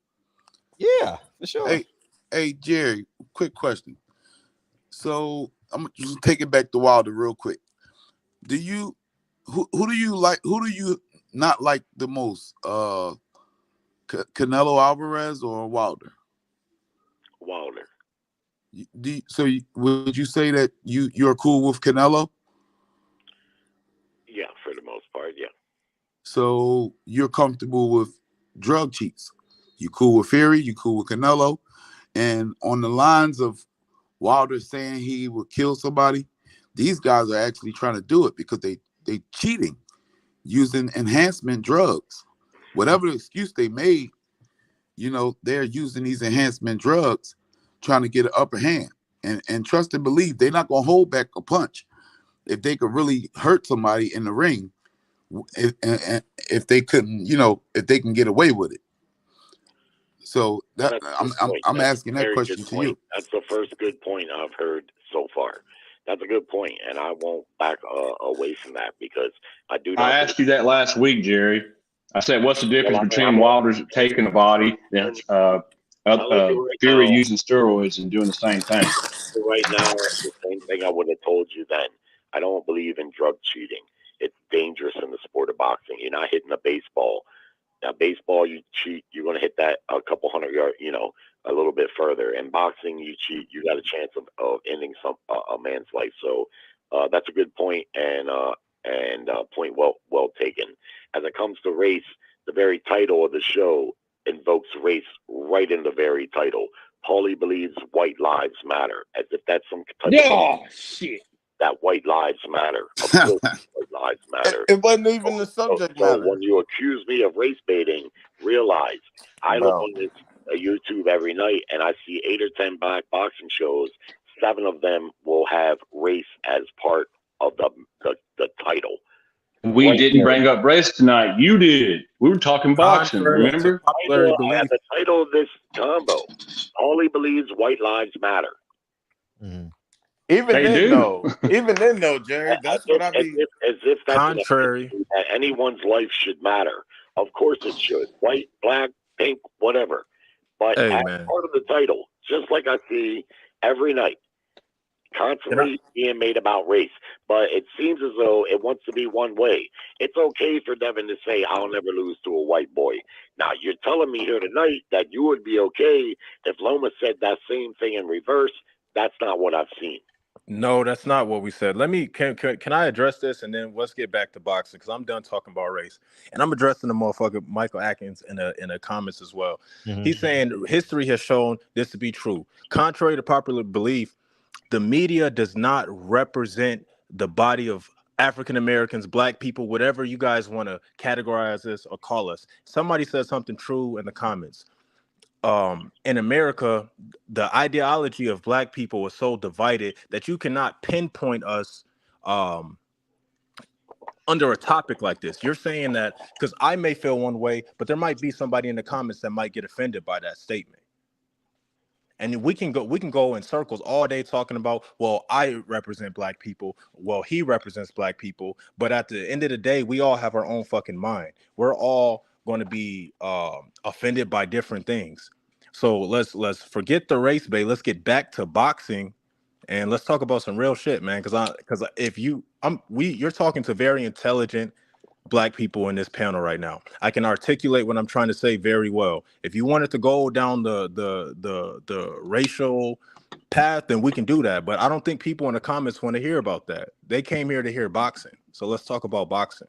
Yeah, for sure. Hey, Jerry, quick question. So I'm just take it back to Wilder real quick. Who do you like? Who do you not like the most? Canelo Alvarez or Wilder? Wilder. Would you say that you're cool with Canelo? Yeah, for the most part, yeah. So you're comfortable with drug cheats? You cool with Fury? You cool with Canelo? And on the lines of Wilder saying he would kill somebody, these guys are actually trying to do it because they cheating using enhancement drugs. Whatever the excuse they made, they're using these enhancement drugs trying to get an upper hand. And trust and believe, they're not going to hold back a punch if they could really hurt somebody in the ring, if they couldn't, if they can get away with it. So I'm asking that question to you. That's the first good point I've heard so far. That's a good point, and I won't back away from that because I do. I asked you that last week, Jerry. I said, "What's the difference between Wilder's taking a body and Fury using steroids and doing the same thing?" Right now, the same thing I would have told you then. I don't believe in drug cheating. It's dangerous in the sport of boxing. You're not hitting a baseball. Now, baseball, you cheat, you're going to hit that a couple hundred yards, a little bit further. In boxing, you cheat, you got a chance of ending a man's life. So that's a good point, and point well taken. As it comes to race, the very title of the show invokes race right in the very title. Paulie believes white lives matter, as if that's some type of shit. That white lives matter. Of course, white lives matter. It wasn't even the subject matter. So when you accuse me of race baiting, realize I look on this YouTube every night and I see 8 or 10 black boxing shows. 7 of them will have race as part of the title. We didn't bring up race tonight. You did. We were talking boxing, remember? I have the title of this combo. Paulie believes white lives matter. Mm-hmm. Even then, though, Jerry, that's what I mean. As if that's contrary. That anyone's life should matter. Of course it should. White, black, pink, whatever. But as part of the title, just like I see every night, constantly being made about race. But it seems as though it wants to be one way. It's okay for Devin to say, "I'll never lose to a white boy." Now, you're telling me here tonight that you would be okay if Loma said that same thing in reverse. That's not what I've seen. No, that's not what we said. Can I address this and then let's get back to boxing because I'm done talking about race. And I'm addressing the motherfucker Michael Atkins in the comments as well. Mm-hmm. He's saying history has shown this to be true. Contrary to popular belief, the media does not represent the body of African Americans, black people, whatever you guys want to categorize this or call us. Somebody said something true in the comments. In America, the ideology of black people is so divided that you cannot pinpoint us under a topic like this. You're saying that because I may feel one way, but there might be somebody in the comments that might get offended by that statement. And we can go in circles all day talking about, well, I represent black people. Well, he represents black people. But at the end of the day, we all have our own fucking mind. We're all going to be offended by different things. So let's forget the race bait. Let's get back to boxing, and let's talk about some real shit, man. Because you're talking to very intelligent black people in this panel right now. I can articulate what I'm trying to say very well. If you wanted to go down the racial path, then we can do that. But I don't think people in the comments want to hear about that. They came here to hear boxing. So let's talk about boxing.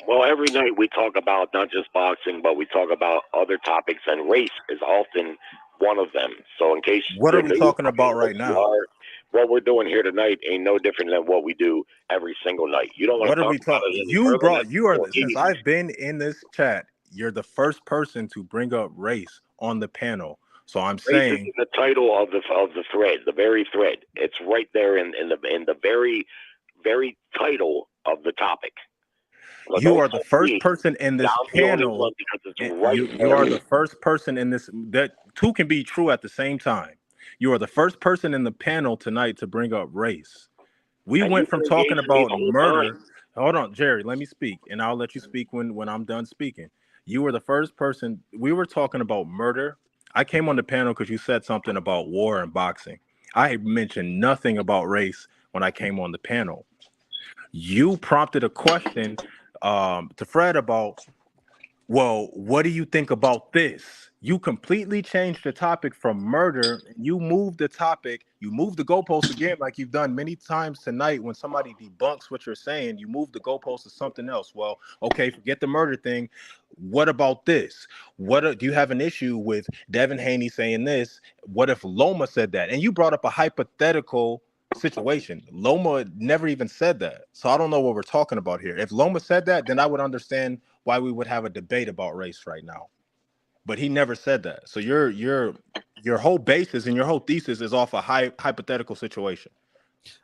Well, every night we talk about not just boxing, but we talk about other topics, and race is often one of them. So in case what are we talking about right now? What we're doing here tonight ain't no different than what we do every single night. You don't want to talk about it. Since I've been in this chat, you're the first person to bring up race on the panel. So I'm saying is the title of the thread, the very thread. It's right there in the very, very title of the topic. But You don't are the tell first me person in this I'm the only panel. one because it's and right you are there. the first person in this. That two can be true at the same time. You are the first person in the panel tonight to bring up race. We And went you've from been talking engaging me about the whole murder. time. Hold on, Jerry, let me speak, and I'll let you speak when I'm done speaking. You were the first person. We were talking about murder. I came on the panel because you said something about war and boxing. I mentioned nothing about race when I came on the panel. You prompted a question to Fred about, well, what do you think about this? You completely changed the topic from murder. You moved the topic, you moved the goalpost again, like you've done many times tonight. When somebody debunks what you're saying, you move the goalpost to something else. Well, okay, forget the murder thing. What about this? Do you have an issue with Devin Haney saying this? What if Loma said that? And you brought up a hypothetical situation. Loma never even said that. So I don't know what we're talking about here. If Loma said that, then I would understand why we would have a debate about race right now. But he never said that. So your whole basis and your whole thesis is off a hypothetical situation.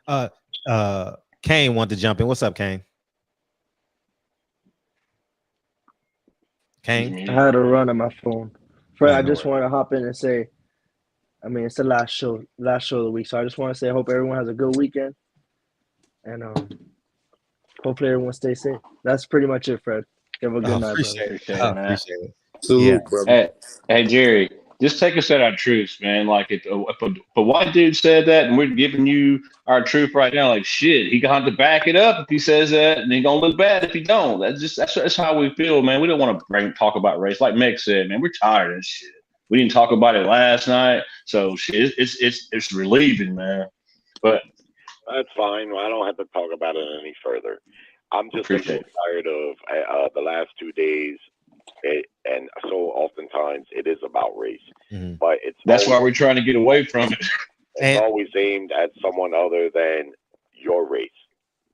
Kane wanted to jump in. What's up, Kane? Kane? I had a run on my phone. Fred, I no just worries. want to hop in and say, I mean, it's the last show of the week. So I just want to say I hope everyone has a good weekend. And hopefully everyone stays safe. That's pretty much it, Fred. Have a good night, Appreciate brother. it. Appreciate it. Salute, brother. Hey, Jerry, just take us at our truths, man. Like if a white dude said that, and we're giving you our truth right now, like shit, he got to back it up if he says that, and he gonna look bad if he don't. That's how we feel, man. We don't want to talk about race, like Meg said, man. We're tired of this shit. We didn't talk about it last night, so shit, it's relieving, man. But That's fine. I don't have to talk about it any further. I'm just a little tired of the last 2 days. And so oftentimes it is about race, but that's why we're trying to get away from it. It's always aimed at someone other than your race.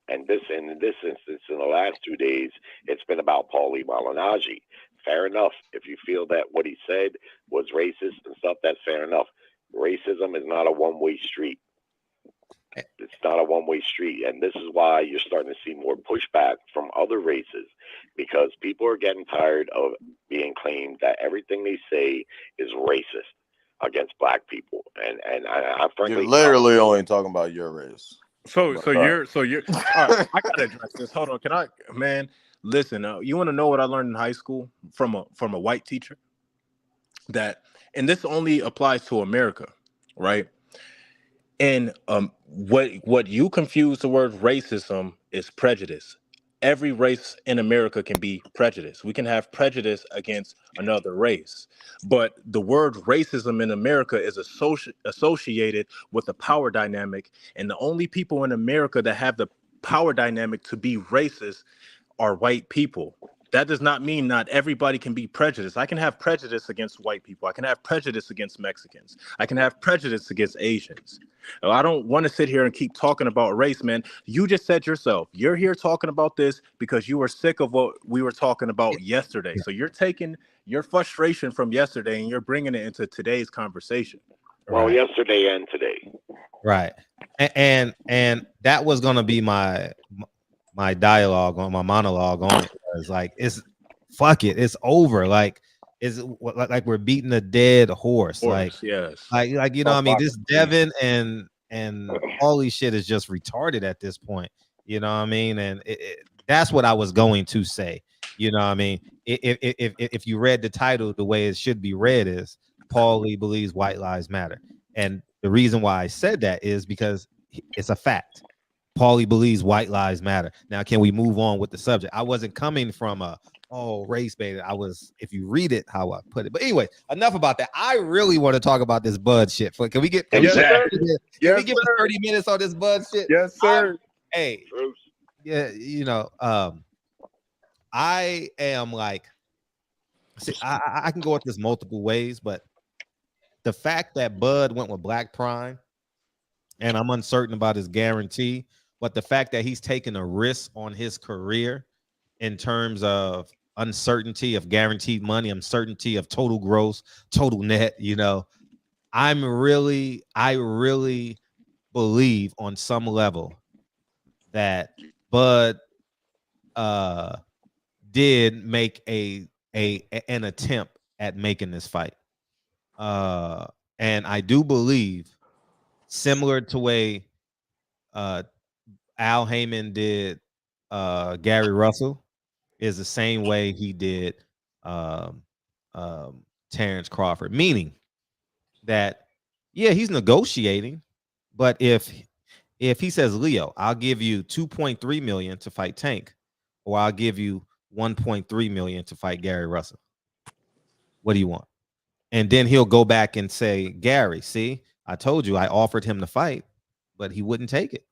And in this instance, in the last 2 days, it's been about Paulie Malignaggi. Fair enough. If you feel that what he said was racist and stuff, that's fair enough. Racism is not a one-way street. It's not a one-way street, and this is why you're starting to see more pushback from other races, because people are getting tired of being claimed that everything they say is racist against black people. And I frankly, you're literally only talking about your race. So you're all right, I gotta address this. Hold on, can I, man? Listen, you want to know what I learned in high school from a white teacher? That, and this only applies to America, right? And what you confuse the word racism is prejudice. Every race in America can be prejudiced. We can have prejudice against another race, but the word racism in America is associated with the power dynamic, and the only people in America that have the power dynamic to be racist are white people. That does not mean not everybody can be prejudiced. I can have prejudice against white people. I can have prejudice against Mexicans. I can have prejudice against Asians. I don't want to sit here and keep talking about race, man. You just said yourself, you're here talking about this because you were sick of what we were talking about yesterday. So you're taking your frustration from yesterday and you're bringing it into today's conversation. Well, yesterday and today. Right. And that was going to be my dialogue on my monologue on it. Was like, it's fuck it, it's over. Like, it's like we're beating a dead horse. Like, yes. Like you know what I mean? This Devin and Paulie shit is just retarded at this point. You know what I mean? And that's what I was going to say. You know what I mean? If you read the title the way it should be read is Paulie believes white lives matter. And the reason why I said that is because it's a fact. Paulie believes white lives matter. Now, can we move on with the subject? I wasn't coming from a race bait. I was, if you read it how I put it. But anyway, enough about that. I really want to talk about this Bud shit. Can we get 30 minutes on this Bud shit? Yes, sir. Hey, yeah, you know, I am like, see, I can go at this multiple ways, but the fact that Bud went with Black Prime, and I'm uncertain about his guarantee, but the fact that he's taking a risk on his career in terms of uncertainty of guaranteed money, uncertainty of total gross, total net, you know, I really believe on some level that Bud did make an attempt at making this fight. And I do believe, similar to way Al Heyman did Gary Russell, is the same way he did Terrence Crawford, meaning that, yeah, he's negotiating, but if he says, Leo, I'll give you 2.3 million to fight Tank, or I'll give you 1.3 million to fight Gary Russell, what do you want? And then he'll go back and say, Gary, see, I told you I offered him the fight, but he wouldn't take it.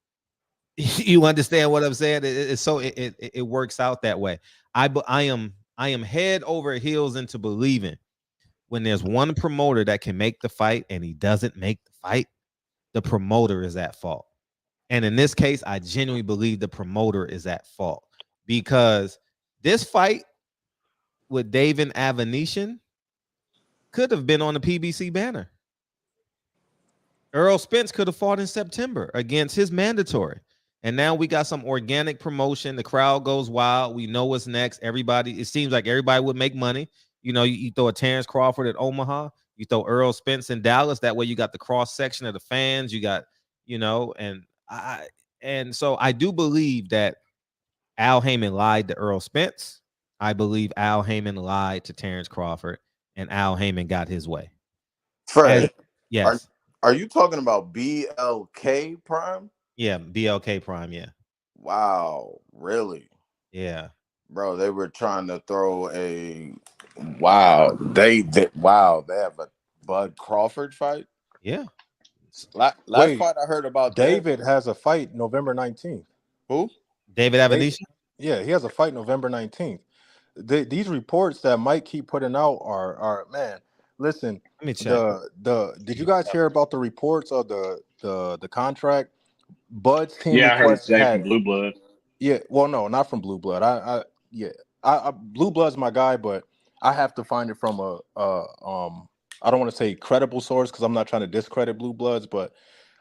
You understand what I'm saying? It works out that way. I am head over heels into believing when there's one promoter that can make the fight and he doesn't make the fight, the promoter is at fault. And in this case, I genuinely believe the promoter is at fault, because this fight with David Avenetian could have been on the PBC banner. Errol Spence could have fought in September against his mandatory. And now we got some organic promotion. The crowd goes wild. We know what's next. Everybody, it seems like everybody would make money. You know, you throw a Terrence Crawford at Omaha, you throw Errol Spence in Dallas. That way you got the cross section of the fans. You got, you know, and so I do believe that Al Heyman lied to Errol Spence. I believe Al Heyman lied to Terrence Crawford, and Al Heyman got his way. Fred, yes. Are you talking about BLK Prime? Yeah, BLK Prime, yeah. Wow, really? Yeah. Bro, they were trying to throw a they have a Bud Crawford fight? Yeah. Last fight I heard about David has a fight November 19th. Who? David Avenetian? Yeah, he has a fight November 19th. These reports that Mike keep putting out are man. Listen, let me check. Did you guys hear about the reports of the contract? Bud's team. Yeah, I heard from Blue Blood. Yeah, well, no, not from Blue Blood. Blue Blood's my guy, but I have to find it from I don't want to say credible source because I'm not trying to discredit Blue Bloods, but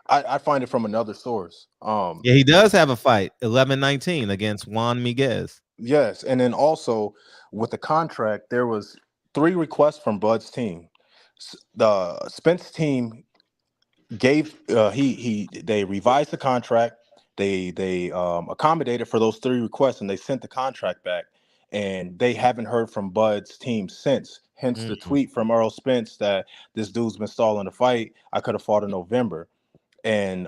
I find it from another source. Yeah, he does have a fight 11-19 against Juan Miguez. Yes, and then also with the contract, there was 3 requests from Bud's team. The Spence team gave they revised the contract. They accommodated for those 3 requests, and they sent the contract back. And they haven't heard from Bud's team since. Hence the tweet from Errol Spence that this dude's been stalling the fight. I could have fought in November. And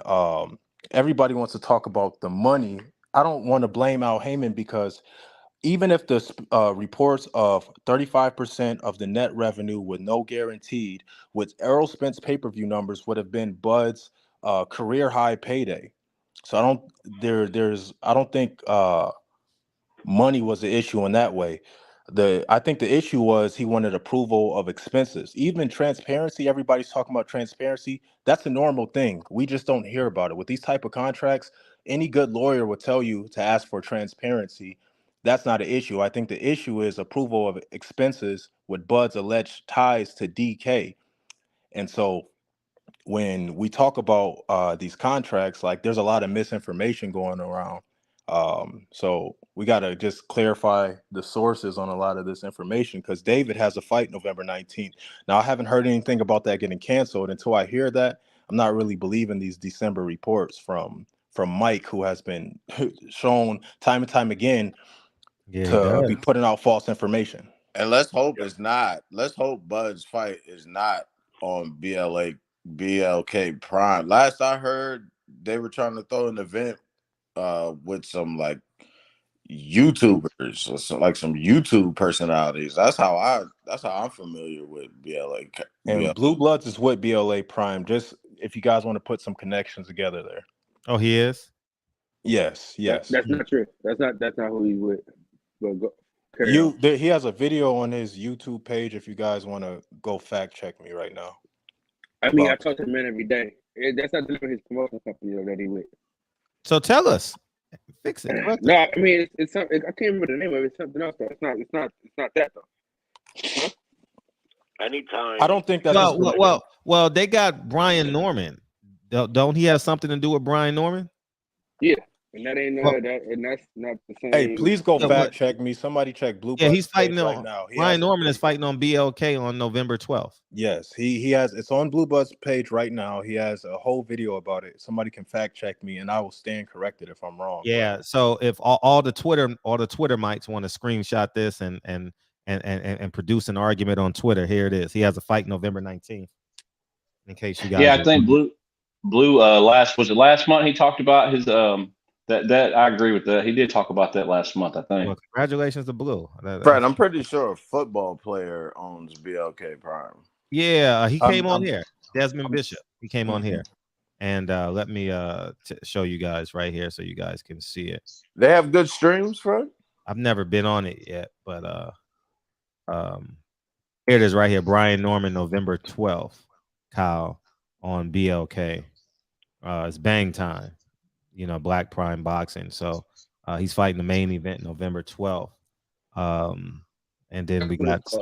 everybody wants to talk about the money. I don't want to blame Al Heyman, because even if the reports of 35% of the net revenue with no guaranteed, with Errol Spence pay-per-view numbers would have been Bud's career high payday. So I don't think money was the issue in that way. I think the issue was he wanted approval of expenses. Even transparency, everybody's talking about transparency. That's a normal thing. We just don't hear about it. With these type of contracts, any good lawyer will tell you to ask for transparency. That's not an issue. I think the issue is approval of expenses with Bud's alleged ties to DK. And so when we talk about these contracts, like, there's a lot of misinformation going around. So we got to just clarify the sources on a lot of this information, because David has a fight November 19th. Now, I haven't heard anything about that getting canceled. Until I hear that, I'm not really believing these December reports from Mike, who has been shown time and time again to be putting out false information. And let's hope it's not. Let's hope Bud's fight is not on BLK Prime. Last I heard, they were trying to throw an event with some like YouTubers, or some YouTube personalities. That's how I'm familiar with BLK. And Blue Bloods is with BLA Prime. Just if you guys want to put some connections together there. Oh, he is? Yes. That's not true. That's not who he's with. But go. He has a video on his YouTube page if you guys want to go fact check me right now. I mean, I talk to the man every day. That's not his promotion company that he with. So tell us, fix it. No, I mean it's something. I can't remember the name of it. It's something else. Though. It's not that though. Anytime. I don't think that's well. They got Brian Norman. Don't he have something to do with Brian Norman? Yeah. And that ain't and that's not the same. Hey, please go Yeah, fact check me. Somebody check Blue Yeah, Blood's he's fighting page on right now. Ryan Norman is fighting on BLK on November 12th. Yes, he has. It's on Blue Blood's page right now. He has a whole video about it. Somebody can fact check me, and I will stand corrected if I'm wrong. Yeah. So if all the Twitter mics want to screenshot this and produce an argument on Twitter, here it is. He has a fight November 19th. In case you guys. Yeah, I think Blue last month he talked about his that I agree with that. He did talk about that last month, I think. Well, congratulations to Blue. Fred, I'm pretty sure a football player owns BLK Prime. Yeah, he came on here. Desmond Bishop. He came on here. And let me show you guys right here so you guys can see it. They have good streams, Fred? I've never been on it yet, but here it is right here. Brian Norman, November 12th, Kyle, on BLK. It's bang time, Black Prime Boxing. So he's fighting the main event November 12th. And then we got that's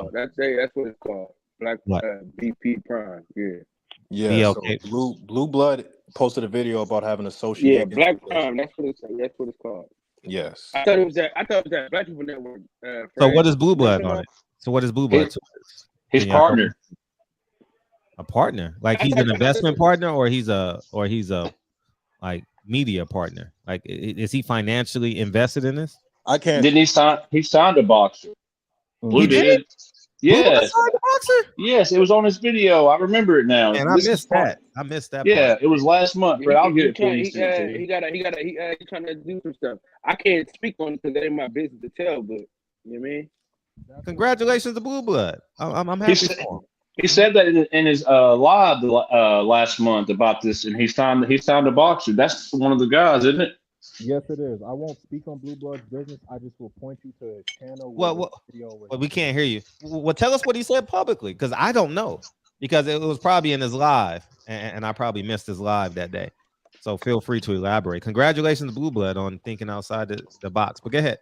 what it's called. Black BP Prime. Yeah. BLK. So Blue Blood posted a video about having associated. Yeah, Black Prime. That's what it's called. Yes. I thought it was that Black People Network. So what is Blue Blood on it? So what is Blue Blood? His partner. A partner? Like he's an investment partner, or he's a like media partner? Like is he financially invested in this? I can't. Didn't he signed a boxer? Blue did. Yes. Yes, it was on his video. I remember it now. And I missed that. I missed that. Yeah, it was last month. But I'll get it for you. He's trying to do some stuff. I can't speak on it because that ain't my business to tell. But you know what I mean? Congratulations to Blue Blood. I'm happy for him. He said that in his live last month about this, and he signed a boxer. That's one of the guys, isn't it? Yes, it is. I won't speak on Blue Blood's business. I just will point you to his channel. Well, we can't hear you. Well, tell us what he said publicly, because I don't know, because it was probably in his live, and I probably missed his live that day. So feel free to elaborate. Congratulations to Blue Blood on thinking outside the box. But go ahead.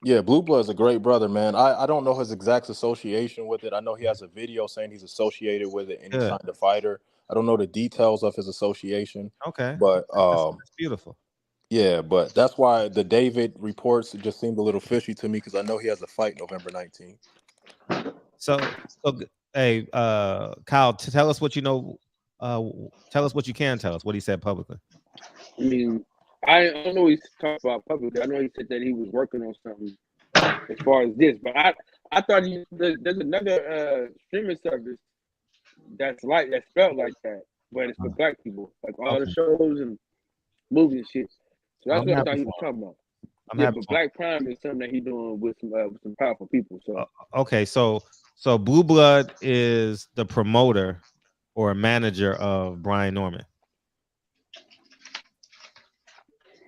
Yeah, Blue Blood's a great brother, man. I don't know his exact association with it. I know he has a video saying he's associated with it and he signed a fighter. I don't know the details of his association. Okay. But that's beautiful. Yeah, but that's why the David reports just seemed a little fishy to me, because I know he has a fight November 19th. So hey, Kyle, tell us what you know. Tell us what you can tell us. What he said publicly. I mean, I don't know what he's talking about publicly. I know he said that he was working on something as far as this, but I thought there's another streaming service that's spelled like that, but it's for Black people, like all the shows and movies and shit. So that's what I thought he was talking about. But Black Prime is something that he's doing with some powerful people. So okay, so Blue Blood is the promoter or manager of Brian Norman.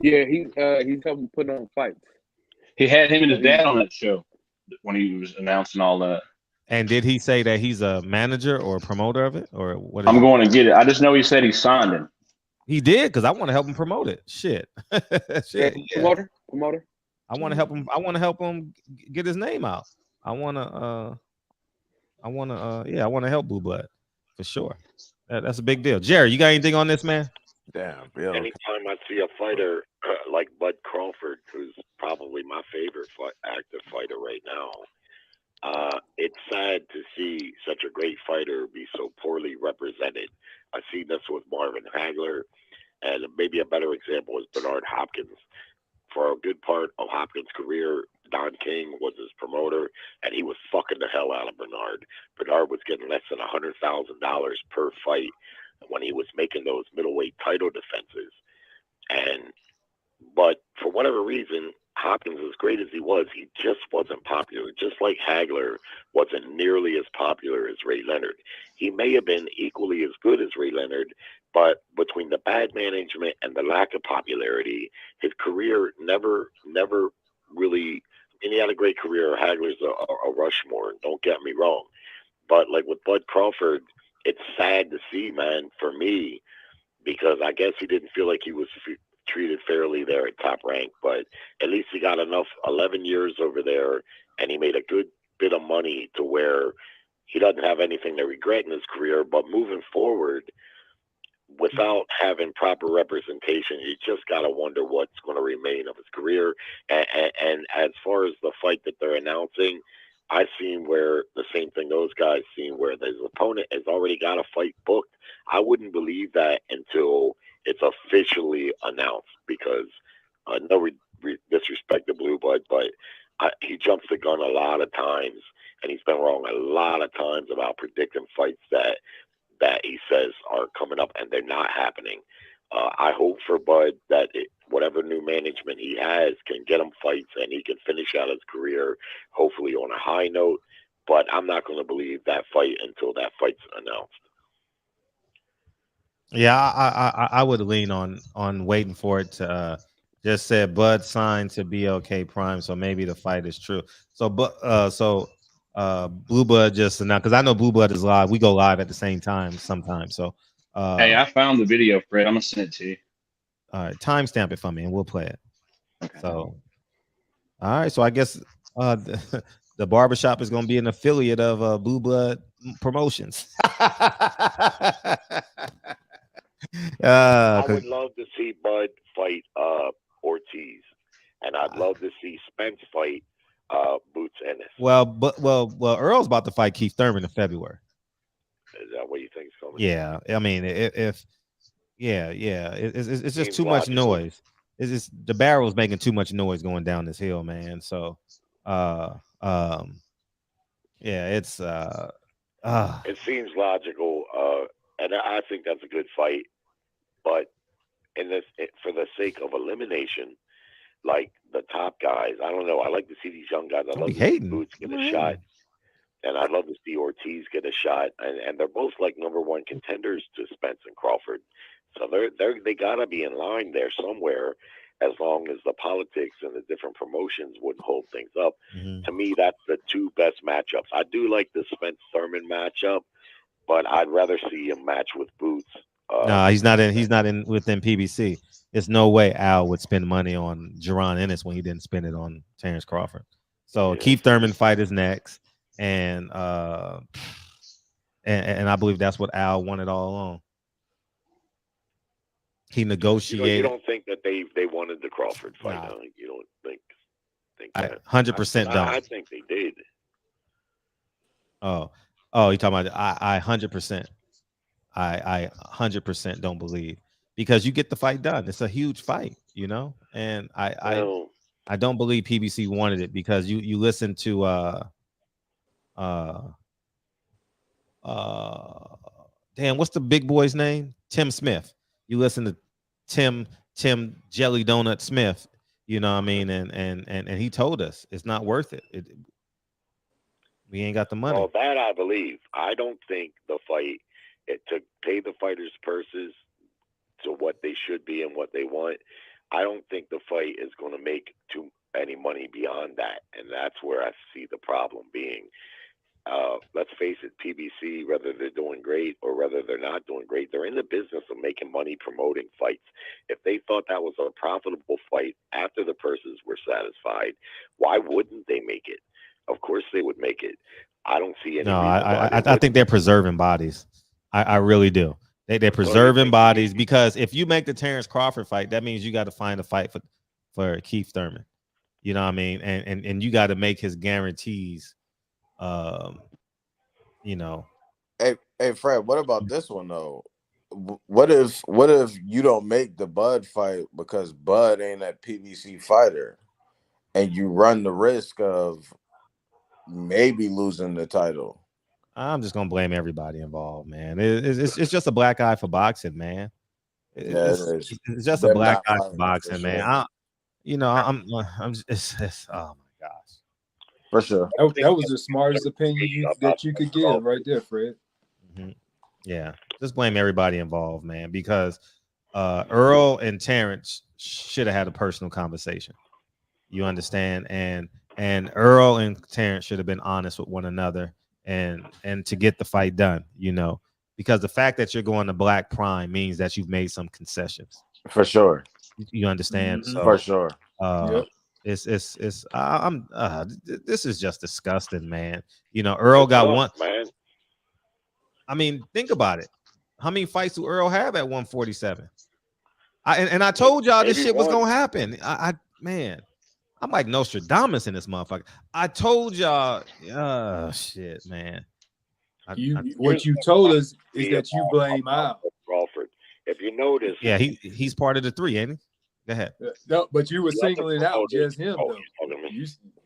Yeah, he's helping put on fights. He had him and his dad on that show when he was announcing all that. And did he say that he's a manager or a promoter of it, or what? I'm going to get it. I just know he said he signed him. He did, because I want to help him promote it. Shit. Yeah. Promoter. I want to help him. I want to help him get his name out. I want to help Blue Blood for sure. That's a big deal. Jerry, you got anything on this, man? Damn. Anytime I see a fighter like Bud Crawford, who's probably my favorite active fighter right now, it's sad to see such a great fighter be so poorly represented. I see this with Marvin Hagler, and maybe a better example is Bernard Hopkins. For a good part of Hopkins' career, Don King was his promoter, and he was fucking the hell out of Bernard. Bernard was getting less than $100,000 per fight when he was making those middleweight title defenses. But for whatever reason, Hopkins, as great as he just wasn't popular. Just like Hagler wasn't nearly as popular as Ray Leonard. He may have been equally as good as Ray Leonard, but between the bad management and the lack of popularity, his career never really. And he had a great career. Hagler's a Rushmore. Don't get me wrong, but like with Bud Crawford, it's sad to see, man, for me, because I guess he didn't feel like he was treated fairly there at Top Rank, but at least he got enough 11 years over there, and he made a good bit of money to where he doesn't have anything to regret in his career. But moving forward, without having proper representation, you just got to wonder what's going to remain of his career. And as far as the fight that they're announcing, I've seen where the same thing those guys seen where his opponent has already got a fight booked. I wouldn't believe that until it's officially announced, because no disrespect to Blue Bud, but he jumps the gun a lot of times, and he's been wrong a lot of times about predicting fights that he says are coming up, and they're not happening. I hope for Bud that whatever new management he has can get him fights and he can finish out his career, hopefully on a high note. But I'm not going to believe that fight until that fight's announced. Yeah, I would lean on waiting for it to. Just said Bud signed to BLK Prime, so maybe the fight is true. So, Blue Bud just announced, because I know Blue Bud is live. We go live at the same time sometimes. So, hey, I found the video, Fred. I'm gonna send it to you. All right, timestamp it for me, and we'll play it. Okay. So, all right. So I guess the barbershop is going to be an affiliate of Blue Blood Promotions. I would love to see Bud fight Ortiz, and I'd love to see Spence fight Boots Ennis. Well, Earl's about to fight Keith Thurman in February. Is that what you think is coming? Yeah, I mean, it's just too much noise. It's just the barrel's making too much noise going down this hill, man. So, yeah, it's it seems logical, and I think that's a good fight. But for the sake of elimination, like the top guys, I don't know. I like to see these young guys. I love to see Boots get a shot, and I'd love to see Ortiz get a shot. And they're both like #1 contenders to Spence and Crawford, so they gotta be in line there somewhere. As long as the politics and the different promotions wouldn't hold things up, to me, that's the two best matchups. I do like the Spence Thurman matchup, but I'd rather see him match with Boots. No, he's not in within PBC. There's no way Al would spend money on Jerron Ennis when he didn't spend it on Terrence Crawford. So Keith Thurman fight is next, and I believe that's what Al wanted all along. He negotiated. You don't think that they wanted the Crawford fight? Nah. You don't think that? 100% don't. I think they did. Oh, you talking about? I 100%. I 100% don't believe, because you get the fight done. It's a huge fight, you know, and I don't believe PBC wanted it, because you listen to damn, what's the big boy's name? Tim Smith. You listen to Tim Jelly Donut Smith, you know what I mean, and he told us it's not worth it. We ain't got the money. Well, that I believe. I don't think the fight, to pay the fighters' purses to what they should be and what they want, I don't think the fight is going to make any money beyond that, and that's where I see the problem being. Let's face it, PBC, whether they're doing great or whether they're not doing great, they're in the business of making money promoting fights. If they thought that was a profitable fight after the purses were satisfied, why wouldn't they make it? Of course they would make it. I don't see any. No, I think they're preserving bodies. I really do. They're preserving bodies, because if you make the Terrence Crawford fight, that means you got to find a fight for Keith Thurman. You know what I mean? And you got to make his guarantees. You know. Hey, Fred, what about this one though? What if you don't make the Bud fight because Bud ain't that PBC fighter, and you run the risk of maybe losing the title? I'm just gonna blame everybody involved, man. It's just a black eye for boxing, man. It's just a black eye for boxing, man. I'm just oh my gosh. For sure. That was the smartest opinion that you could give right there, Fred. Mm-hmm. Yeah, just blame everybody involved, man, because Errol and Terrence should have had a personal conversation. You understand? And Errol and Terrence should have been honest with one another and to get the fight done, you know, because the fact that you're going to Black Prime means that you've made some concessions. For sure. You understand? Mm-hmm. So, for sure. Yep. This is just disgusting, man. You know, Earl got one. Man. I mean, think about it. How many fights do Errol have at 147? And I told y'all this shit was gonna happen. Man, I'm like Nostradamus in this motherfucker. I told y'all, shit, man. What you told us is that you blame Al. Crawford. If you notice, yeah, he's part of the three, ain't he? Go ahead. No, but you were singling out just him though.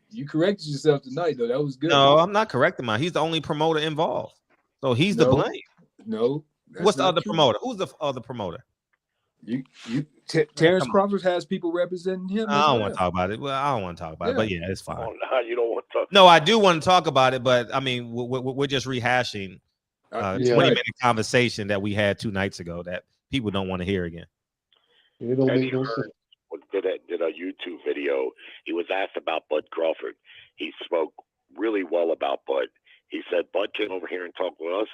You corrected yourself tonight though. That was good. No, I'm not correcting him. He's the only promoter involved, so he's the blame. No, what's the other promoter? Who's the other promoter? Terrence Crawford has people representing him. I don't want to talk about it. Well, I don't want to talk about it, but yeah, it's fine. You don't want to talk. No, I do want to talk about it, but I mean, we're just rehashing 20-minute conversation that we had 2 nights ago that people don't want to hear again. Eddie Hearn did a YouTube video. He was asked about Bud Crawford. He spoke really well about Bud. He said Bud came over here and talked with us,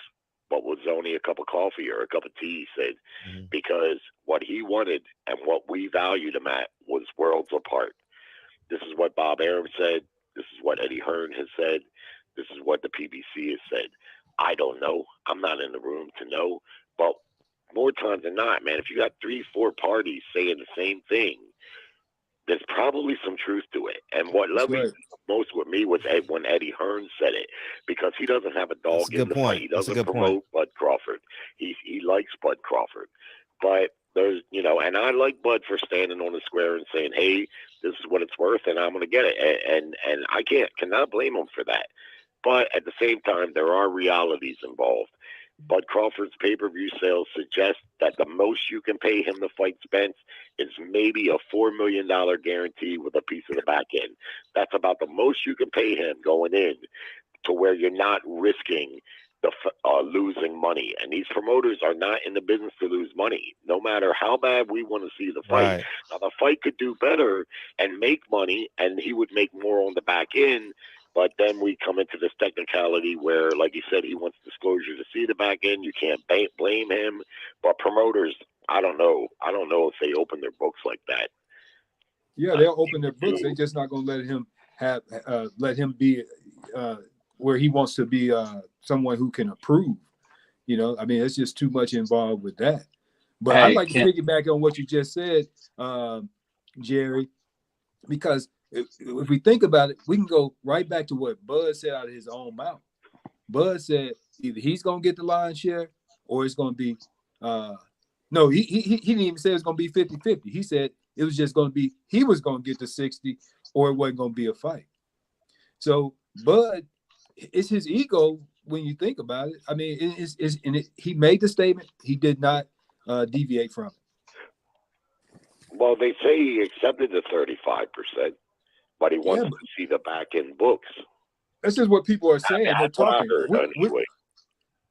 but was only a cup of coffee or a cup of tea, he said, because what he wanted and what we valued him at was worlds apart. This is what Bob Arum said. This is what Eddie Hearn has said. This is what the PBC has said. I don't know. I'm not in the room to know. But more times than not, man, if you got 3-4 parties saying the same thing, there's probably some truth to it. And what loved me most with me was when Eddie Hearn said it, because he doesn't have a dog in the fight. He doesn't promote Bud Crawford. He likes Bud Crawford. But there's, and I like Bud for standing on the square and saying, hey, this is what it's worth and I'm going to get it. And I cannot blame him for that. But at the same time, there are realities involved. Bud Crawford's pay-per-view sales suggest that the most you can pay him to fight Spence is maybe a $4 million guarantee with a piece of the back end. That's about the most you can pay him going in, to where you're not risking the losing money. And these promoters are not in the business to lose money, no matter how bad we want to see the fight. Right. Now, the fight could do better and make money, and he would make more on the back end. But then we come into this technicality where, like you said, he wants disclosure to see the back end. You can't blame him. But promoters, I don't know. I don't know if they open their books like that. Yeah, they'll open their books. They're just not going to let him be where he wants to be someone who can approve. I mean, it's just too much involved with that. But I'd like to piggyback on what you just said, Jerry, because if we think about it, we can go right back to what Bud said out of his own mouth. Bud said either he's going to get the lion's share or it's going to be no, he didn't even say it's going to be 50-50. He said it was just going to be he was going to get the 60 or it wasn't going to be a fight. So Bud, it's his ego when you think about it. I mean, he made the statement. He did not deviate from it. Well, they say he accepted the 35%. But he wants to see the back end books. This is what people are saying. They're talking. Anyway.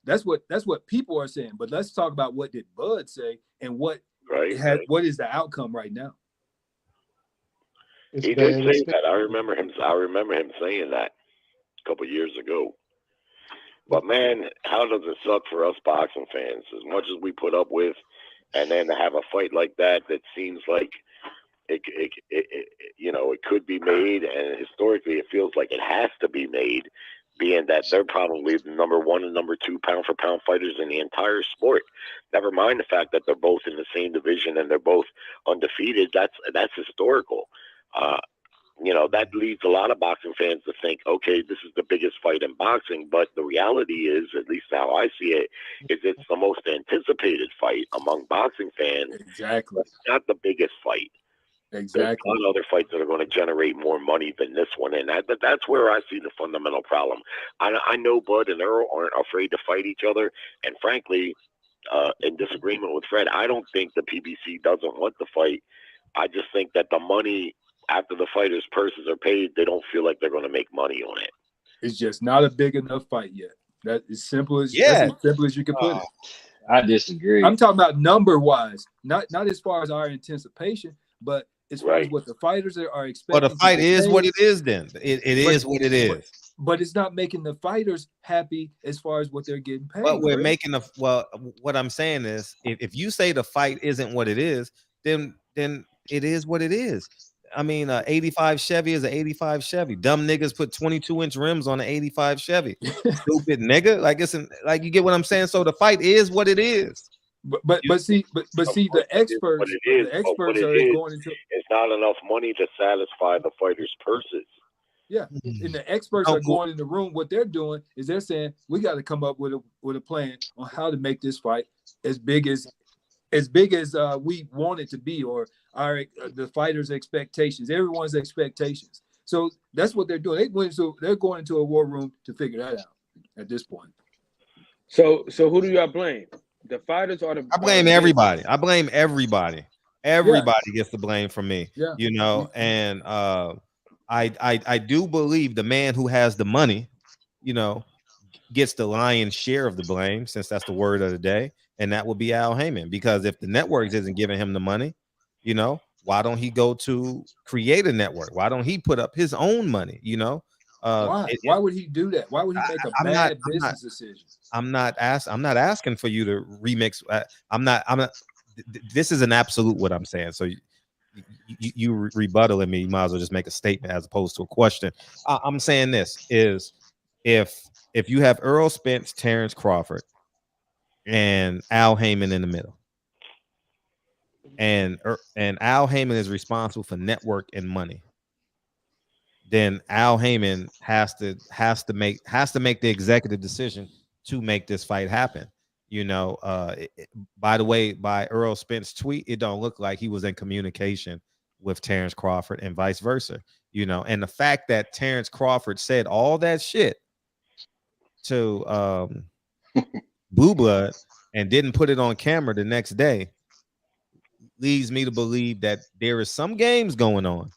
That's what people are saying. But let's talk about what did Bud say and what is the outcome right now. He did say that. I remember him saying that a couple of years ago. But man, how does it suck for us boxing fans? As much as we put up with, and then to have a fight like that seems like it could be made, and historically it feels like it has to be made, being that they're probably the number 1 and number 2 pound for pound fighters in the entire sport. Never mind the fact that they're both in the same division and they're both undefeated. That's historical. That leads a lot of boxing fans to think, okay, this is the biggest fight in boxing. But the reality is, at least how I see it, is it's the most anticipated fight among boxing fans. Exactly. It's not the biggest fight. Exactly. There's a lot of other fights that are going to generate more money than this one, and that's where I see the fundamental problem. I know Bud and Errol aren't afraid to fight each other, and frankly, in disagreement with Fred, I don't think the PBC doesn't want the fight. I just think that the money, after the fighters' purses are paid, they don't feel like they're going to make money on it. It's just not a big enough fight yet. That's as simple as you can put it. I disagree. I'm talking about number-wise, not as far as our anticipation, but as far as what the fighters are expecting. Well, the fight is what it is then. It is what it is. But it's not making the fighters happy as far as what they're getting paid. But we're making what I'm saying is, if you say the fight isn't what it is, then it is what it is. I mean, 85 Chevy is an 85 Chevy. Dumb niggas put 22-inch rims on an 85 Chevy. Stupid nigga. Like like you get what I'm saying. So the fight is what it is. But see the experts are going into. It's not enough money to satisfy the fighters' purses. Yeah, and the experts are going in the room. What they're doing is they're saying we got to come up with a plan on how to make this fight as big as we want it to be, or the fighters' expectations, everyone's expectations. So that's what they're doing. They're going into a war room to figure that out at this point. So who do y'all blame? The fighters or the? I blame everybody. I blame everybody. Everybody gets the blame from me. Yeah. You know, and I do believe the man who has the money, you know, gets the lion's share of the blame, since that's the word of the day, and that would be Al Heyman. Because if the networks isn't giving him the money, you know, why don't he go to create a network? Why don't he put up his own money? You know, why would he do that? Why would he make a bad business decision? I'm not asking for you to remix. I'm not. This is an absolute what I'm saying. So you rebuttaling me, you might as well just make a statement as opposed to a question. I'm saying this is if you have Errol Spence, Terrence Crawford, and Al Heyman in the middle, and Al Heyman is responsible for network and money, then Al Heyman has to make the executive decision to make this fight happen. You know, by the way, by Errol Spence's tweet, it don't look like he was in communication with Terrence Crawford and vice versa. You know, and the fact that Terrence Crawford said all that shit to Blue Blood and didn't put it on camera the next day leads me to believe that there is some games going on.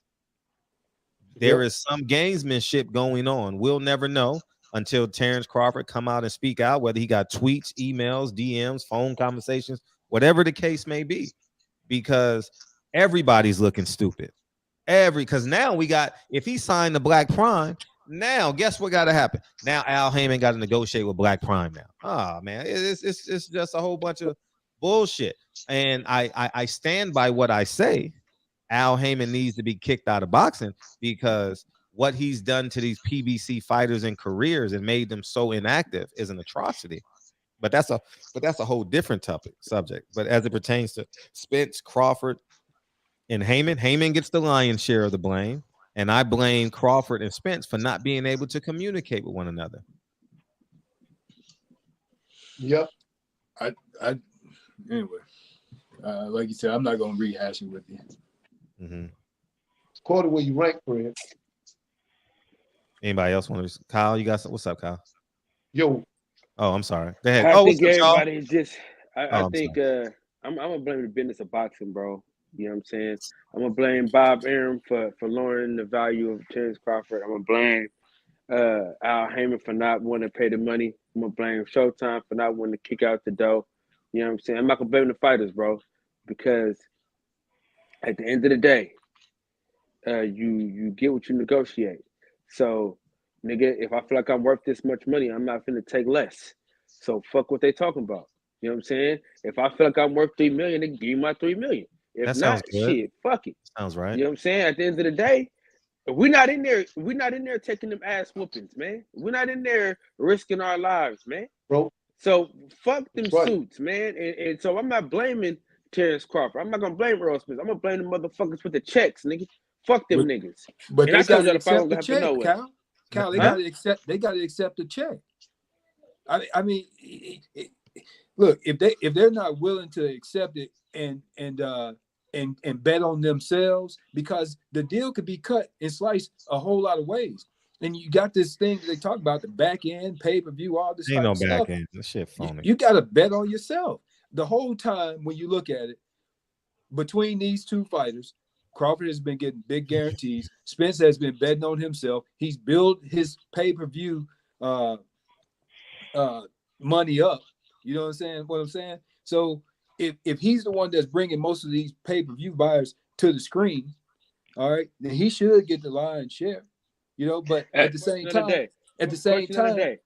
There is some gamesmanship going on. We'll never know until Terrence Crawford come out and speak out, whether he got tweets, emails, DMs, phone conversations, whatever the case may be, because everybody's looking stupid. Because now if he signed the Black Prime, now guess what got to happen? Now Al Heyman got to negotiate with Black Prime now. Oh man, it's just a whole bunch of bullshit. And I stand by what I say. Al Heyman needs to be kicked out of boxing, because what he's done to these PBC fighters and careers and made them so inactive is an atrocity. But that's a whole different subject. But as it pertains to Spence, Crawford, and Heyman gets the lion's share of the blame, and I blame Crawford and Spence for not being able to communicate with one another. Yep. Anyway, like you said, I'm not going to rehash it with you. Mm-hmm. According to where you rank, Fred. Anybody else want to? Kyle, you got some? What's up, Kyle? Yo. Oh, I'm sorry. Go ahead. I think what's up, everybody just. I think I'm gonna blame the business of boxing, bro. You know what I'm saying? I'm gonna blame Bob Arum for lowering the value of Terrence Crawford. I'm gonna blame Al Heyman for not wanting to pay the money. I'm gonna blame Showtime for not wanting to kick out the dough. You know what I'm saying? I'm not gonna blame the fighters, bro, because at the end of the day, you get what you negotiate. So, nigga, if I feel like I'm worth this much money, I'm not finna take less. So fuck what they talking about. You know what I'm saying? If I feel like I'm worth $3 million, they give me my $3 million. If that not, sounds good. shit, fuck it. Sounds right. You know what I'm saying? At the end of the day, we're not in there taking them ass whoopings, man. We're not in there risking our lives, man. Bro. So fuck them suits, man. And so I'm not blaming Terrence Crawford. I'm not gonna blame Errol Spence. I'm gonna blame the motherfuckers with the checks, nigga. Fuck them niggas. But and they got to the accept the check, Cal. They got to accept. They got to accept the check. I mean, look, if they're not willing to accept it and bet on themselves, because the deal could be cut and sliced a whole lot of ways. And you got this thing that they talk about, the back end, pay-per-view, all this Ain't type no of back stuff. end. This shit phony. You got to bet on yourself. The whole time when you look at it, between these two fighters, Crawford has been getting big guarantees. Spence has been betting on himself. He's built his pay-per-view money up. You know what I'm saying? So if he's the one that's bringing most of these pay-per-view buyers to the screen, all right, then he should get the lion's share. You know, but at the same time,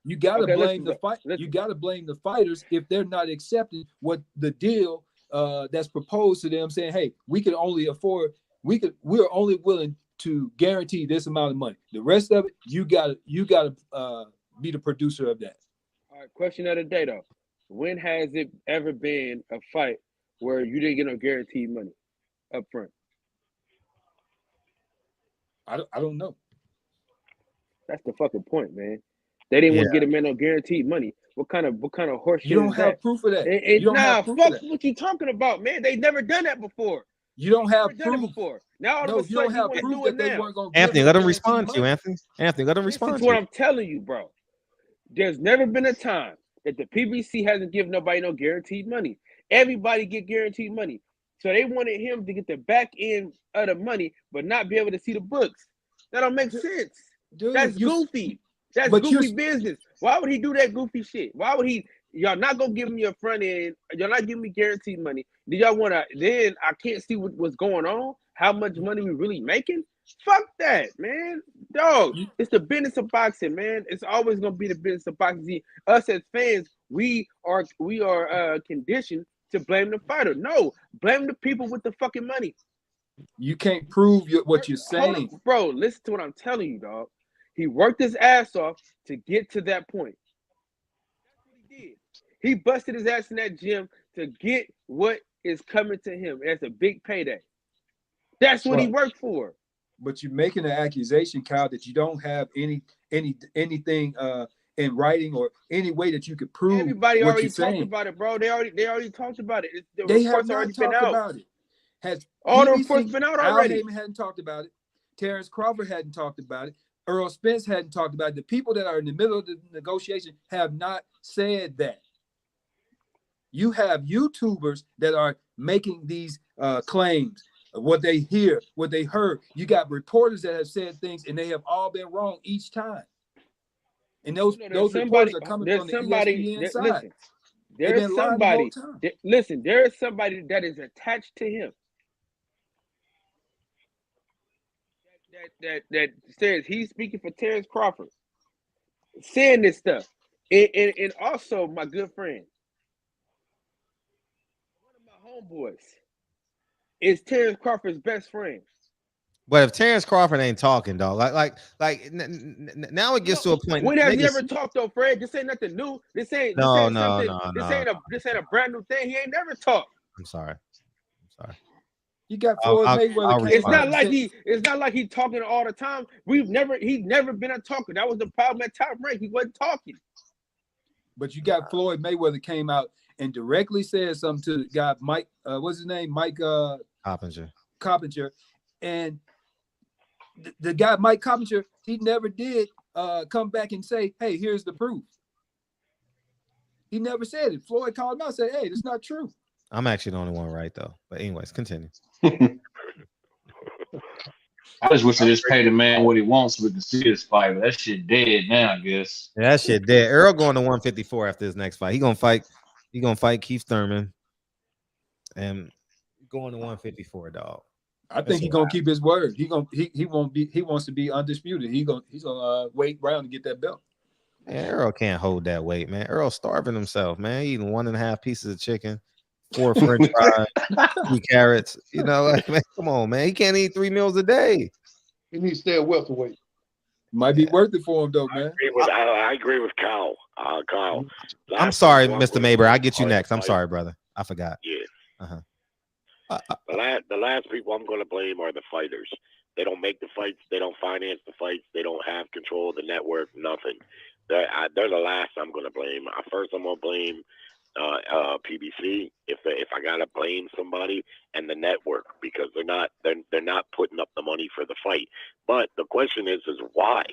you gotta blame the fight. You gotta blame the fighters if they're not accepting what the deal that's proposed to them, saying, "Hey, we can only afford we're only willing to guarantee this amount of money. The rest of it, you gotta be the producer of that. All right, question of the day though. When has it ever been a fight where you didn't get no guaranteed money up front? I don't know. That's the fucking point, man. They didn't want to get a man no guaranteed money. What kind of horse shit You don't is have that? proof of that. And You don't have proof of fuck that. what you talking about, man. They never done that before. You don't have Never done it proof. before. Now all No, of a you don't sudden you have want to proof do that it they now. weren't gonna give Anthony, them let him guaranteed respond to you, money. Anthony, let him Listen respond to to what you. I'm telling you, bro. There's never been a time that the PBC hasn't given nobody no guaranteed money. Everybody get guaranteed money. So they wanted him to get the back end of the money, but not be able to see the books. That don't make sense. Dude, That's goofy. That's but goofy business. Why would he do that goofy shit? Why would he? Y'all not gonna give me your front end. Y'all not giving me guaranteed money. Do y'all want to? Then I can't see what's going on. How much money we really making? Fuck that, man. Dog, it's the business of boxing, man. It's always gonna be the business of boxing. See, us as fans, we are conditioned to blame the fighter. No, blame the people with the fucking money. You can't prove what you're saying. Hold on, bro, listen to what I'm telling you, dog. He worked his ass off to get to that point. That's what he did. He busted his ass in that gym to get what is coming to him. That's a big payday. That's what he worked for. But you're making an accusation, Kyle, that you don't have anything in writing or any way that you could prove. Everybody what already you're talked saying. about it, bro. They already talked about it. The They have reports not already been talked out. about it. Has All the PBC, reports been out Al already. Heyman hadn't talked about it. Terrence Crawford hadn't talked about it. Errol Spence hadn't talked about it. The people that are in the middle of the negotiation have not said that. You have YouTubers that are making these claims of what they hear, what they heard. You got reporters that have said things, and they have all been wrong each time. And those reporters are coming from the ESPN side. Listen, They've been lying the whole time. Listen, there is somebody that is attached to him that says he's speaking for Terrence Crawford, saying this stuff. And also my good friend, one of my homeboys, is Terrence Crawford's best friend. But if Terrence Crawford ain't talking, dog, now it gets to a point. When has he ever talked though, Fred? This ain't nothing new. This ain't No. This ain't a brand new thing. He ain't never talked. I'm sorry. You got Floyd Mayweather. It's not like he's talking all the time. He's never been a talker. That was the problem at Top Rank. He wasn't talking. But you got Floyd Mayweather came out and directly said something to the guy, Mike, what's his name? Mike Coppinger. And the guy, Mike Coppinger, he never did come back and say, hey, here's the proof. He never said it. Floyd called him out and said, hey, that's not true. I'm actually the only one right, though. But anyways, continue. I just wish they just pay the man what he wants so we can see this fight. But that shit dead now, I guess. Yeah, that shit dead. Errol going to 154 after his next fight. He gonna fight Keith Thurman. And going to 154, dog. I think he's gonna keep his word. He wants to be undisputed. He's gonna wait around to get that belt. Man, Errol can't hold that weight, man. Errol's starving himself, man. Eating 1.5 pieces of chicken, 4 French fries, 2 carrots. You know, like, man, come on, man. He can't eat 3 meals a day. He needs to stay at welterweight. Might be worth it for him, though, man. I agree with Kyle. Kyle. I'm sorry, Mr. Maber. I get you next. I'm sorry, brother. I forgot. Yeah. The last people I'm going to blame are the fighters. They don't make the fights. They don't finance the fights. They don't have control of the network. Nothing. They're the last I'm going to blame. First, I'm going to blame PBC if I got to blame somebody, and the network, because they're not putting up the money for the fight. But the question is why?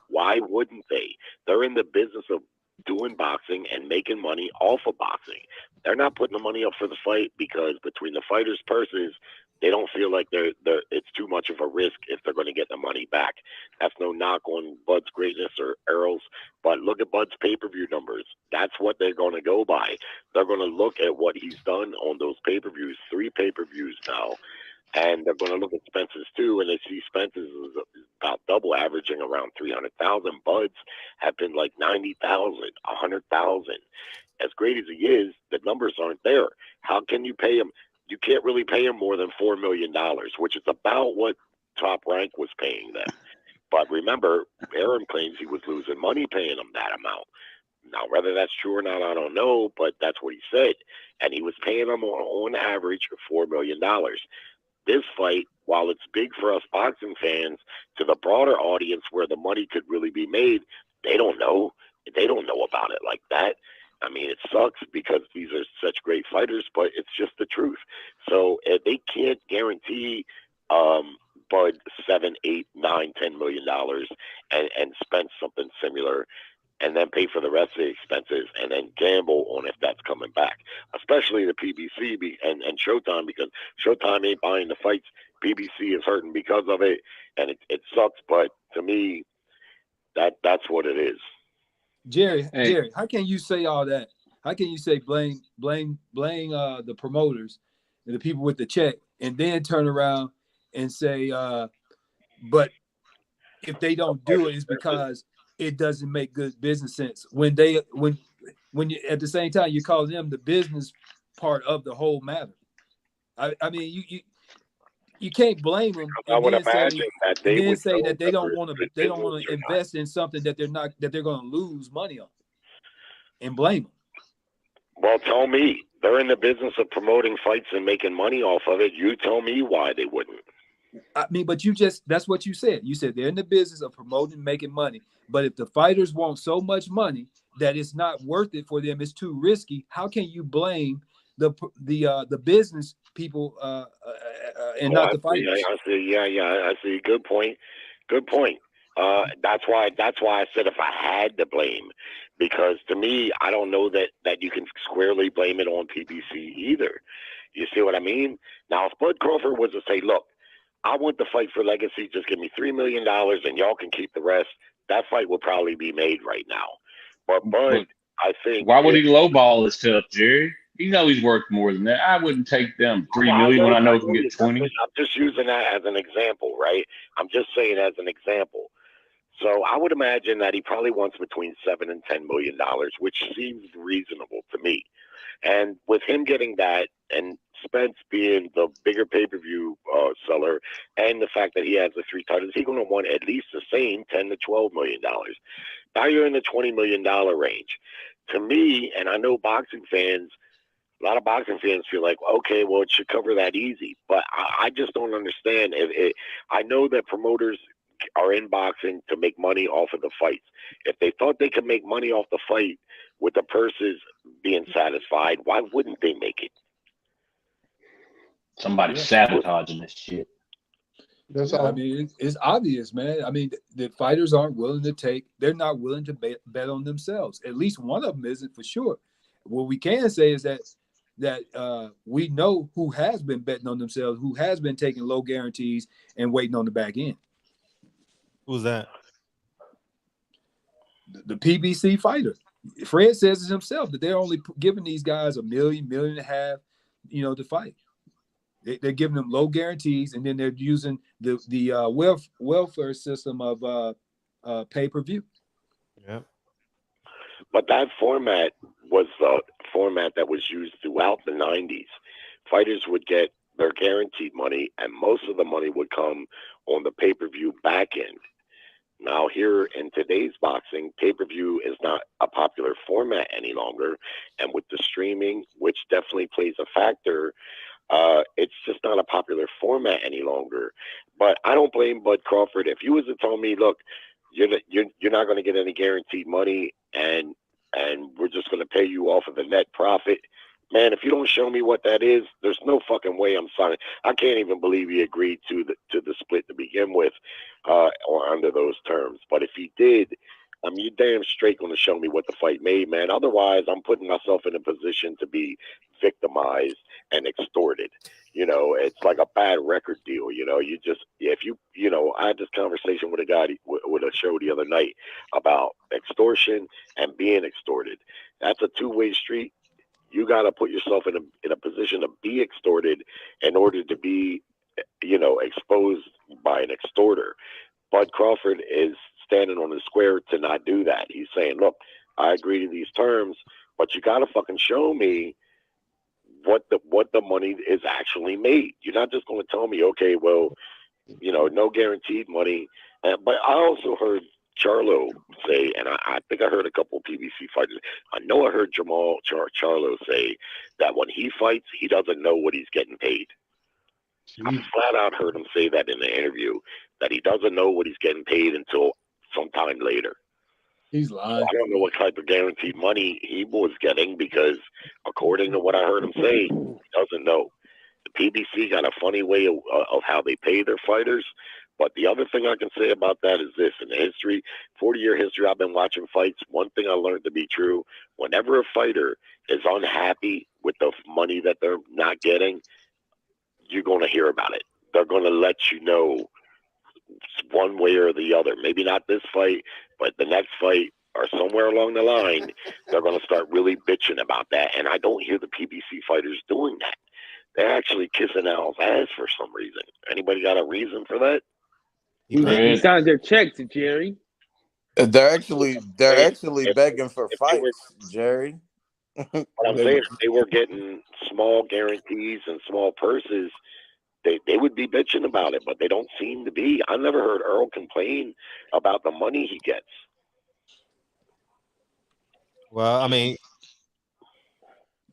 Why wouldn't they? They're in the business of doing boxing and making money off of boxing. They're not putting the money up for the fight because between the fighters' purses, they don't feel like it's too much of a risk if they're going to get the money back. That's no knock on Bud's greatness or Errol's, but look at Bud's pay-per-view numbers. That's what they're going to go by. They're going to look at what he's done on those pay-per-views, 3 pay-per-views now, and they're going to look at Spence's too, and they see Spence's is about double, averaging around 300,000. Bud's have been like 90,000, 100,000. As great as he is, the numbers aren't there. How can you pay him? you can't really pay him more than $4 million, which is about what Top Rank was paying them. But remember, Aaron claims he was losing money paying him that amount. Now, whether that's true or not, I don't know, but that's what he said. And he was paying them on average $4 million. This fight, while it's big for us boxing fans, to the broader audience where the money could really be made, they don't know. They don't know about it like that. I mean, it sucks because these are such great fighters, but it's just the truth. So they can't guarantee Bud $7, $8, $9, $10 million and spend something similar, and then pay for the rest of the expenses, and then gamble on if that's coming back, especially the PBC and Showtime, because Showtime ain't buying the fights. PBC is hurting because of it, and it sucks. But to me, that's what it is. Jerry, how can you say all that? How can you say blame the promoters and the people with the check, and then turn around and say, but if they don't do it, it's because it doesn't make good business sense. When you at the same time you call them the business part of the whole matter. I mean, you can't blame them. I would imagine that they would say that they don't want to invest in something that they're going to lose money on, and blame them. Well, tell me, they're in the business of promoting fights and making money off of it. You tell me why they wouldn't. I mean, but that's what you said. You said they're in the business of promoting, making money. But if the fighters want so much money that it's not worth it for them, it's too risky, how can you blame the business people and not the fighters? I see. Good point. That's why I said if I had to blame, because to me, I don't know that you can squarely blame it on PBC either. You see what I mean? Now, if Bud Crawford was to say, look, I want the fight for legacy, just give me $3 million and y'all can keep the rest, that fight will probably be made right now. But Bud, I think... Why would he lowball his stuff, Jerry? You know he's worth more than that. I wouldn't take them $3 million when I know he can get 20. I'm just using that as an example, right? I'm just saying as an example. So I would imagine that he probably wants between $7 and $10 million, which seems reasonable to me. And with him getting that, and Spence being the bigger pay-per-view seller, and the fact that he has the 3 titles, he's going to want at least the same $10 to $12 million. Now you're in the $20 million range. To me, and I know boxing fans, a lot of boxing fans feel like, okay, well, it should cover that easy. But I just don't understand. I know that promoters are in boxing to make money off of the fights. If they thought they could make money off the fight with the purses being satisfied, why wouldn't they make it? Somebody's sabotaging this shit. That's all. I mean, it's obvious, man. I mean, the fighters aren't willing to they're not willing to bet on themselves. At least one of them isn't, for sure. What we can say is that we know who has been betting on themselves, who has been taking low guarantees and waiting on the back end. Who's that? The PBC fighter. Fred says it himself that they're only giving these guys $1 million, $1.5 million, to fight. They're giving them low guarantees, and then they're using the welfare system of pay-per-view. Yeah. But that format was the format that was used throughout the 90s. Fighters would get their guaranteed money, and most of the money would come on the pay-per-view back end. Now, here in today's boxing, pay-per-view is not a popular format any longer. And with the streaming, which definitely plays a factor, it's just not a popular format any longer. But I don't blame Bud Crawford. If you was to tell me, look, you're not going to get any guaranteed money, and we're just going to pay you off of the net profit, man, if you don't show me what that is, there's no fucking way I'm signing. I can't even believe he agreed to the split to begin with, or under those terms. But if he did, I mean, you're damn straight going to show me what the fight made, man. Otherwise, I'm putting myself in a position to be victimized and extorted. It's like a bad record deal. I had this conversation with a guy with a show the other night about extortion and being extorted. That's a two-way street. You got to put yourself in a position to be extorted in order to be, exposed by an extorter. Bud Crawford is standing on the square to not do that. He's saying, look, I agree to these terms, but you got to fucking show me what the money is actually made. You're not just going to tell me, okay, well, no guaranteed money. But I also heard Charlo say, and I think I heard a couple of PBC fighters. I know I heard Charlo say that when he fights, he doesn't know what he's getting paid. I flat out heard him say that in the interview, that he doesn't know what he's getting paid until sometime later. He's lying. I don't know what type of guaranteed money he was getting because, according to what I heard him say, he doesn't know. The PBC got a funny way of how they pay their fighters. But the other thing I can say about that is this. In the 40-year history I've been watching fights, one thing I learned to be true, whenever a fighter is unhappy with the money that they're not getting, you're going to hear about it. They're going to let you know one way or the other. Maybe not this fight, but the next fight or somewhere along the line, they're going to start really bitching about that. And I don't hear the PBC fighters doing that. They're actually kissing Al's ass for some reason. Anybody got a reason for that? He signed their checks, Jerry. They're actually begging for fights, Jerry. What I'm saying, if they were getting small guarantees and small purses, they would be bitching about it, but they don't seem to be. I never heard Errol complain about the money he gets. Well, I mean,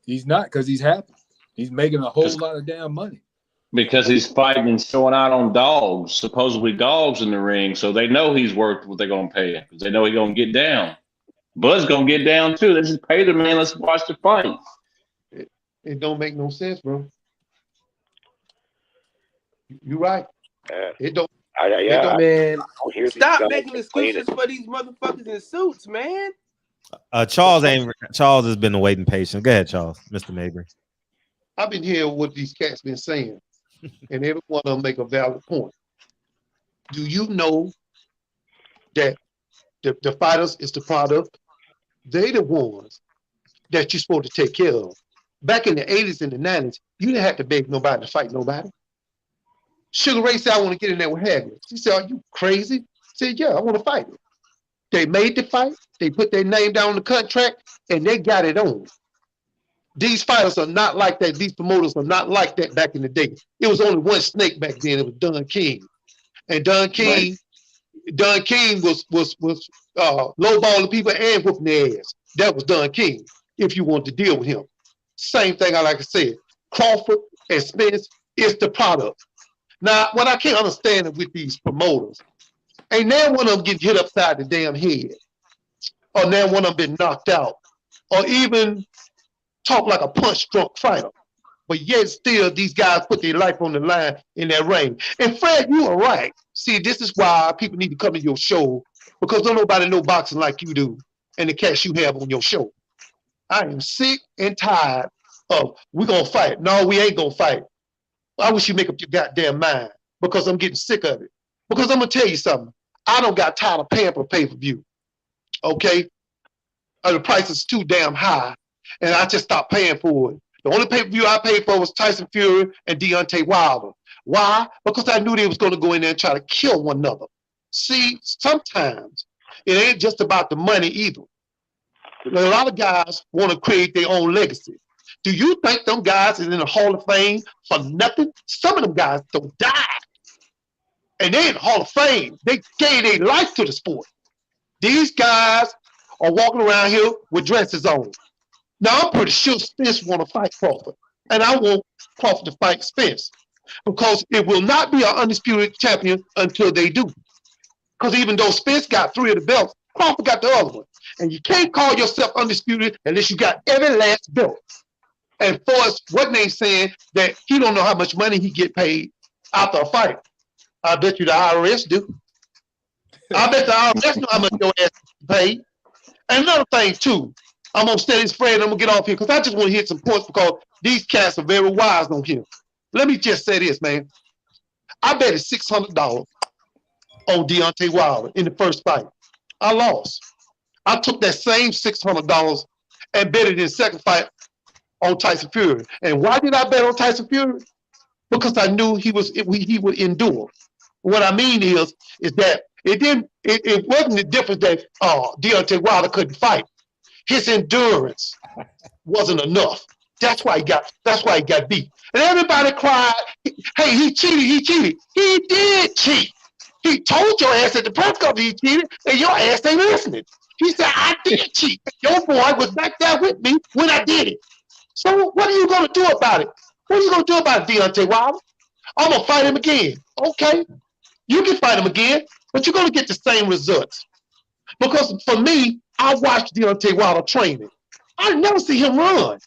he's not, because he's happy. He's making a whole lot of damn money. Because he's fighting and showing out on dogs, supposedly dogs in the ring, so they know he's worth what they're going to pay him, because they know he's going to get down. Bud's going to get down, too. They just pay the man. Let's watch the fight. It don't make no sense, bro. You're right. It don't. Man, stop guys making excuses for these motherfuckers in suits, man. Charles has been waiting patient. Go ahead, Charles. Mr. Mabry. I've been hearing what these cats been saying, and every one of them make a valid point. Do you know that the fighters is the product? They the ones that you're supposed to take care of. Back in the 80s and the 90s, you didn't have to beg nobody to fight nobody. Sugar Ray said, I want to get in there with Hagler. She said, are you crazy? I said, yeah, I want to fight it. They made the fight. They put their name down on the contract, and they got it on. These fighters are not like that. These promoters are not like that back in the day. It was only one snake back then. It was Don King. And Don King was lowballing people and whooping their ass. That was Don King, if you want to deal with him. Same thing I like to say. Crawford and Spence is the product. Now, what I can't understand with these promoters, ain't now one of them getting hit upside the damn head, or now one of them been knocked out, or even talk like a punch-drunk fighter. But yet still, these guys put their life on the line in that ring. And Fred, you are right. See, this is why people need to come to your show, because don't nobody know boxing like you do and the cats you have on your show. I am sick and tired of, we're going to fight. No, we ain't going to fight. I wish you make up your goddamn mind, because I'm getting sick of it. Because I'm going to tell you something. I don't got tired of paying for pay-per-view. Okay? The price is too damn high, and I just stopped paying for it. The only pay-per-view I paid for was Tyson Fury and Deontay Wilder. Why? Because I knew they was going to go in there and try to kill one another. See, sometimes it ain't just about the money either. A lot of guys want to create their own legacy. Do you think them guys is in the Hall of Fame for nothing? Some of them guys don't die. And they in the Hall of Fame. They gave their life to the sport. These guys are walking around here with dresses on. Now, I'm pretty sure Spence want to fight Crawford. And I want Crawford to fight Spence. Because it will not be an undisputed champion until they do. Because even though Spence got 3 of the belts, Crawford got the other one. And you can't call yourself undisputed unless you got every last belt. And for us, what they saying that he don't know how much money he get paid after a fight. I bet you the IRS do. I bet the IRS know how much your ass paid. And another thing too, I'm gonna stay this Fred, I'm gonna get off here because I just want to hit some points because these cats are very wise on here. Let me just say this, man. I bet it $600 on Deontay Wilder in the first fight. I lost. I took that same $600 and bet it in the second fight on Tyson Fury. And why did I bet on Tyson Fury? Because I knew he would endure. What I mean is that it wasn't the difference that Deontay Wilder couldn't fight. His endurance wasn't enough. That's why he got beat. And everybody cried, hey, he cheated. He did cheat. He told your ass at the press conference he cheated, and your ass ain't listening. He said, I did cheat. Your boy was back there with me when I did it. So what are you going to do about it? What are you going to do about it, Deontay Wilder? I'm going to fight him again. Okay, you can fight him again, but you're going to get the same results. Because for me, I watched Deontay Wilder training. I never see him run.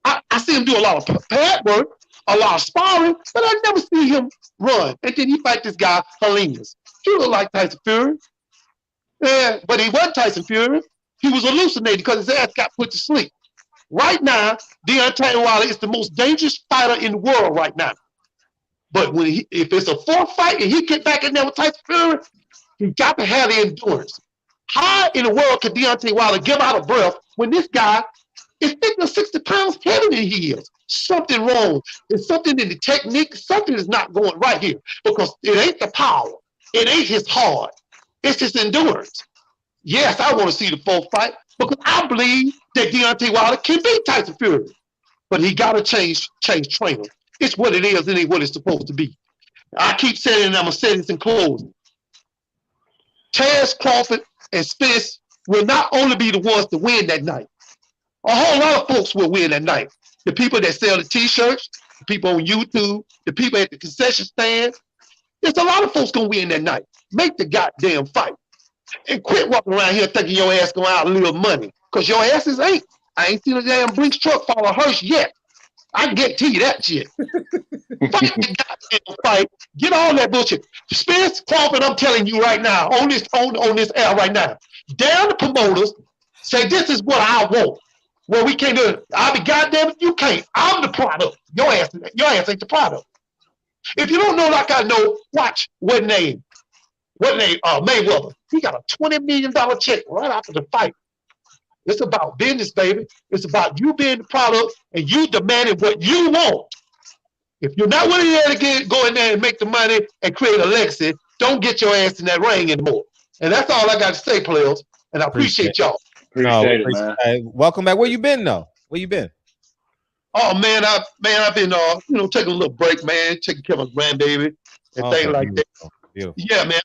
I see him do a lot of pad work, a lot of sparring, but I never see him run. And then he fight this guy, Helenius. He looked like Tyson Fury. Yeah, but he wasn't Tyson Fury. He was hallucinating because his ass got put to sleep. Right now, Deontay Wilder is the most dangerous fighter in the world right now. But when if it's a fourth fight and he get back in there with Tyson Fury, he got to have the endurance. How in the world could Deontay Wilder give out a breath when this guy is 50 or 60 pounds heavier than he is? Something wrong. There's something in the technique. Something is not going right here because it ain't the power. It ain't his heart. It's his endurance. Yes, I want to see the fourth fight because I believe that Deontay Wilder can beat Tyson Fury. But he got to change trainer. It's what it is. It ain't what it's supposed to be. I keep saying it and I'm going to say this in closing. Taz, Crawford, and Spence will not only be the ones to win that night. A whole lot of folks will win that night. The people that sell the T-shirts, the people on YouTube, the people at the concession stand. There's a lot of folks going to win that night. Make the goddamn fight. And quit walking around here thinking your ass going out a little money. Because your asses ain't. I ain't seen a damn Brinks truck follow a hearse yet. I can guarantee you that shit. Fight the goddamn fight. Get all that bullshit. Spence, Crawford, I'm telling you right now, on this air right now, down the promoters, say this is what I want. Well, we can't do it. I'll be goddamn if you can't. I'm the product. Your ass ain't the product. If you don't know like I know, watch what name? Mayweather. He got a $20 million check right after the fight. It's about business, baby. It's about you being the product and you demanding what you want. If you're not willing to go in there and make the money and create a legacy, don't get your ass in that ring anymore. And that's all I got to say, players. And I appreciate y'all. Appreciate it, man. Welcome back. Where you been, though? Where you been? Oh man, I've been taking a little break, man, taking care of my grandbaby and things like that. Beautiful. Yeah, man.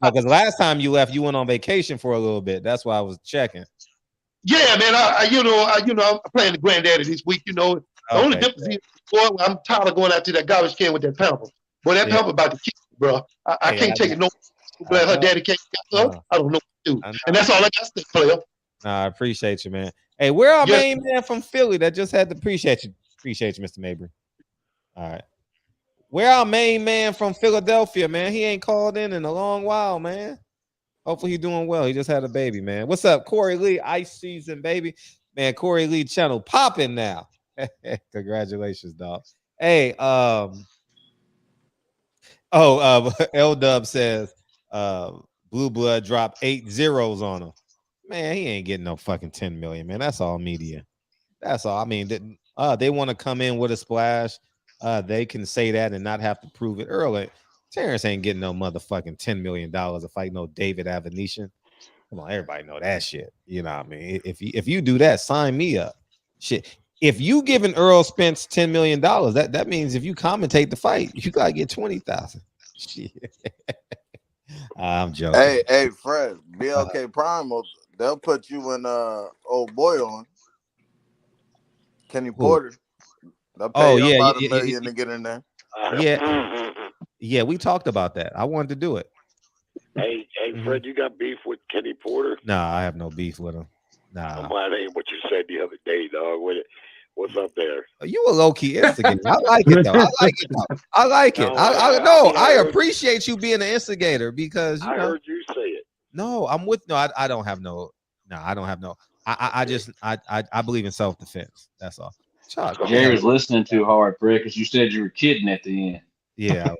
Because last time you left, you went on vacation for a little bit. That's why I was checking. Yeah, man. I'm playing the granddaddy this week. The only difference is, boy, I'm tired of going out to that garbage can with that pamper. Boy, that pamper about to kill me, bro. I can't take it no. Glad her daddy can't get her. I don't know what to do. And that's all I got to say, player. Nah, I appreciate you, man. Hey, where our main man from Philly that just had to appreciate you, Mr. Mabry. All right. Where our main man from Philadelphia, man? He ain't called in a long while, man. Hopefully he's doing well. He just had a baby, man. What's up, Corey Lee? Ice season, baby. Man, Corey Lee channel popping now. Congratulations, dog. Hey, L-Dub says Blue Blood dropped 8 zeros on him. Man, he ain't getting no fucking 10 million, man. That's all media. That's all. I mean, they want to come in with a splash. They can say that and not have to prove it early. Terrence ain't getting no motherfucking $10 million to fight no David Avenetian. Come on, everybody know that shit. You know what I mean? If you do that, sign me up. Shit. If you giving Errol Spence $10 million, that means if you commentate the fight, you gotta get 20,000. Shit. I'm joking. Hey, Fred, BLK Prime, they'll put you in old boy on. Kenny Porter. They'll pay you about $1 million to get in there. Yeah, we talked about that. I wanted to do it. Hey, Fred, you got beef with Kenny Porter? Nah, I have no beef with him. Nah. I'm glad that ain't what you said the other day, dog. What's up there? You a low-key instigator. I like it, though. I like it. I appreciate you being an instigator because I heard you say it. No, I'm with I don't have no. I believe in self-defense. That's all. Chuck, Jerry's listening too hard, Fred, because you said you were kidding at the end. Yeah.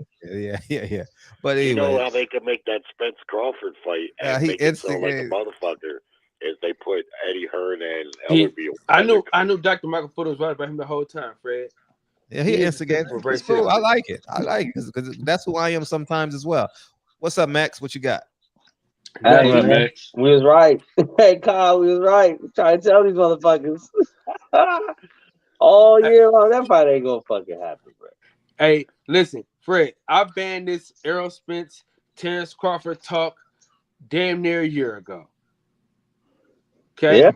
But anyway, you know how they could make that Spence Crawford fight and make it sound like a motherfucker is they put Eddie Hearn and Ellerby. I knew Dr. Michael Foote was right about him the whole time, Fred. Yeah, he instigated. It's cool. I like it because that's who I am sometimes as well. What's up, Max? What you got? Hey, Max. We was right. Hey, Kyle, we was right. I'm trying to tell these motherfuckers. All year long, that fight ain't gonna fucking happen, bro. Hey, listen, Fred, I banned this Errol Spence, Terrence Crawford talk damn near a year ago. Okay? Yeah.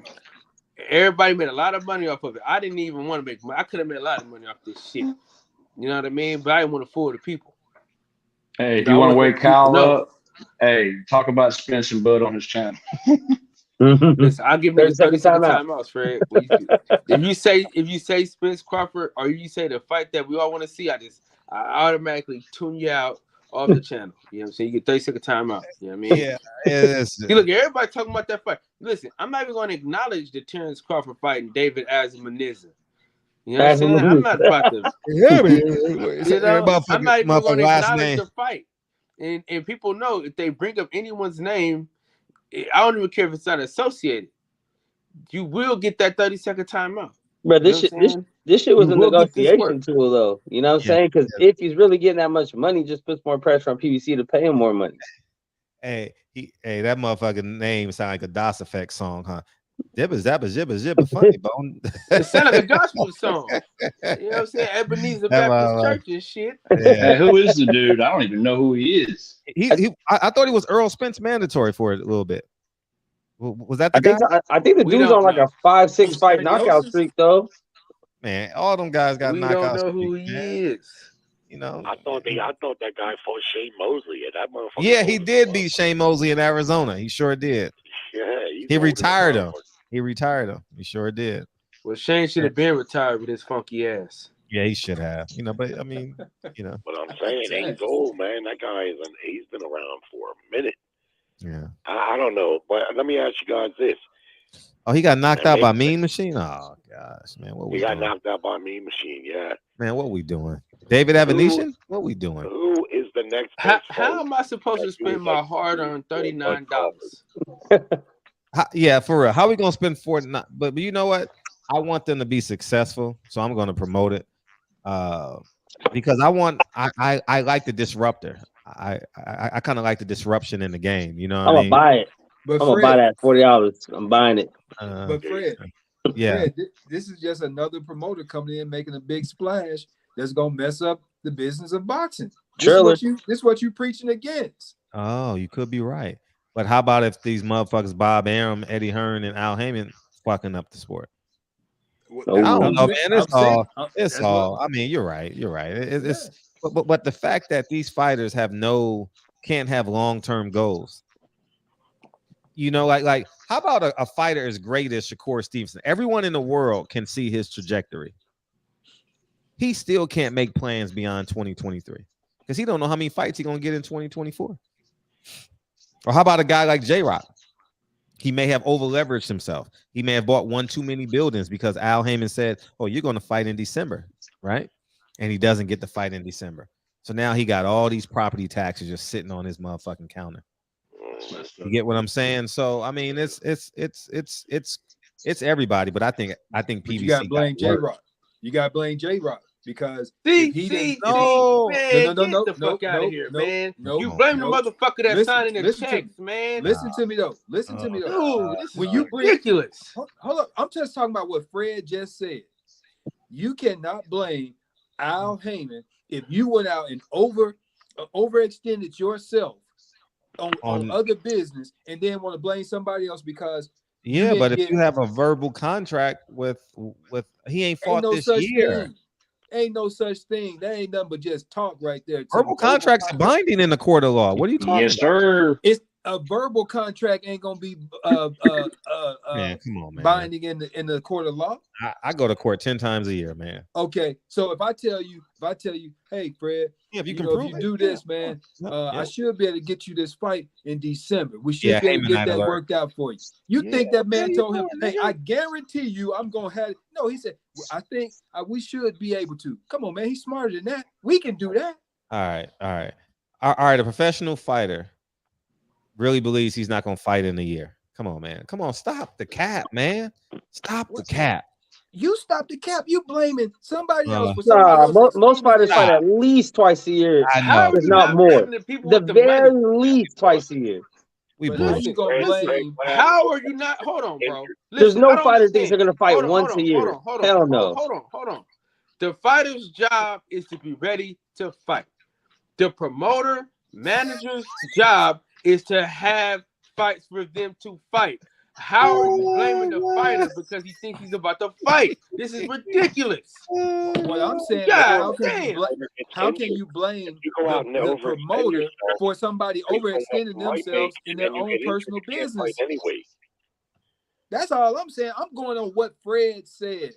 Everybody made a lot of money off of it. I didn't even want to make money. I could have made a lot of money off this shit. You know what I mean? But I didn't want to fool the people. Hey, if you want to wake Kyle up, hey, talk about Spence and Bud on his channel. Listen, I'll give niggas 30 second timeout. timeouts, Fred. If you say Spence Crawford or you say the fight that we all want to see, I automatically tune you out off the channel. You know what I'm saying? You get 30 second timeout. You know what I mean? Yeah. Yes. See, look, everybody talking about that fight. Listen, I'm not even going to acknowledge the Terrence Crawford fight and David Asmaniza. You know what I'm saying? I'm not about to. I'm not even going to acknowledge the fight. And people know if they bring up anyone's name, I don't even care if it's not associated. You will get that 30 second timeout. But this shit was a negotiation tool, though. You know what I'm saying? Because if he's really getting that much money, just puts more pressure on PBC to pay him more money. Hey, that motherfucking name sound like a DOS Effect song, huh? Dibba zabba zibba zibba funny bone. It sounds like a gospel song. You know what I'm saying? Ebenezer Baptist Church and shit. Yeah. Hey, who is the dude? I don't even know who he is. I thought he was Errol Spence mandatory for it a little bit. Was that the guy? I think the dude's on like a 5-6 fight knockout streak, though. Man, all them guys got knockouts. We don't know who he is. You know, I thought that guy fought Shane Mosley, and that motherfucker. Yeah, he did beat Shane Mosley in Arizona. He sure did. Yeah, he retired him. He retired him. He sure did. Well, Shane should have been retired with his funky ass. Yeah, he should have. You know, but I mean, you know. But I'm saying he's old, man. That guy he's been around for a minute. Yeah. I don't know, but let me ask you guys this. Oh, he got knocked out by Mean Machine? Oh, gosh, man. What we got doing? knocked out by Mean Machine, yeah. Man, what we doing? David Avenetian? What we doing? Who is the next? How am I supposed to spend my hard-earned $39? Yeah, for real. How we going to spend $49? But you know what? I want them to be successful, so I'm going to promote it. Because I like the disruptor. I kind of like the disruption in the game. You know what I mean? I'm gonna buy it. I'm gonna buy that $40. I'm buying it. But Fred, this is just another promoter coming in making a big splash that's gonna mess up the business of boxing. This is what you preaching against. Oh, you could be right. But how about if these motherfuckers, Bob Arum, Eddie Hearn, and Al Heyman, fucking up the sport? I don't know, man. It's all. I mean, you're right. You're right. But the fact that these fighters can't have long-term goals. You know, like how about a fighter as great as Shakur Stevenson? Everyone in the world can see his trajectory. He still can't make plans beyond 2023 because he don't know how many fights he's gonna get in 2024. Or how about a guy like J-Rock? He may have over-leveraged himself. He may have bought one too many buildings because Al Heyman said, "Oh, you're going to fight in December," right? And he doesn't get to fight in December. So now he got all these property taxes just sitting on his motherfucking counter. You get what I'm saying? So I mean, it's everybody, but I think PBC. You got to blame J-Rock. You got to blame J-Rock because man, get the fuck out of here, man. You blame the motherfucker that signed in the checks, man. Listen to me though. Dude, when you ridiculous. Hold up. I'm just talking about what Fred just said. You cannot blame Al Heyman if you went out and overextended yourself on other business and then want to blame somebody else because but if you have a verbal contract with he ain't fought this year. Ain't no such thing. That ain't nothing but just talk right there. Verbal contracts are binding in the court of law. What are you talking about? Yes, sir. It's a verbal contract ain't gonna be man, come on, man. Binding in the court of law. I go to court 10 times a year, man. Okay, so if I tell you, hey Fred, if you do this, man, I should be able to get you this fight in December. We should be able to get that worked out for you. You think that man told him, hey, I guarantee you I'm gonna have it. No, he said, I think we should be able to. Come on, man, he's smarter than that. We can do that. All right. A professional fighter really believes he's not going to fight in a year. Come on, man. Come on, stop the cap, man. Stop the cap. You stop the cap. You blaming somebody else. Most fighters fight at least twice a year. I know. If not more. The very least twice a year. We But how you gonna blame? How are you not? Hold on, bro. There's Listen, no I don't fighter thinks they're understand. gonna fight Hold on, once hold a on, year. hold on, Hell no. hold on. The fighter's job is to be ready to fight. The promoter, manager's job is to have fights for them to fight. How are you blaming the fighter because he thinks he's about to fight? This is ridiculous. What I'm saying is, God damn. how can you blame go out and the overextend promoter yourself, for somebody overextending might make, themselves in and their then you own get injured, personal you can't fight business? anyway. That's all I'm saying. I'm going on what Fred said.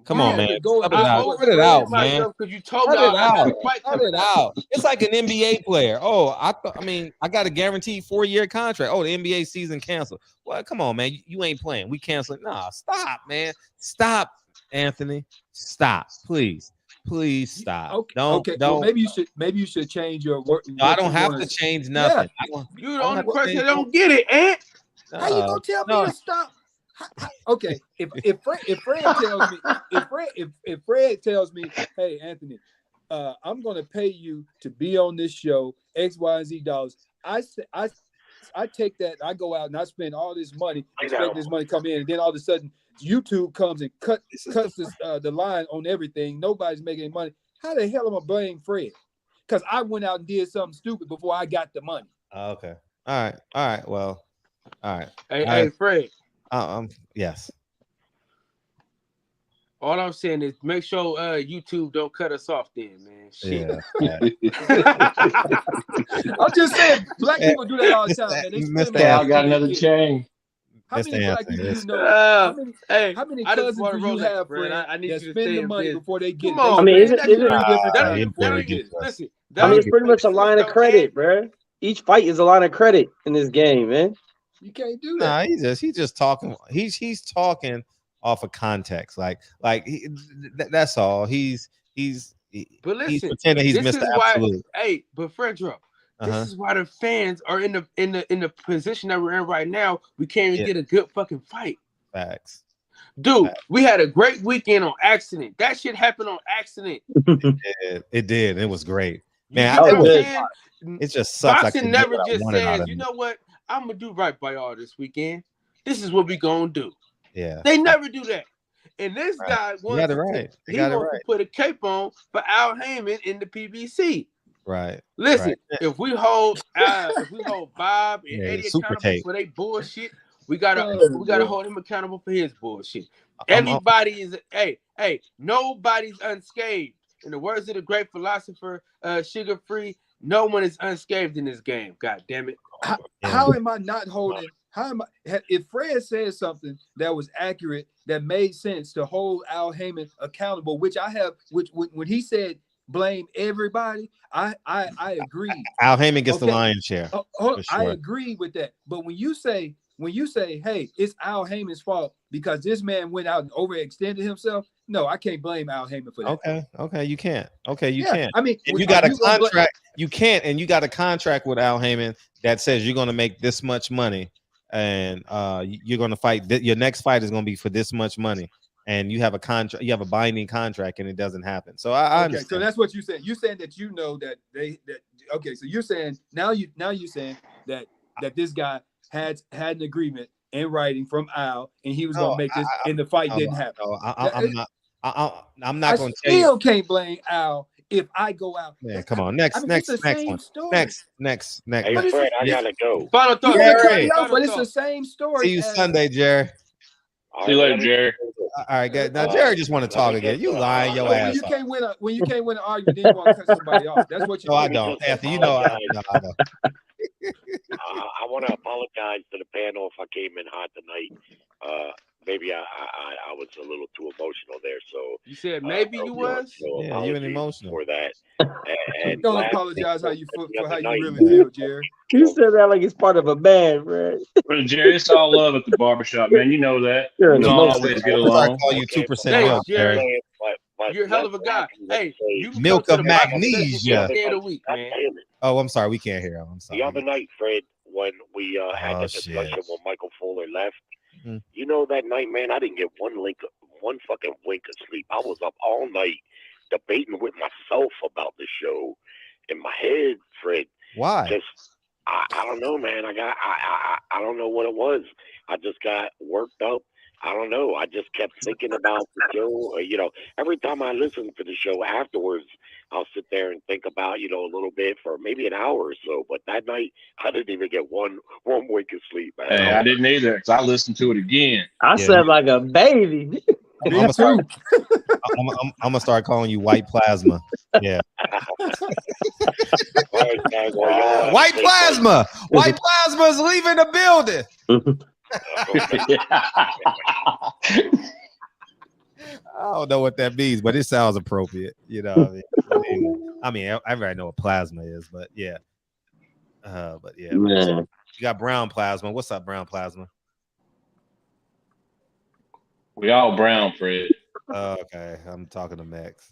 Come on, man. Go Cut it out. Cut it out, man. Because you told Cut me it I got out. a fight Cut coming it up. out. It's like an NBA player. Oh, I got a guaranteed 4-year contract. Oh, the NBA season canceled. Well, come on, man. You ain't playing. We canceling. Nah, stop, man. Stop, Anthony. Stop, please. Please stop. Okay. Don't. Well, maybe you should change your word. No, I don't have to change nothing. You the only person that don't get it, Ant. How you gonna tell me to stop? Okay, if Fred tells me, if Fred tells me, hey Anthony, I'm gonna pay you to be on this show X, Y, and Z dollars. I take that. I go out and I spend all this money, expect this money come in, and then all of a sudden YouTube comes and cuts the line on everything. Nobody's making any money. How the hell am I blame Fred? Because I went out and did something stupid before I got the money. Okay. All right. Well. All right. Hey, Fred. Yes. All I'm saying is make sure YouTube don't cut us off then, man. Shit. Yeah. I'm just saying, black people do that all the time, man. They spend money. I got another chain. How many black people you know? How many I just cousins want do to you roll have, Fred? Fred, I need that you to spend stay the in money business. before they get Come it? on, I mean, man. listen. I mean, it's pretty much a line of credit, bro. Each fight is a line of credit in this game, man. You can't do that. Nah, he's just talking. He's talking off of context. That's all. He's But listen, he's pretending he's this Mr. is why. Absolute. Hey, but Fredro, this is why the fans are in the position that we're in right now. We can't even get a good fucking fight. Facts. Dude, we had a great weekend on accident. That shit happened on accident. It did. It was great. Man, it just sucks. Boxing never just says, you know what? I'm gonna do right by y'all this weekend. This is what we gonna do. Yeah. They never do that. And this guy wants to put a cape on for Al Heyman in the PBC. Right. Listen, if we hold Bob and Eddie accountable for their bullshit, we gotta hold him accountable for his bullshit. Everybody is nobody's unscathed. In the words of the great philosopher, Sugar Free, no one is unscathed in this game. God damn it. How am I not holding? If Fred said something that was accurate, that made sense to hold Al Heyman accountable, which when he said blame everybody, I agree. Al Heyman gets the lion's share. I agree with that. But when you say, hey, it's Al Heyman's fault because this man went out and overextended himself, no, I can't blame Al Heyman for that. Okay, you can't. Okay, you can't. I mean, you got a contract. You can't, and you got a contract with Al Heyman that says you're going to make this much money, and you're going to fight. Your next fight is going to be for this much money, and you have a contract. You have a binding contract, and it doesn't happen. So I understand. So that's what you said. You're saying that okay. So you're saying now you're saying that this guy had an agreement in writing from Al, and he was going to make this, and the fight didn't happen. I'm not going to tell you. I still can't blame Al if I go out. Man, come on. Next one. Next. Hey, Fred, I gotta go. Final thought. But it's the same story. See you Sunday, Jerry. See you later, Jerry. All right, good. Now Jerry just want to talk again. You lying your ass. When you can't win an argument, then you want to cut somebody off. That's what you. No, I don't. Anthony, you know I know. I want to apologize to the panel if I came in hot tonight. Maybe I was a little too emotional there. So you said maybe you was. Yeah, you were emotional for that. And don't apologize for how you really feel, Jerry. You said that like it's part of a band, right? But Jerry, it's all love at the barbershop, man. You know that. We don't always get along. Call you 2% milk, Jerry. You're a hell of a guy. Hey, you milk of magnesia. Man. Oh, I'm sorry. We can't hear him. I'm sorry. The other night, Fred, when we had that discussion when Michael Fuller left, you know that night, man, I didn't get one fucking wink of sleep. I was up all night debating with myself about the show in my head, Fred. Why? Just I don't know, man. I don't know what it was. I just got worked up. I don't know. I just kept thinking about the show. Every time I listen to the show afterwards, I'll sit there and think about, a little bit for maybe an hour or so. But that night, I didn't even get one wink of sleep, man. Hey, I didn't either, because I listened to it again. I slept like a baby. I'm gonna start calling you white plasma. Yeah. White plasma. White plasma is leaving the building. I don't know what that means, but it sounds appropriate. I mean, everybody know what plasma is, but yeah. But yeah, man. You got brown plasma. What's up, brown plasma? We all brown, Fred. Okay, I'm talking to Max.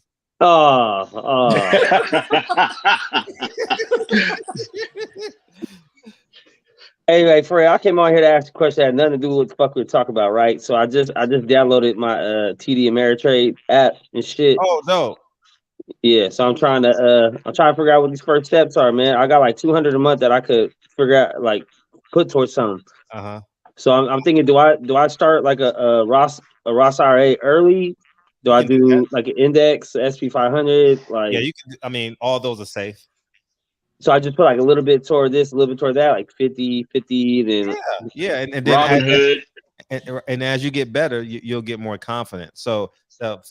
Anyway, Fred, I came on here to ask a question that had nothing to do with what the fuck we were talking about, right? So I just downloaded my TD Ameritrade app and shit. Oh no. Yeah, so I'm trying to figure out what these first steps are, man. I got like $200 a month that I could figure out, like put towards something. So I'm thinking, do I start like a Roth IRA early? Do I do like an index, SP 500? Like, yeah, you can. I mean, all those are safe. So I just put like a little bit toward this, a little bit toward that, like 50, then yeah, and then and as you get better, you'll get more confident. So the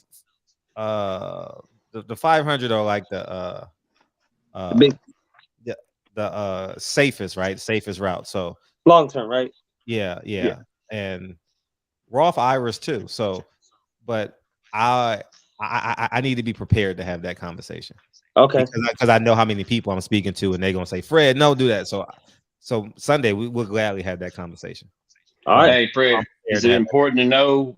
500 are like the safest, right? Safest route. So long term, right? Yeah, and Roth IRAs too. So, but I need to be prepared to have that conversation. Okay. Because I know how many people I'm speaking to, and they're gonna say, "Fred, no, do that." So Sunday we will gladly have that conversation. All right. Hey, Fred, is it important to know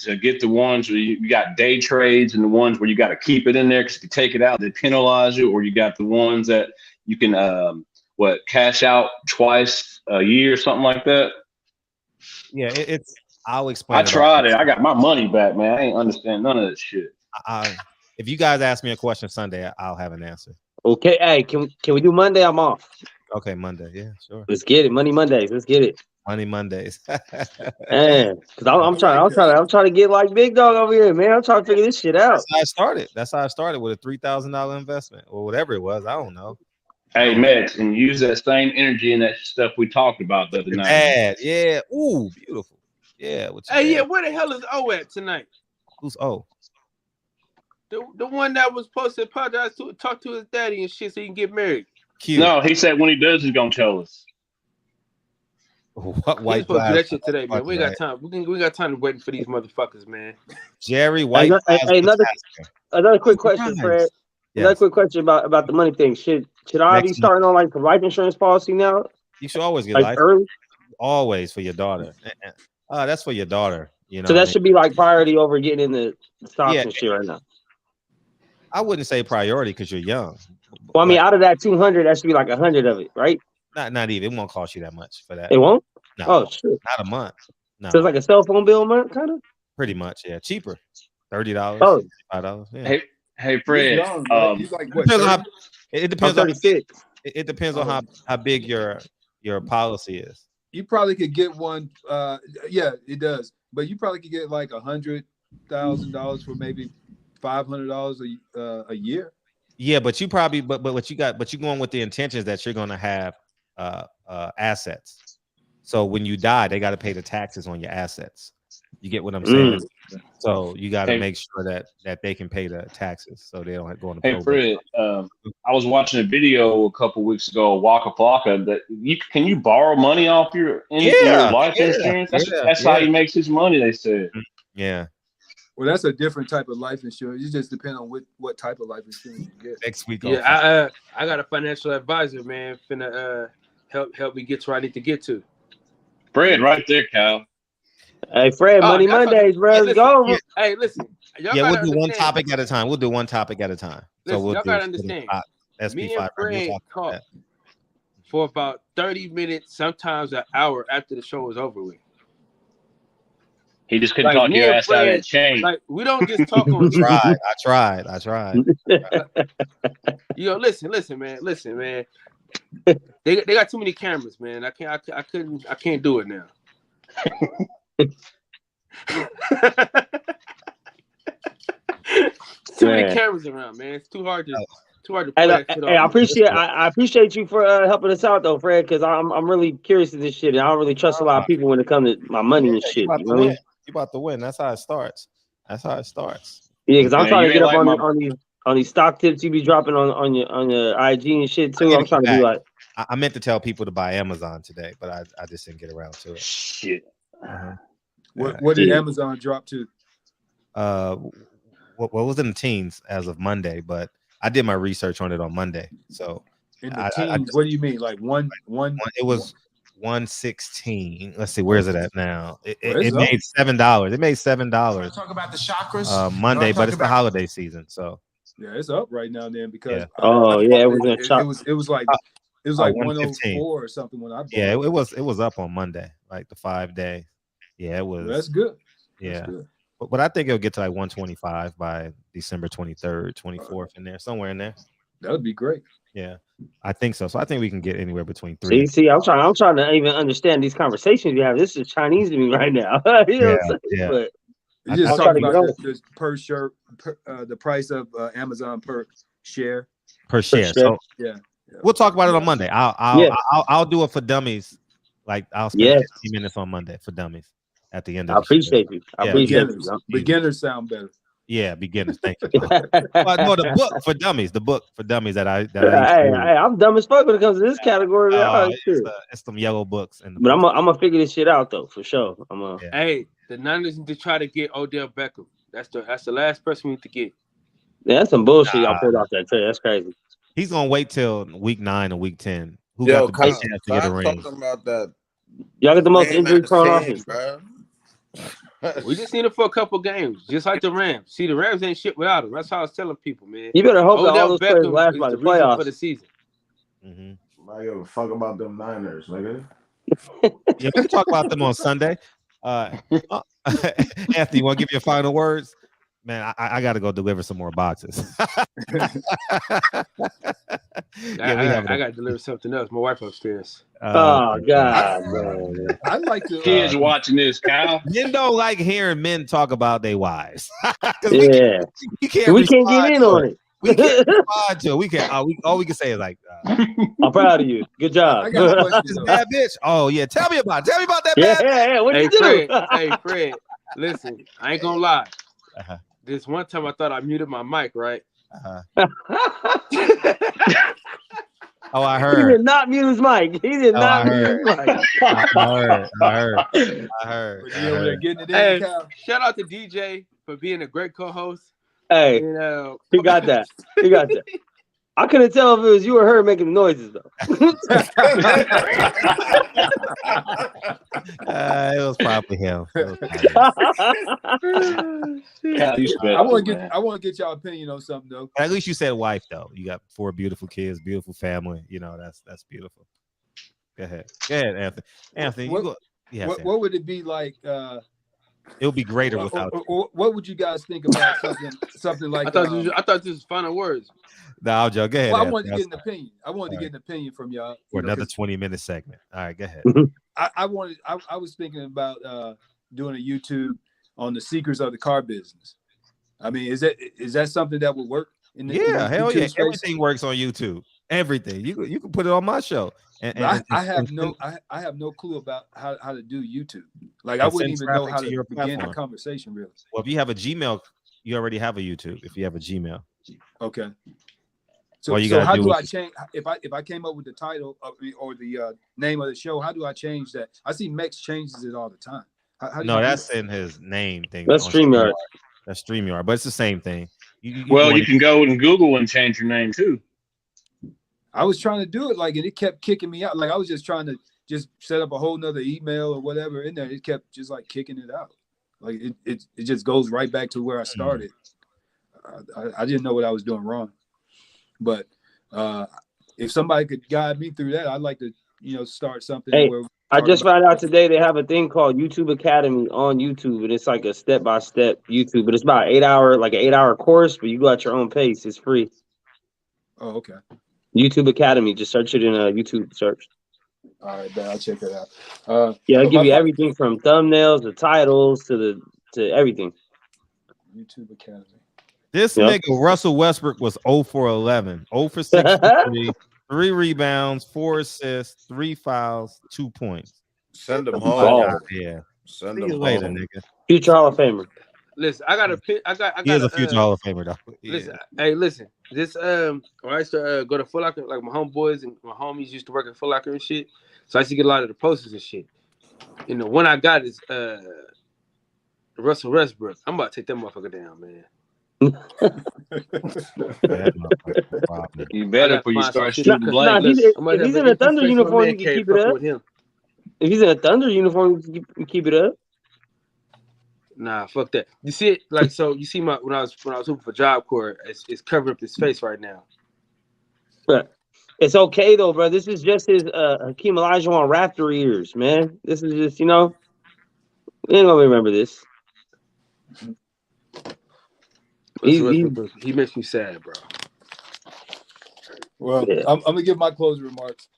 to get the ones where you got day trades and the ones where you got to keep it in there because if you take it out, they penalize you, or you got the ones that you can cash out twice a year, something like that? Yeah, it's. I'll explain. I tried it. I got my money back, man. I ain't understand none of that shit. If you guys ask me a question Sunday, I'll have an answer. Okay. Hey, can we do Monday? I'm off. Okay, Monday. Yeah, sure. Let's get it. Money Mondays. Let's get it. Money Mondays. Man, because I'm trying to get like big dog over here, man. I'm trying to figure this shit out. That's how I started with a $3,000 investment or whatever it was. I don't know. Hey, Max, and use that same energy and that stuff we talked about the other night. Yeah. Ooh, beautiful. Yeah. Hey, yeah. Where the hell is O at tonight? Who's O? The one that was supposed to apologize to talk to his daddy and shit so he can get married. Cute. No, he said when he does, he's gonna tell us. What white? He's supposed to do that shit today, man. We ain't got time. We got time to waiting for these motherfuckers, man. Jerry White. Hey, another quick question, Fred. Yes. Another quick question about the money thing. Should I be starting on like the life insurance policy now? You should always get like life early. Always for your daughter. That's for your daughter. You know. So that should be like priority over getting in the stocks and shit right now. I wouldn't say priority because you're young. Well, I mean, out of that 200, that should be like 100 of it, right? Not even. It won't cost you that much for that. It won't? No. Oh, shit. Not a month. No. So it's like a cell phone bill a month, kind of? Pretty much, yeah. Cheaper. $30. Oh. $5. Yeah. Hey, Fred. He's like, what, it depends on it depends on how big your policy is. You probably could get one. Yeah, it does. But you probably could get like $100,000 for maybe $500 a year. Yeah, but you probably but you're going with the intentions that you're going to have assets. So when you die, they got to pay the taxes on your assets. You get what I'm saying? So you got to make sure that they can pay the taxes, so they don't go on the. Hey, Fred, I was watching a video a couple weeks ago, Waka Flocka, that can you borrow money off your life insurance? That's how he makes his money. They said. Yeah. Well, that's a different type of life insurance. It just depends on what type of life insurance you get. Next week. Yeah, I got a financial advisor, man, finna help me get to where I need to get to. Fred, right there, Kyle. Hey, Fred, Money Mondays, bro. Let's go. Hey, listen. Yeah, we'll do one topic at a time. We'll do one topic at a time. Listen, so we'll y'all gotta understand. Me and Fred talk for about 30 minutes, sometimes an hour after the show is over with. He just couldn't talk your ass out of that chain. Like, we don't just talk on. I tried. Listen, man. They got too many cameras, man. I can't do it now. Too many cameras around, man. It's too hard to play that shit Hey, off. I appreciate you for helping us out though, Fred, because I'm really curious to this shit, and I don't really trust a lot of people when it comes to my money and shit. You know what I mean? You about to win. That's how it starts. Yeah, because I'm trying to get up on these stock tips you be dropping on your IG and shit too. I'm trying to be like. I meant to tell people to buy Amazon today, but I just didn't get around to it. Shit. What did Amazon drop to? What was in the teens as of Monday, but I did my research on it on Monday. So in the teens, what do you mean? Like one? It was 116. Let's see, where's it at now? It made $7. It made $7. Talk about the chakras. Monday, but it's the holiday season, so yeah, it's up right now then because it was like 104 or something when I bought it was up on Monday, like the 5-day. Yeah, it was. Well, that's good. Yeah. That's good. But I think it'll get to like 125 by December 23rd, 24th in there, somewhere in there. That would be great. Yeah, I think so. So I think we can get anywhere between 3. See, I'm trying to even understand these conversations you have. This is Chinese to me right now. You know what I'm saying? But you just talking about this per share, the price of Amazon per share. So yeah, we'll talk about it on Monday. I'll do it for dummies. Like I'll spend 15 minutes on Monday for dummies at the end of I appreciate you. Beginners sound better. Yeah, beginners. Thank you. But no, the book for dummies. The book for dummies that I I'm dumb as fuck when it comes to this category. It's some yellow books. But I'm gonna figure this shit out though for sure. Hey, the Niners need to try to get Odell Beckham. That's the last person we need to get. Yeah, that's some bullshit y'all pulled off that trade. That's crazy. He's gonna wait till week 9 or week 10. Who got the best chance to get a ring? Talking about that. Y'all get the most injury prone offense, bro. We just need him for a couple games, just like the Rams. See, the Rams ain't shit without him. That's how I was telling people, man. You better hope that Odell all those players Beckham last by is the reason playoffs for the season. I give a fuck about them Niners, nigga. Yeah, we can talk about them on Sunday. Anthony, you want to give your final words? Man, I got to go deliver some more boxes. I got to deliver something else. My wife upstairs. Oh God, man. I like to. Kids watching this, Kyle. Men don't like hearing men talk about their wives. Yeah, we can't get in on it. We can't respond to it. We can. All we can say is like, "I'm proud of you. Good job." I got a question, bad bitch. Oh yeah, tell me about that. Yeah. What you do? Hey Fred, listen, I ain't gonna lie. This one time I thought I muted my mic, right? Oh, I heard. He did not mute his mic. He did not mute his mic. I heard. Hey, shout out to DJ for being a great co-host. Hey, he got that. I couldn't tell if it was you or her making the noises though. It was probably him. I want to get y'all opinion on something though. At least you said wife though. You got 4 beautiful kids, beautiful family. You know that's beautiful. Go ahead, Anthony. Anthony, what would it be like? It would be greater without. What would you guys think about something like? I thought this was final words. No, I'll joke. Go ahead. Well, I wanted to get an opinion. I wanted to get an opinion from y'all for another 20-minit segment. All right, go ahead. I was thinking about doing a YouTube on the secrets of the car business. I mean, is that something that would work? Hell yeah! Everything works on YouTube. Everything you can put it on my show. I have no clue about how to do YouTube. Like I wouldn't even know how to begin a conversation really. Well, if you have a Gmail, you already have a YouTube. If you have a Gmail, okay. So how do I change if I came up with the title or the name of the show? How do I change that? I see Mex changes it all the time. No, that's in his name thing. That's StreamYard. That's StreamYard, but it's the same thing. You can go and Google and change your name too. I was trying to do it and it kept kicking me out. Like I was just trying to set up a whole nother email or whatever in there. It kept just kicking it out. Like it just goes right back to where I started. I didn't know what I was doing wrong. But if somebody could guide me through that, I'd like to, start something. Hey, I just found out today they have a thing called YouTube Academy on YouTube, and it's like a step-by-step YouTube, but it's about an 8-hour course, but you go at your own pace. It's free. Oh, okay. YouTube Academy. Just search it in a YouTube search. All right, man, I'll check it out. Yeah, I'll give you everything from thumbnails to titles to everything. YouTube Academy. This nigga Russell Westbrook was 0 for 11, 0 for 6 for 3, 3 rebounds, 4 assists, 3 fouls, 2 points. Send him home. Yeah. Send See him you later, home. nigga. Future Hall of Famer. Listen, I got a pick. I got. He is a future Hall of Famer, though. Listen, hey, listen. This when I used to go to Foot Locker, like my homeboys and my homies used to work at Foot Locker and shit. So I used to get a lot of the posters and shit. And the one I got is Russell Westbrook. I'm about to take that motherfucker down, man. You better before you start shooting blank. If he's in a Thunder uniform, you can keep it up. If he's in a Thunder uniform, you can keep it up. Nah, fuck that. You see it like so. You see when I was hooping for Job Corps, it's covering up his face right now. But it's okay though, bro. This is just his Hakeem Olajuwon Raptor years, man. This is just we ain't gonna remember this. He makes me sad, bro. Well, Yeah. I'm gonna give my closing remarks.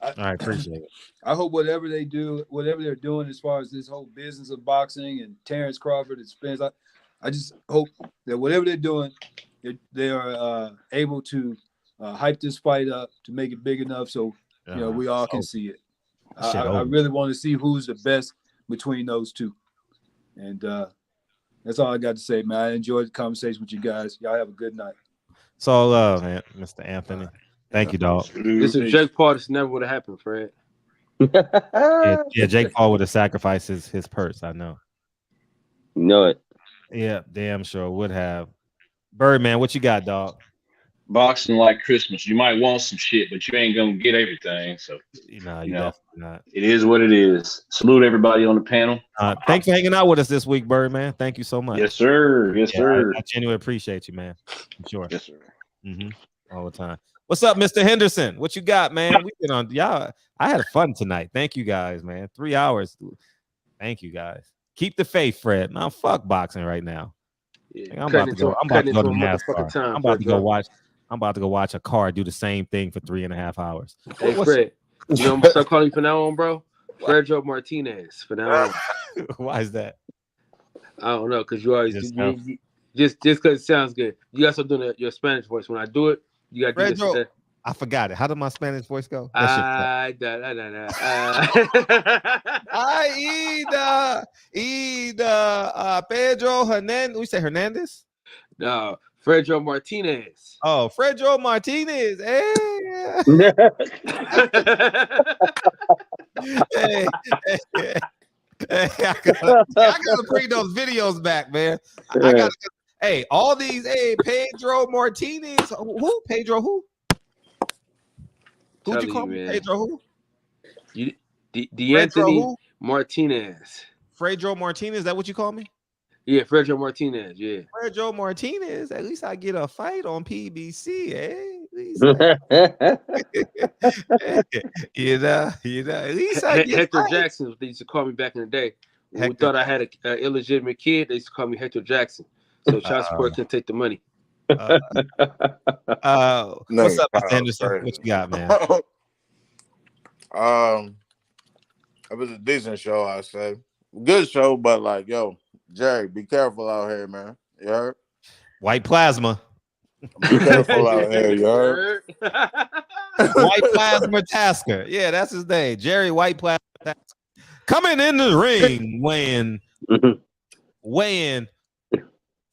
I appreciate it. I hope whatever they do, whatever they're doing as far as this whole business of boxing and Terrence Crawford and Spence, I just hope that whatever they're doing, they are able to hype this fight up to make it big enough so we all can see it. I really want to see who's the best between those two, and that's all I got to say, man. I enjoyed the conversation with you guys. Y'all have a good night. It's all love, man, Mr. Anthony. Thank you, dog. This is Jake Paul. This never would have happened, Fred. Yeah, Jake Paul would have sacrificed his purse. I know. Know it. Yeah, damn sure would have. Birdman, what you got, dog? Boxing like Christmas. You might want some shit, but you ain't gonna get everything. So definitely not. It is what it is. Salute everybody on the panel. Thanks for hanging out with us this week, Birdman. Thank you so much. Yes, sir. Yes, sir. I genuinely appreciate you, man. For sure. Yes, sir. All the time. What's up, Mr. Henderson? What you got, man? We've been on y'all. I had fun tonight. Thank you guys, man. 3 hours. Thank you guys. Keep the faith, Fred. Now fuck boxing right now. Yeah, I'm about to go. I'm about to go to NASCAR. Time, I'm about to go watch. I'm about to go watch a car do the same thing for 3.5 hours. Hey, Fred, you know I'm gonna start calling you from now on, bro? Fredro Martinez from now on. Why is that? I don't know, because you always just because it sounds good. You got to start doing your Spanish voice. When I do it, you got to do this. I forgot it. How did my Spanish voice go? Pedro Hernandez. We say Hernandez? No, Fredro Martinez. Oh, Fredro Martinez. Hey. I gotta bring those videos back, man. I gotta. Hey, all these. Hey, Pedro Martinez. Who? Pedro? Who? Who'd you call me? Pedro? Who? D'Anthony Martinez. Fredro Martinez. Is that what you call me? Yeah, Fredro Martinez. Yeah, Fredro Martinez. At least I get a fight on PBC, eh? At least I get Hector Jackson. They used to call me back in the day. When we thought I had an illegitimate kid, they used to call me Hector Jackson. So child support couldn't take the money. What's up, Mr. Henderson? What you got, man? It was a decent show, I say. Good show, but like, yo, Jerry, be careful out here, man. You heard? White plasma. Be careful out here, you heard? White plasma Tasker. Yeah, that's his name. Jerry White Plasma Tasker. Coming in the ring, weighing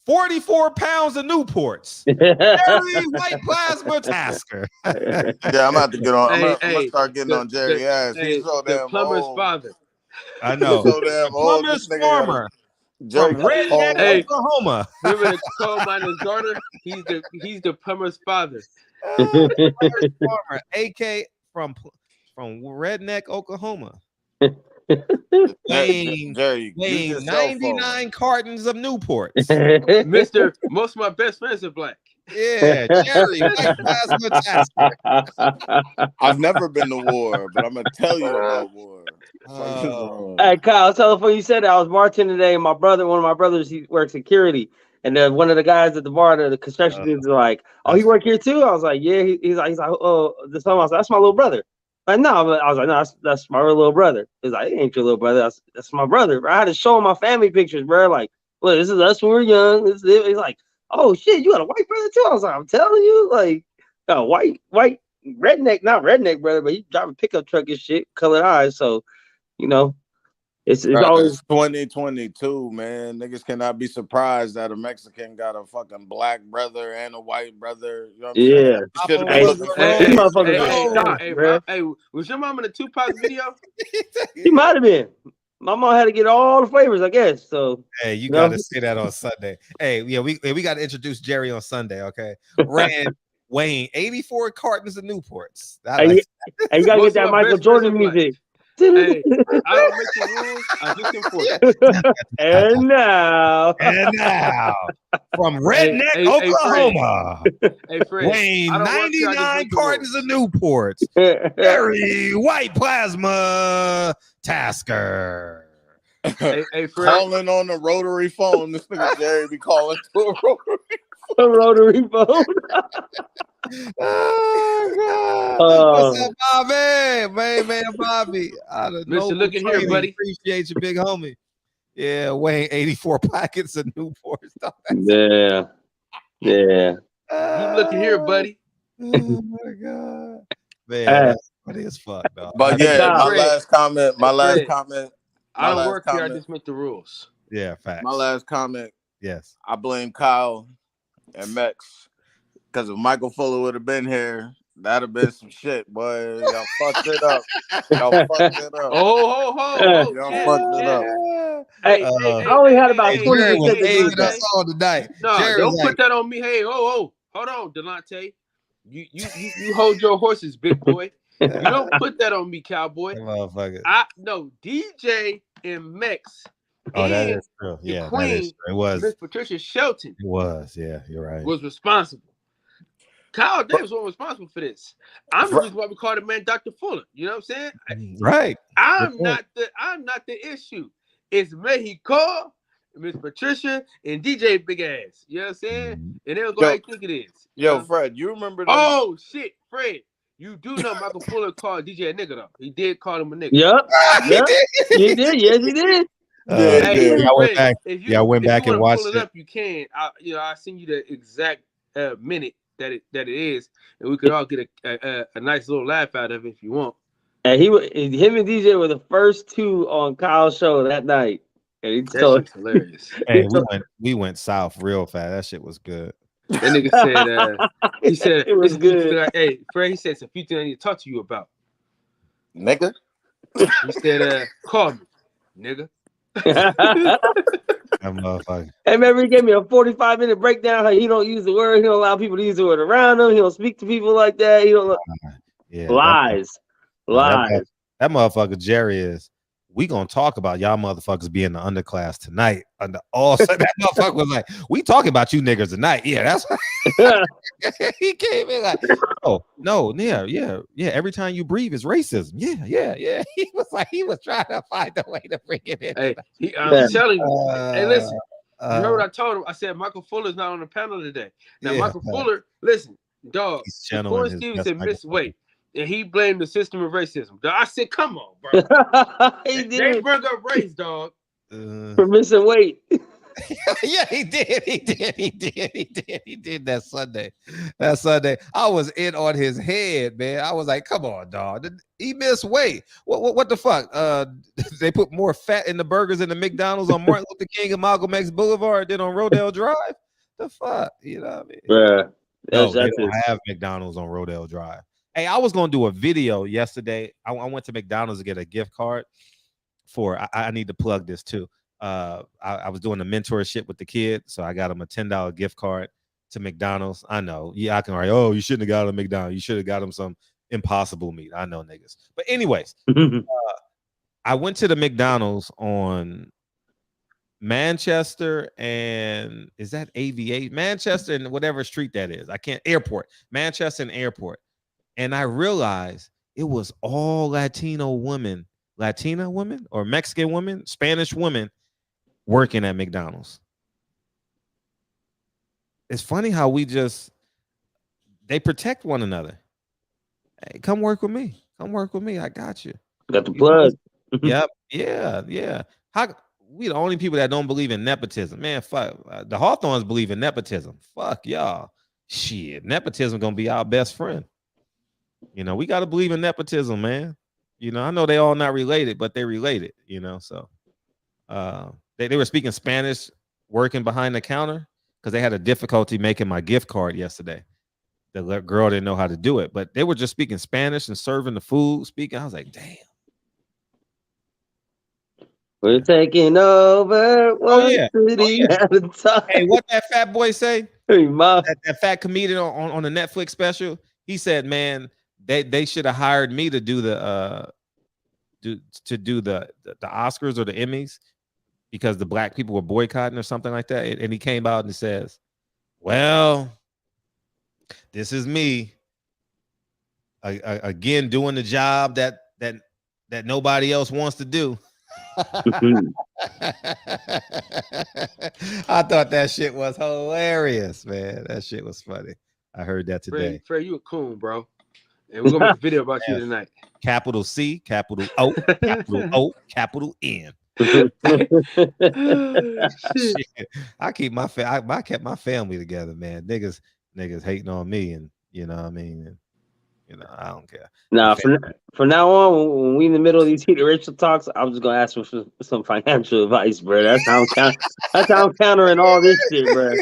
44 pounds of Newports. Jerry White Plasma Tasker. Yeah, I'm about to get on. I'm gonna start getting on Jerry ass. He's so damn plumber's old. father. I know. So damn old. Plumber's farmer. Jerry From Redneck, Oklahoma. Remember the coal miner's daughter? He's the plumber's father. Plumber's farmer, AK from Redneck, Oklahoma. Weighing 99 cartons of Newports. Mister, most of my best friends are black. Yeah, Jerry White Plasma Tasker. I've never been to war, but I'm gonna tell you about war. Hey, Kyle, tell before you said that I was bartending today, and one of my brothers, he works security. And then one of the guys at the bar, the construction dudes, are like, "Oh, he work here too?" I was like, "Yeah." He's like, "Oh, this time." I was like, "That's my little brother." Like, no, but I was like, "No, that's my little brother." He's like, "It ain't your little brother. That's my brother." Bro. I had to show him my family pictures, bro. Like, look, this is us when we were young. This is it. He's like, "Oh shit, you got a white brother too?" I was like, "I'm telling you, like, a white redneck, not redneck brother, but he driving pickup truck and shit, colored eyes." So, you know. It's always 2022, man. Niggas cannot be surprised that a Mexican got a fucking black brother and a white brother. You know what I'm saying? You shouldn't be looking for Hey, was your mom in the Tupac video? He might have been. My mom had to get all the flavors, I guess. So hey, you gotta say that on Sunday. Hey, yeah, we got to introduce Jerry on Sunday, okay? Wayne, 84 cartons of Newports. Hey, you gotta get that Michael Jordan music. Hey, I don't make the rules. I just enforce it. And now, from Redneck, Oklahoma, Fred, Wayne, 99 cartons of Newports. Very white plasma Tasker. Hey, Fred. Calling on the rotary phone. This nigga Jerry be calling to a rotary phone. A rotary phone. Oh God! What's up, Bobby? Man, Bobby. Listen, look at here, buddy. Appreciate you, big homie. Yeah, Wayne, 84 packets of Newports. Yeah. You look at here, buddy. Oh my God, man, that's funny as fuck, dog. But yeah, my last comment. I don't work here. I just make the rules. Yeah, facts. My last comment. Yes, I blame Kyle and Mex. Because if Michael Fuller would have been here, that'd have been some shit, boy. Y'all fucked it up. Y'all fucked it up. Y'all fucked it up. Hey, I only had about 20% to do with that. Tonight. No, don't put that on me. Hey, hold on, Delonte. You hold your horses, big boy. You don't put that on me, cowboy. No, DJ and Mex. Oh, that is true. Yeah, Queen, that is true. It was Miss Patricia Shelton. It was, yeah, you're right. Was responsible. Kyle Davis was responsible for this. I'm the reason why we call the man Dr. Fuller. You know what I'm saying? Right. I'm not the issue. It's Mexico, Miss Patricia, and DJ Big Ass. You know what I'm saying? And they'll go like think it is. Yo, Fred, you remember that? Oh shit, Fred. You do know Michael Fuller called DJ a nigga though. He did call him a nigga. Yep. He did. Yes, he did. I went back and watched it. Up, you can. I send you the exact minute that it is, and we could all get a nice little laugh out of it if you want. And him and DJ were the first two on Kyle's show that night. And he told hilarious. Hey, we went south real fast. That shit was good. That nigga said, he said it was good. Hey, Fred, he said it's a few things I need to talk to you about. Nigga. He said, call me, nigga. Hey, remember he gave me a 45-minute breakdown how he don't use the word, he don't allow people to use the word around him, he don't speak to people like that, he don't lies. That motherfucker Jerry is. We gonna talk about y'all motherfuckers being the underclass tonight. Under all that motherfucker was like, we talking about you niggas tonight. Yeah, that's he came in like, oh no, yeah. Every time you breathe is racism. Yeah. He was trying to find a way to bring it in. Hey, I'm telling you. Hey, listen. You heard what I told him? I said Michael Fuller's not on the panel today. Now Michael Fuller, listen, dog. Corey Stevens said miss weight. And he blamed the system of racism. I said, come on, bro. They bring up race, dog. For missing weight. Yeah, he did that Sunday. I was in on his head, man. I was like, come on, dog. He missed weight. What the fuck? They put more fat in the burgers in the McDonald's on Martin Luther King and Malcolm X Boulevard than on Rodale Drive? The fuck? You know what I mean? Yeah. No, they don't have McDonald's on Rodale Drive. Hey, I was gonna do a video yesterday. I went to McDonald's to get a gift card for. I need to plug this too. I was doing a mentorship with the kid, so I got him a $10 gift card to McDonald's. I know, yeah, I can write. Oh, you shouldn't have got him McDonald's. You should have got him some Impossible meat. I know, niggas. But anyways, I went to the McDonald's on Manchester and is that AVA? Manchester and whatever street that is. I can't. Airport. Manchester and Airport. And I realized it was all Latina women or Mexican women, Spanish women working at McDonald's. it's funny how they protect one another. Hey, come work with me. Come work with me. I got you. Got the plug. Yep. Yeah. How we the only people that don't believe in nepotism, man? Fuck. The Hawthorns believe in nepotism. Fuck y'all. Shit, nepotism gonna be our best friend. You know, we gotta believe in nepotism, man. You know, I know they all not related, but they related. You know, so they were speaking Spanish, working behind the counter because they had a difficulty making my gift card yesterday. The girl didn't know how to do it, but they were just speaking Spanish and serving the food. I was like, damn. We're taking over one city at a time. Hey, what that fat boy say? Hey, Mom. That fat comedian on the Netflix special. He said, "Man, they should have hired me to do the Oscars or the Emmys because the black people were boycotting or something like that." And he came out and says, "Well, this is me again doing the job that nobody else wants to do." I thought that shit was hilarious, man. That shit was funny. I heard that today. Fred, you a coon, bro. And we're gonna make a video about you tonight. Capital C, capital O, capital O, capital N. Shit. I keep I kept my family together, man. Niggas hating on me, and you know what I mean. And, you know, I don't care. Nah, from now on, when we in the middle of these heated racial talks, I'm just gonna ask for some financial advice, bro. That's how I'm countering all this shit, bro.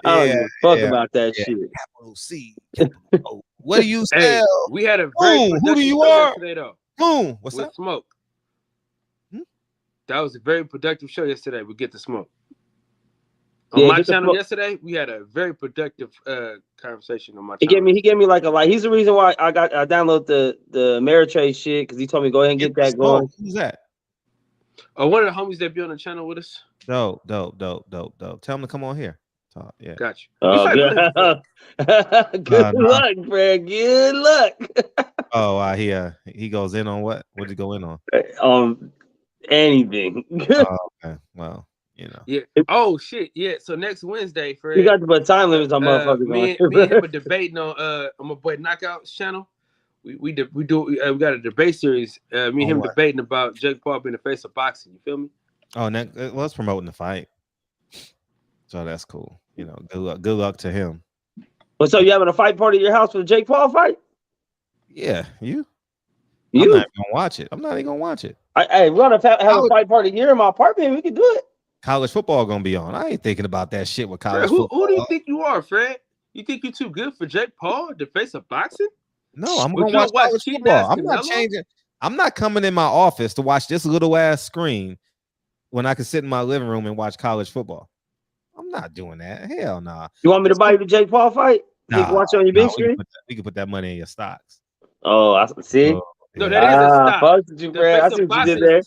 I don't give a fuck about that shit. Capital C, capital O. What do you sell? Hey, we had a very who do you are? Yesterday, though. Boom. What's with up? Smoke. That was a very productive show yesterday. We Get the Smoke. On my channel yesterday, we had a very productive conversation on my channel. He gave me like he's the reason why I download the Ameritrade shit because he told me go ahead and get that going. Who's that? One of the homies that be on the channel with us. Dope. Tell him to come on here. Talk. Yeah. Got you. Good luck, Fred. Good luck. Oh, he goes in on what? What did he go in on? Anything. Okay. Well, you know. Yeah. Oh shit. Yeah. So next Wednesday, Fred. You got to put time limits on motherfuckers. Me and him are debating on my boy Knockout's channel. We got a debate series. Me and him debating about Jake Paul being the face of boxing. You feel me? Oh, let's promoting the fight. So that's cool. You know, good luck to him. Well, so you having a fight party at your house for the Jake Paul fight? Yeah, you. I'm not even gonna watch it. I'm not even gonna watch it. Hey, we're gonna have a fight party here in my apartment. We can do it. College football gonna be on. I ain't thinking about that shit with college Fred, football. Who do you think you are, Fred? You think you're too good for Jake Paul, the face of boxing? No, I'm gonna watch college football. I'm not changing. I'm not coming in my office to watch this little ass screen when I can sit in my living room and watch college football. I'm not doing that. Hell no. Nah. You want me to buy you the Jake Paul fight? Nah, you can watch it on your big screen? We can put that money in your stocks. Oh, I see. No, that is a stock. I see what you did there.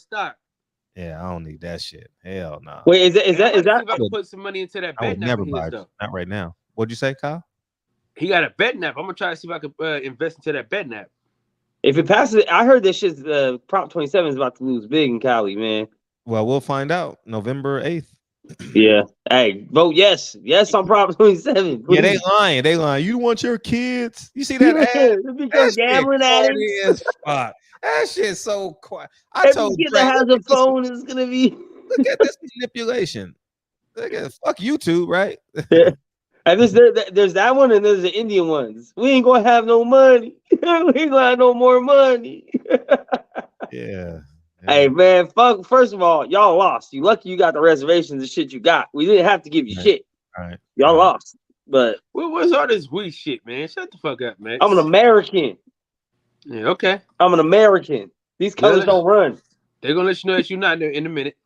Yeah, I don't need that shit. Hell no. Nah. Wait, is that? If I could put some money into that I would bet never nap buy it. Not right now. What'd you say, Kyle? He got a bet nap. I'm gonna try to see if I could invest into that bet nap. If it passes, I heard this shit's Prop 27 is about to lose big in Cali, man. Well, we'll find out November 8th. Yeah. Hey, vote yes on Prop 27. Yeah, they lying. You want your kids? You see that ad? That gambling addicts. Fuck. That shit's so quiet. Every kid that has a phone is gonna be. Look at this manipulation. Look at fuck YouTube, right? And there's that one, and there's the Indian ones. We ain't gonna have no money. We ain't gonna have no more money. Yeah. Hey man, fuck. First of all, y'all lost. You lucky you got the reservations and shit you got. We didn't have to give you shit. All right. Y'all lost. But what's all this we shit, man? Shut the fuck up, man. I'm an American. Yeah, okay. I'm an American. These colors don't run. They're gonna let you know that you're not there in a minute.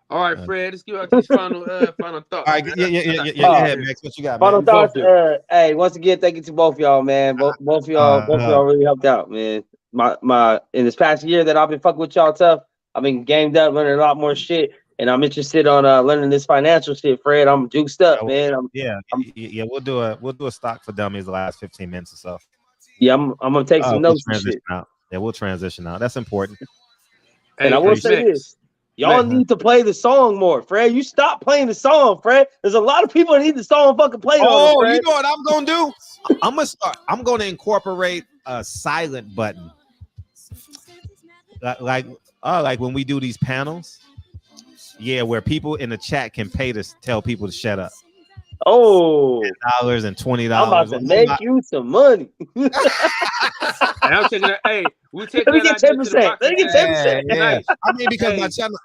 All right, Fred, let's give out these final thoughts. All right, yeah, Max, what you got, final man? thoughts. Hey, once again, thank you to both y'all, man. Both of y'all really helped out, man. My in this past year that I've been fucking with y'all tough, I've been gamed up, learning a lot more shit, and I'm interested on learning this financial shit, Fred. I'm juiced up, man. We'll do a stock for dummies the last 15 minutes or so. Yeah, I'm gonna take some notes. Yeah, we'll transition out. That's important. And I will say this. Y'all need to play the song more, Fred. You stop playing the song, Fred. There's a lot of people that need the song fucking played on it, Fred. You know what I'm gonna do? I'm gonna incorporate a silent button, like when we do these panels. Yeah, where people in the chat can pay to tell people to shut up. Oh, $10 and $20. I'm about to make you some money. I'm taking that. Hey, we take Let me that get idea 10%. to the box. Let me get 10%. Yeah. I mean, because my channel,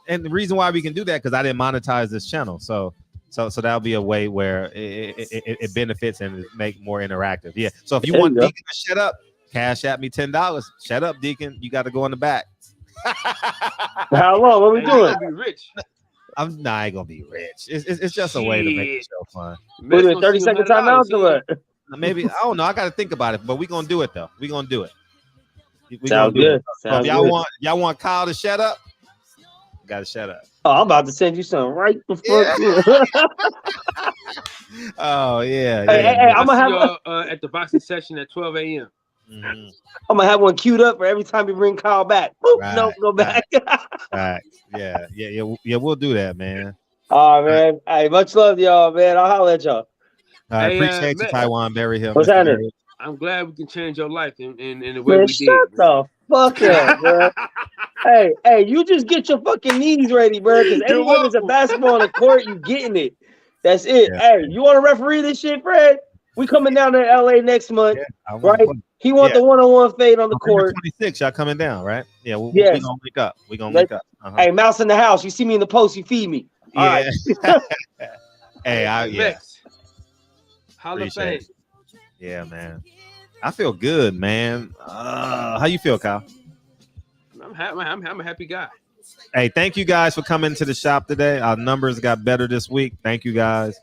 and the reason why we can do that because I didn't monetize this channel, so that'll be a way where it benefits and it make more interactive. Yeah. So if you want Deacon to shut up, cash at me $10. Shut up, Deacon. You got to go in the back. How long? What we doing? Be rich. I ain't gonna be rich. It's just a way to make the show fun. We're doing 30-second timeouts or what? Maybe I don't know. I got to think about it, but we're gonna do it though. We're gonna do it. Sounds good. So if y'all want Kyle to shut up, you gotta shut up. Oh, I'm about to send you something right before. Oh yeah. Hey, I'm gonna have at the boxing session at 12 a.m. Mm-hmm. I'm gonna have one queued up for every time you bring Kyle back. Boop, Right, nope, go back. Right. Yeah. We'll do that, man. Oh man. Hey, much love to y'all, man. I'll holler at y'all. I appreciate you, Taiwan Berry Hill. What's happening? I'm glad we can change your life in the way Man, we shut did. the fuck up, bro. Hey, you just get your fucking knees ready, bro. Because anyone that's a basketball on the court, you getting it. That's it. Yeah. Hey, you want to referee this shit, Fred? We coming down to LA next month, right? He want the one-on-one fade on the court. 26, y'all coming down, right? Yeah, we Yes. gonna link up. We gonna link up. Uh-huh. Hey, mouse in the house. You see me in the post, you feed me. All right. Hey, Hall of Appreciate Fame. Yeah, man. I feel good, man. How you feel, Kyle? I'm a happy guy. Hey, thank you guys for coming to the shop today. Our numbers got better this week. Thank you guys.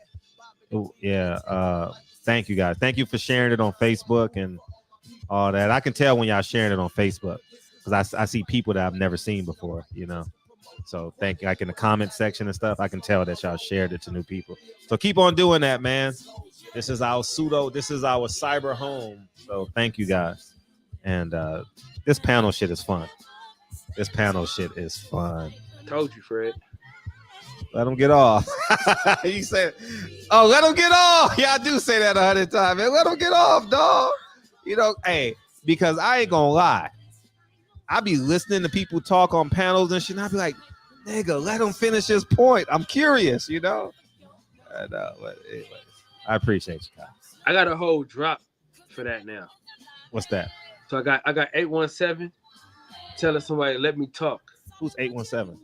Thank you guys. Thank you for sharing it on Facebook and all that. I can tell when y'all sharing it on Facebook because I see people that I've never seen before, you know. So thank you. Like in the comment section and stuff, I can tell that y'all shared it to new people. So keep on doing that, man. This is our cyber home. So thank you guys. And this panel shit is fun. Told you, Fred. Let them get off. You said, oh, let them get off. Yeah, I do say that 100 times, man. Let them get off, dog. You know, hey, because I ain't gonna lie. I be listening to people talk on panels and shit, and I be like, nigga, let him finish his point. I'm curious, you know? I know, but anyways, I appreciate you, Kyle. I got a whole drop for that now. What's that? So I got 817 telling somebody, let me talk. Who's 817?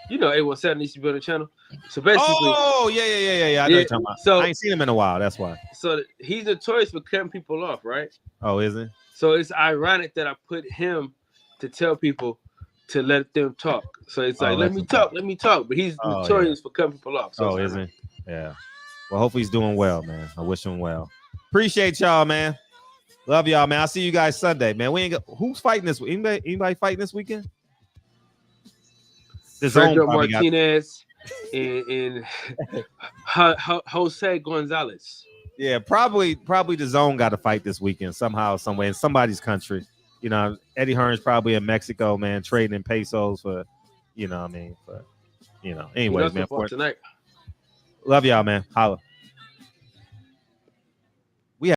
You know 817 needs to be on the channel. So basically, oh yeah. I know you're talking about. So I ain't seen him in a while. That's why. So he's notorious for cutting people off, right? Oh, is he? So it's ironic that I put him to tell people to let them talk. So it's like, let me talk. But he's notorious for cutting people off. So is he? Yeah. Well, hopefully he's doing well, man. I wish him well. Appreciate y'all, man. Love y'all, man. I'll see you guys Sunday, man. We ain't got who's fighting this week? Anybody fighting this weekend? Sergio Martinez and Jose Gonzalez. Yeah, probably the Zone got to fight this weekend somehow, some way in somebody's country. You know, Eddie Hearn's probably in Mexico, man, trading in pesos for, you know what I mean? For, you know, anyways, man. Tonight. Love y'all, man. Holla.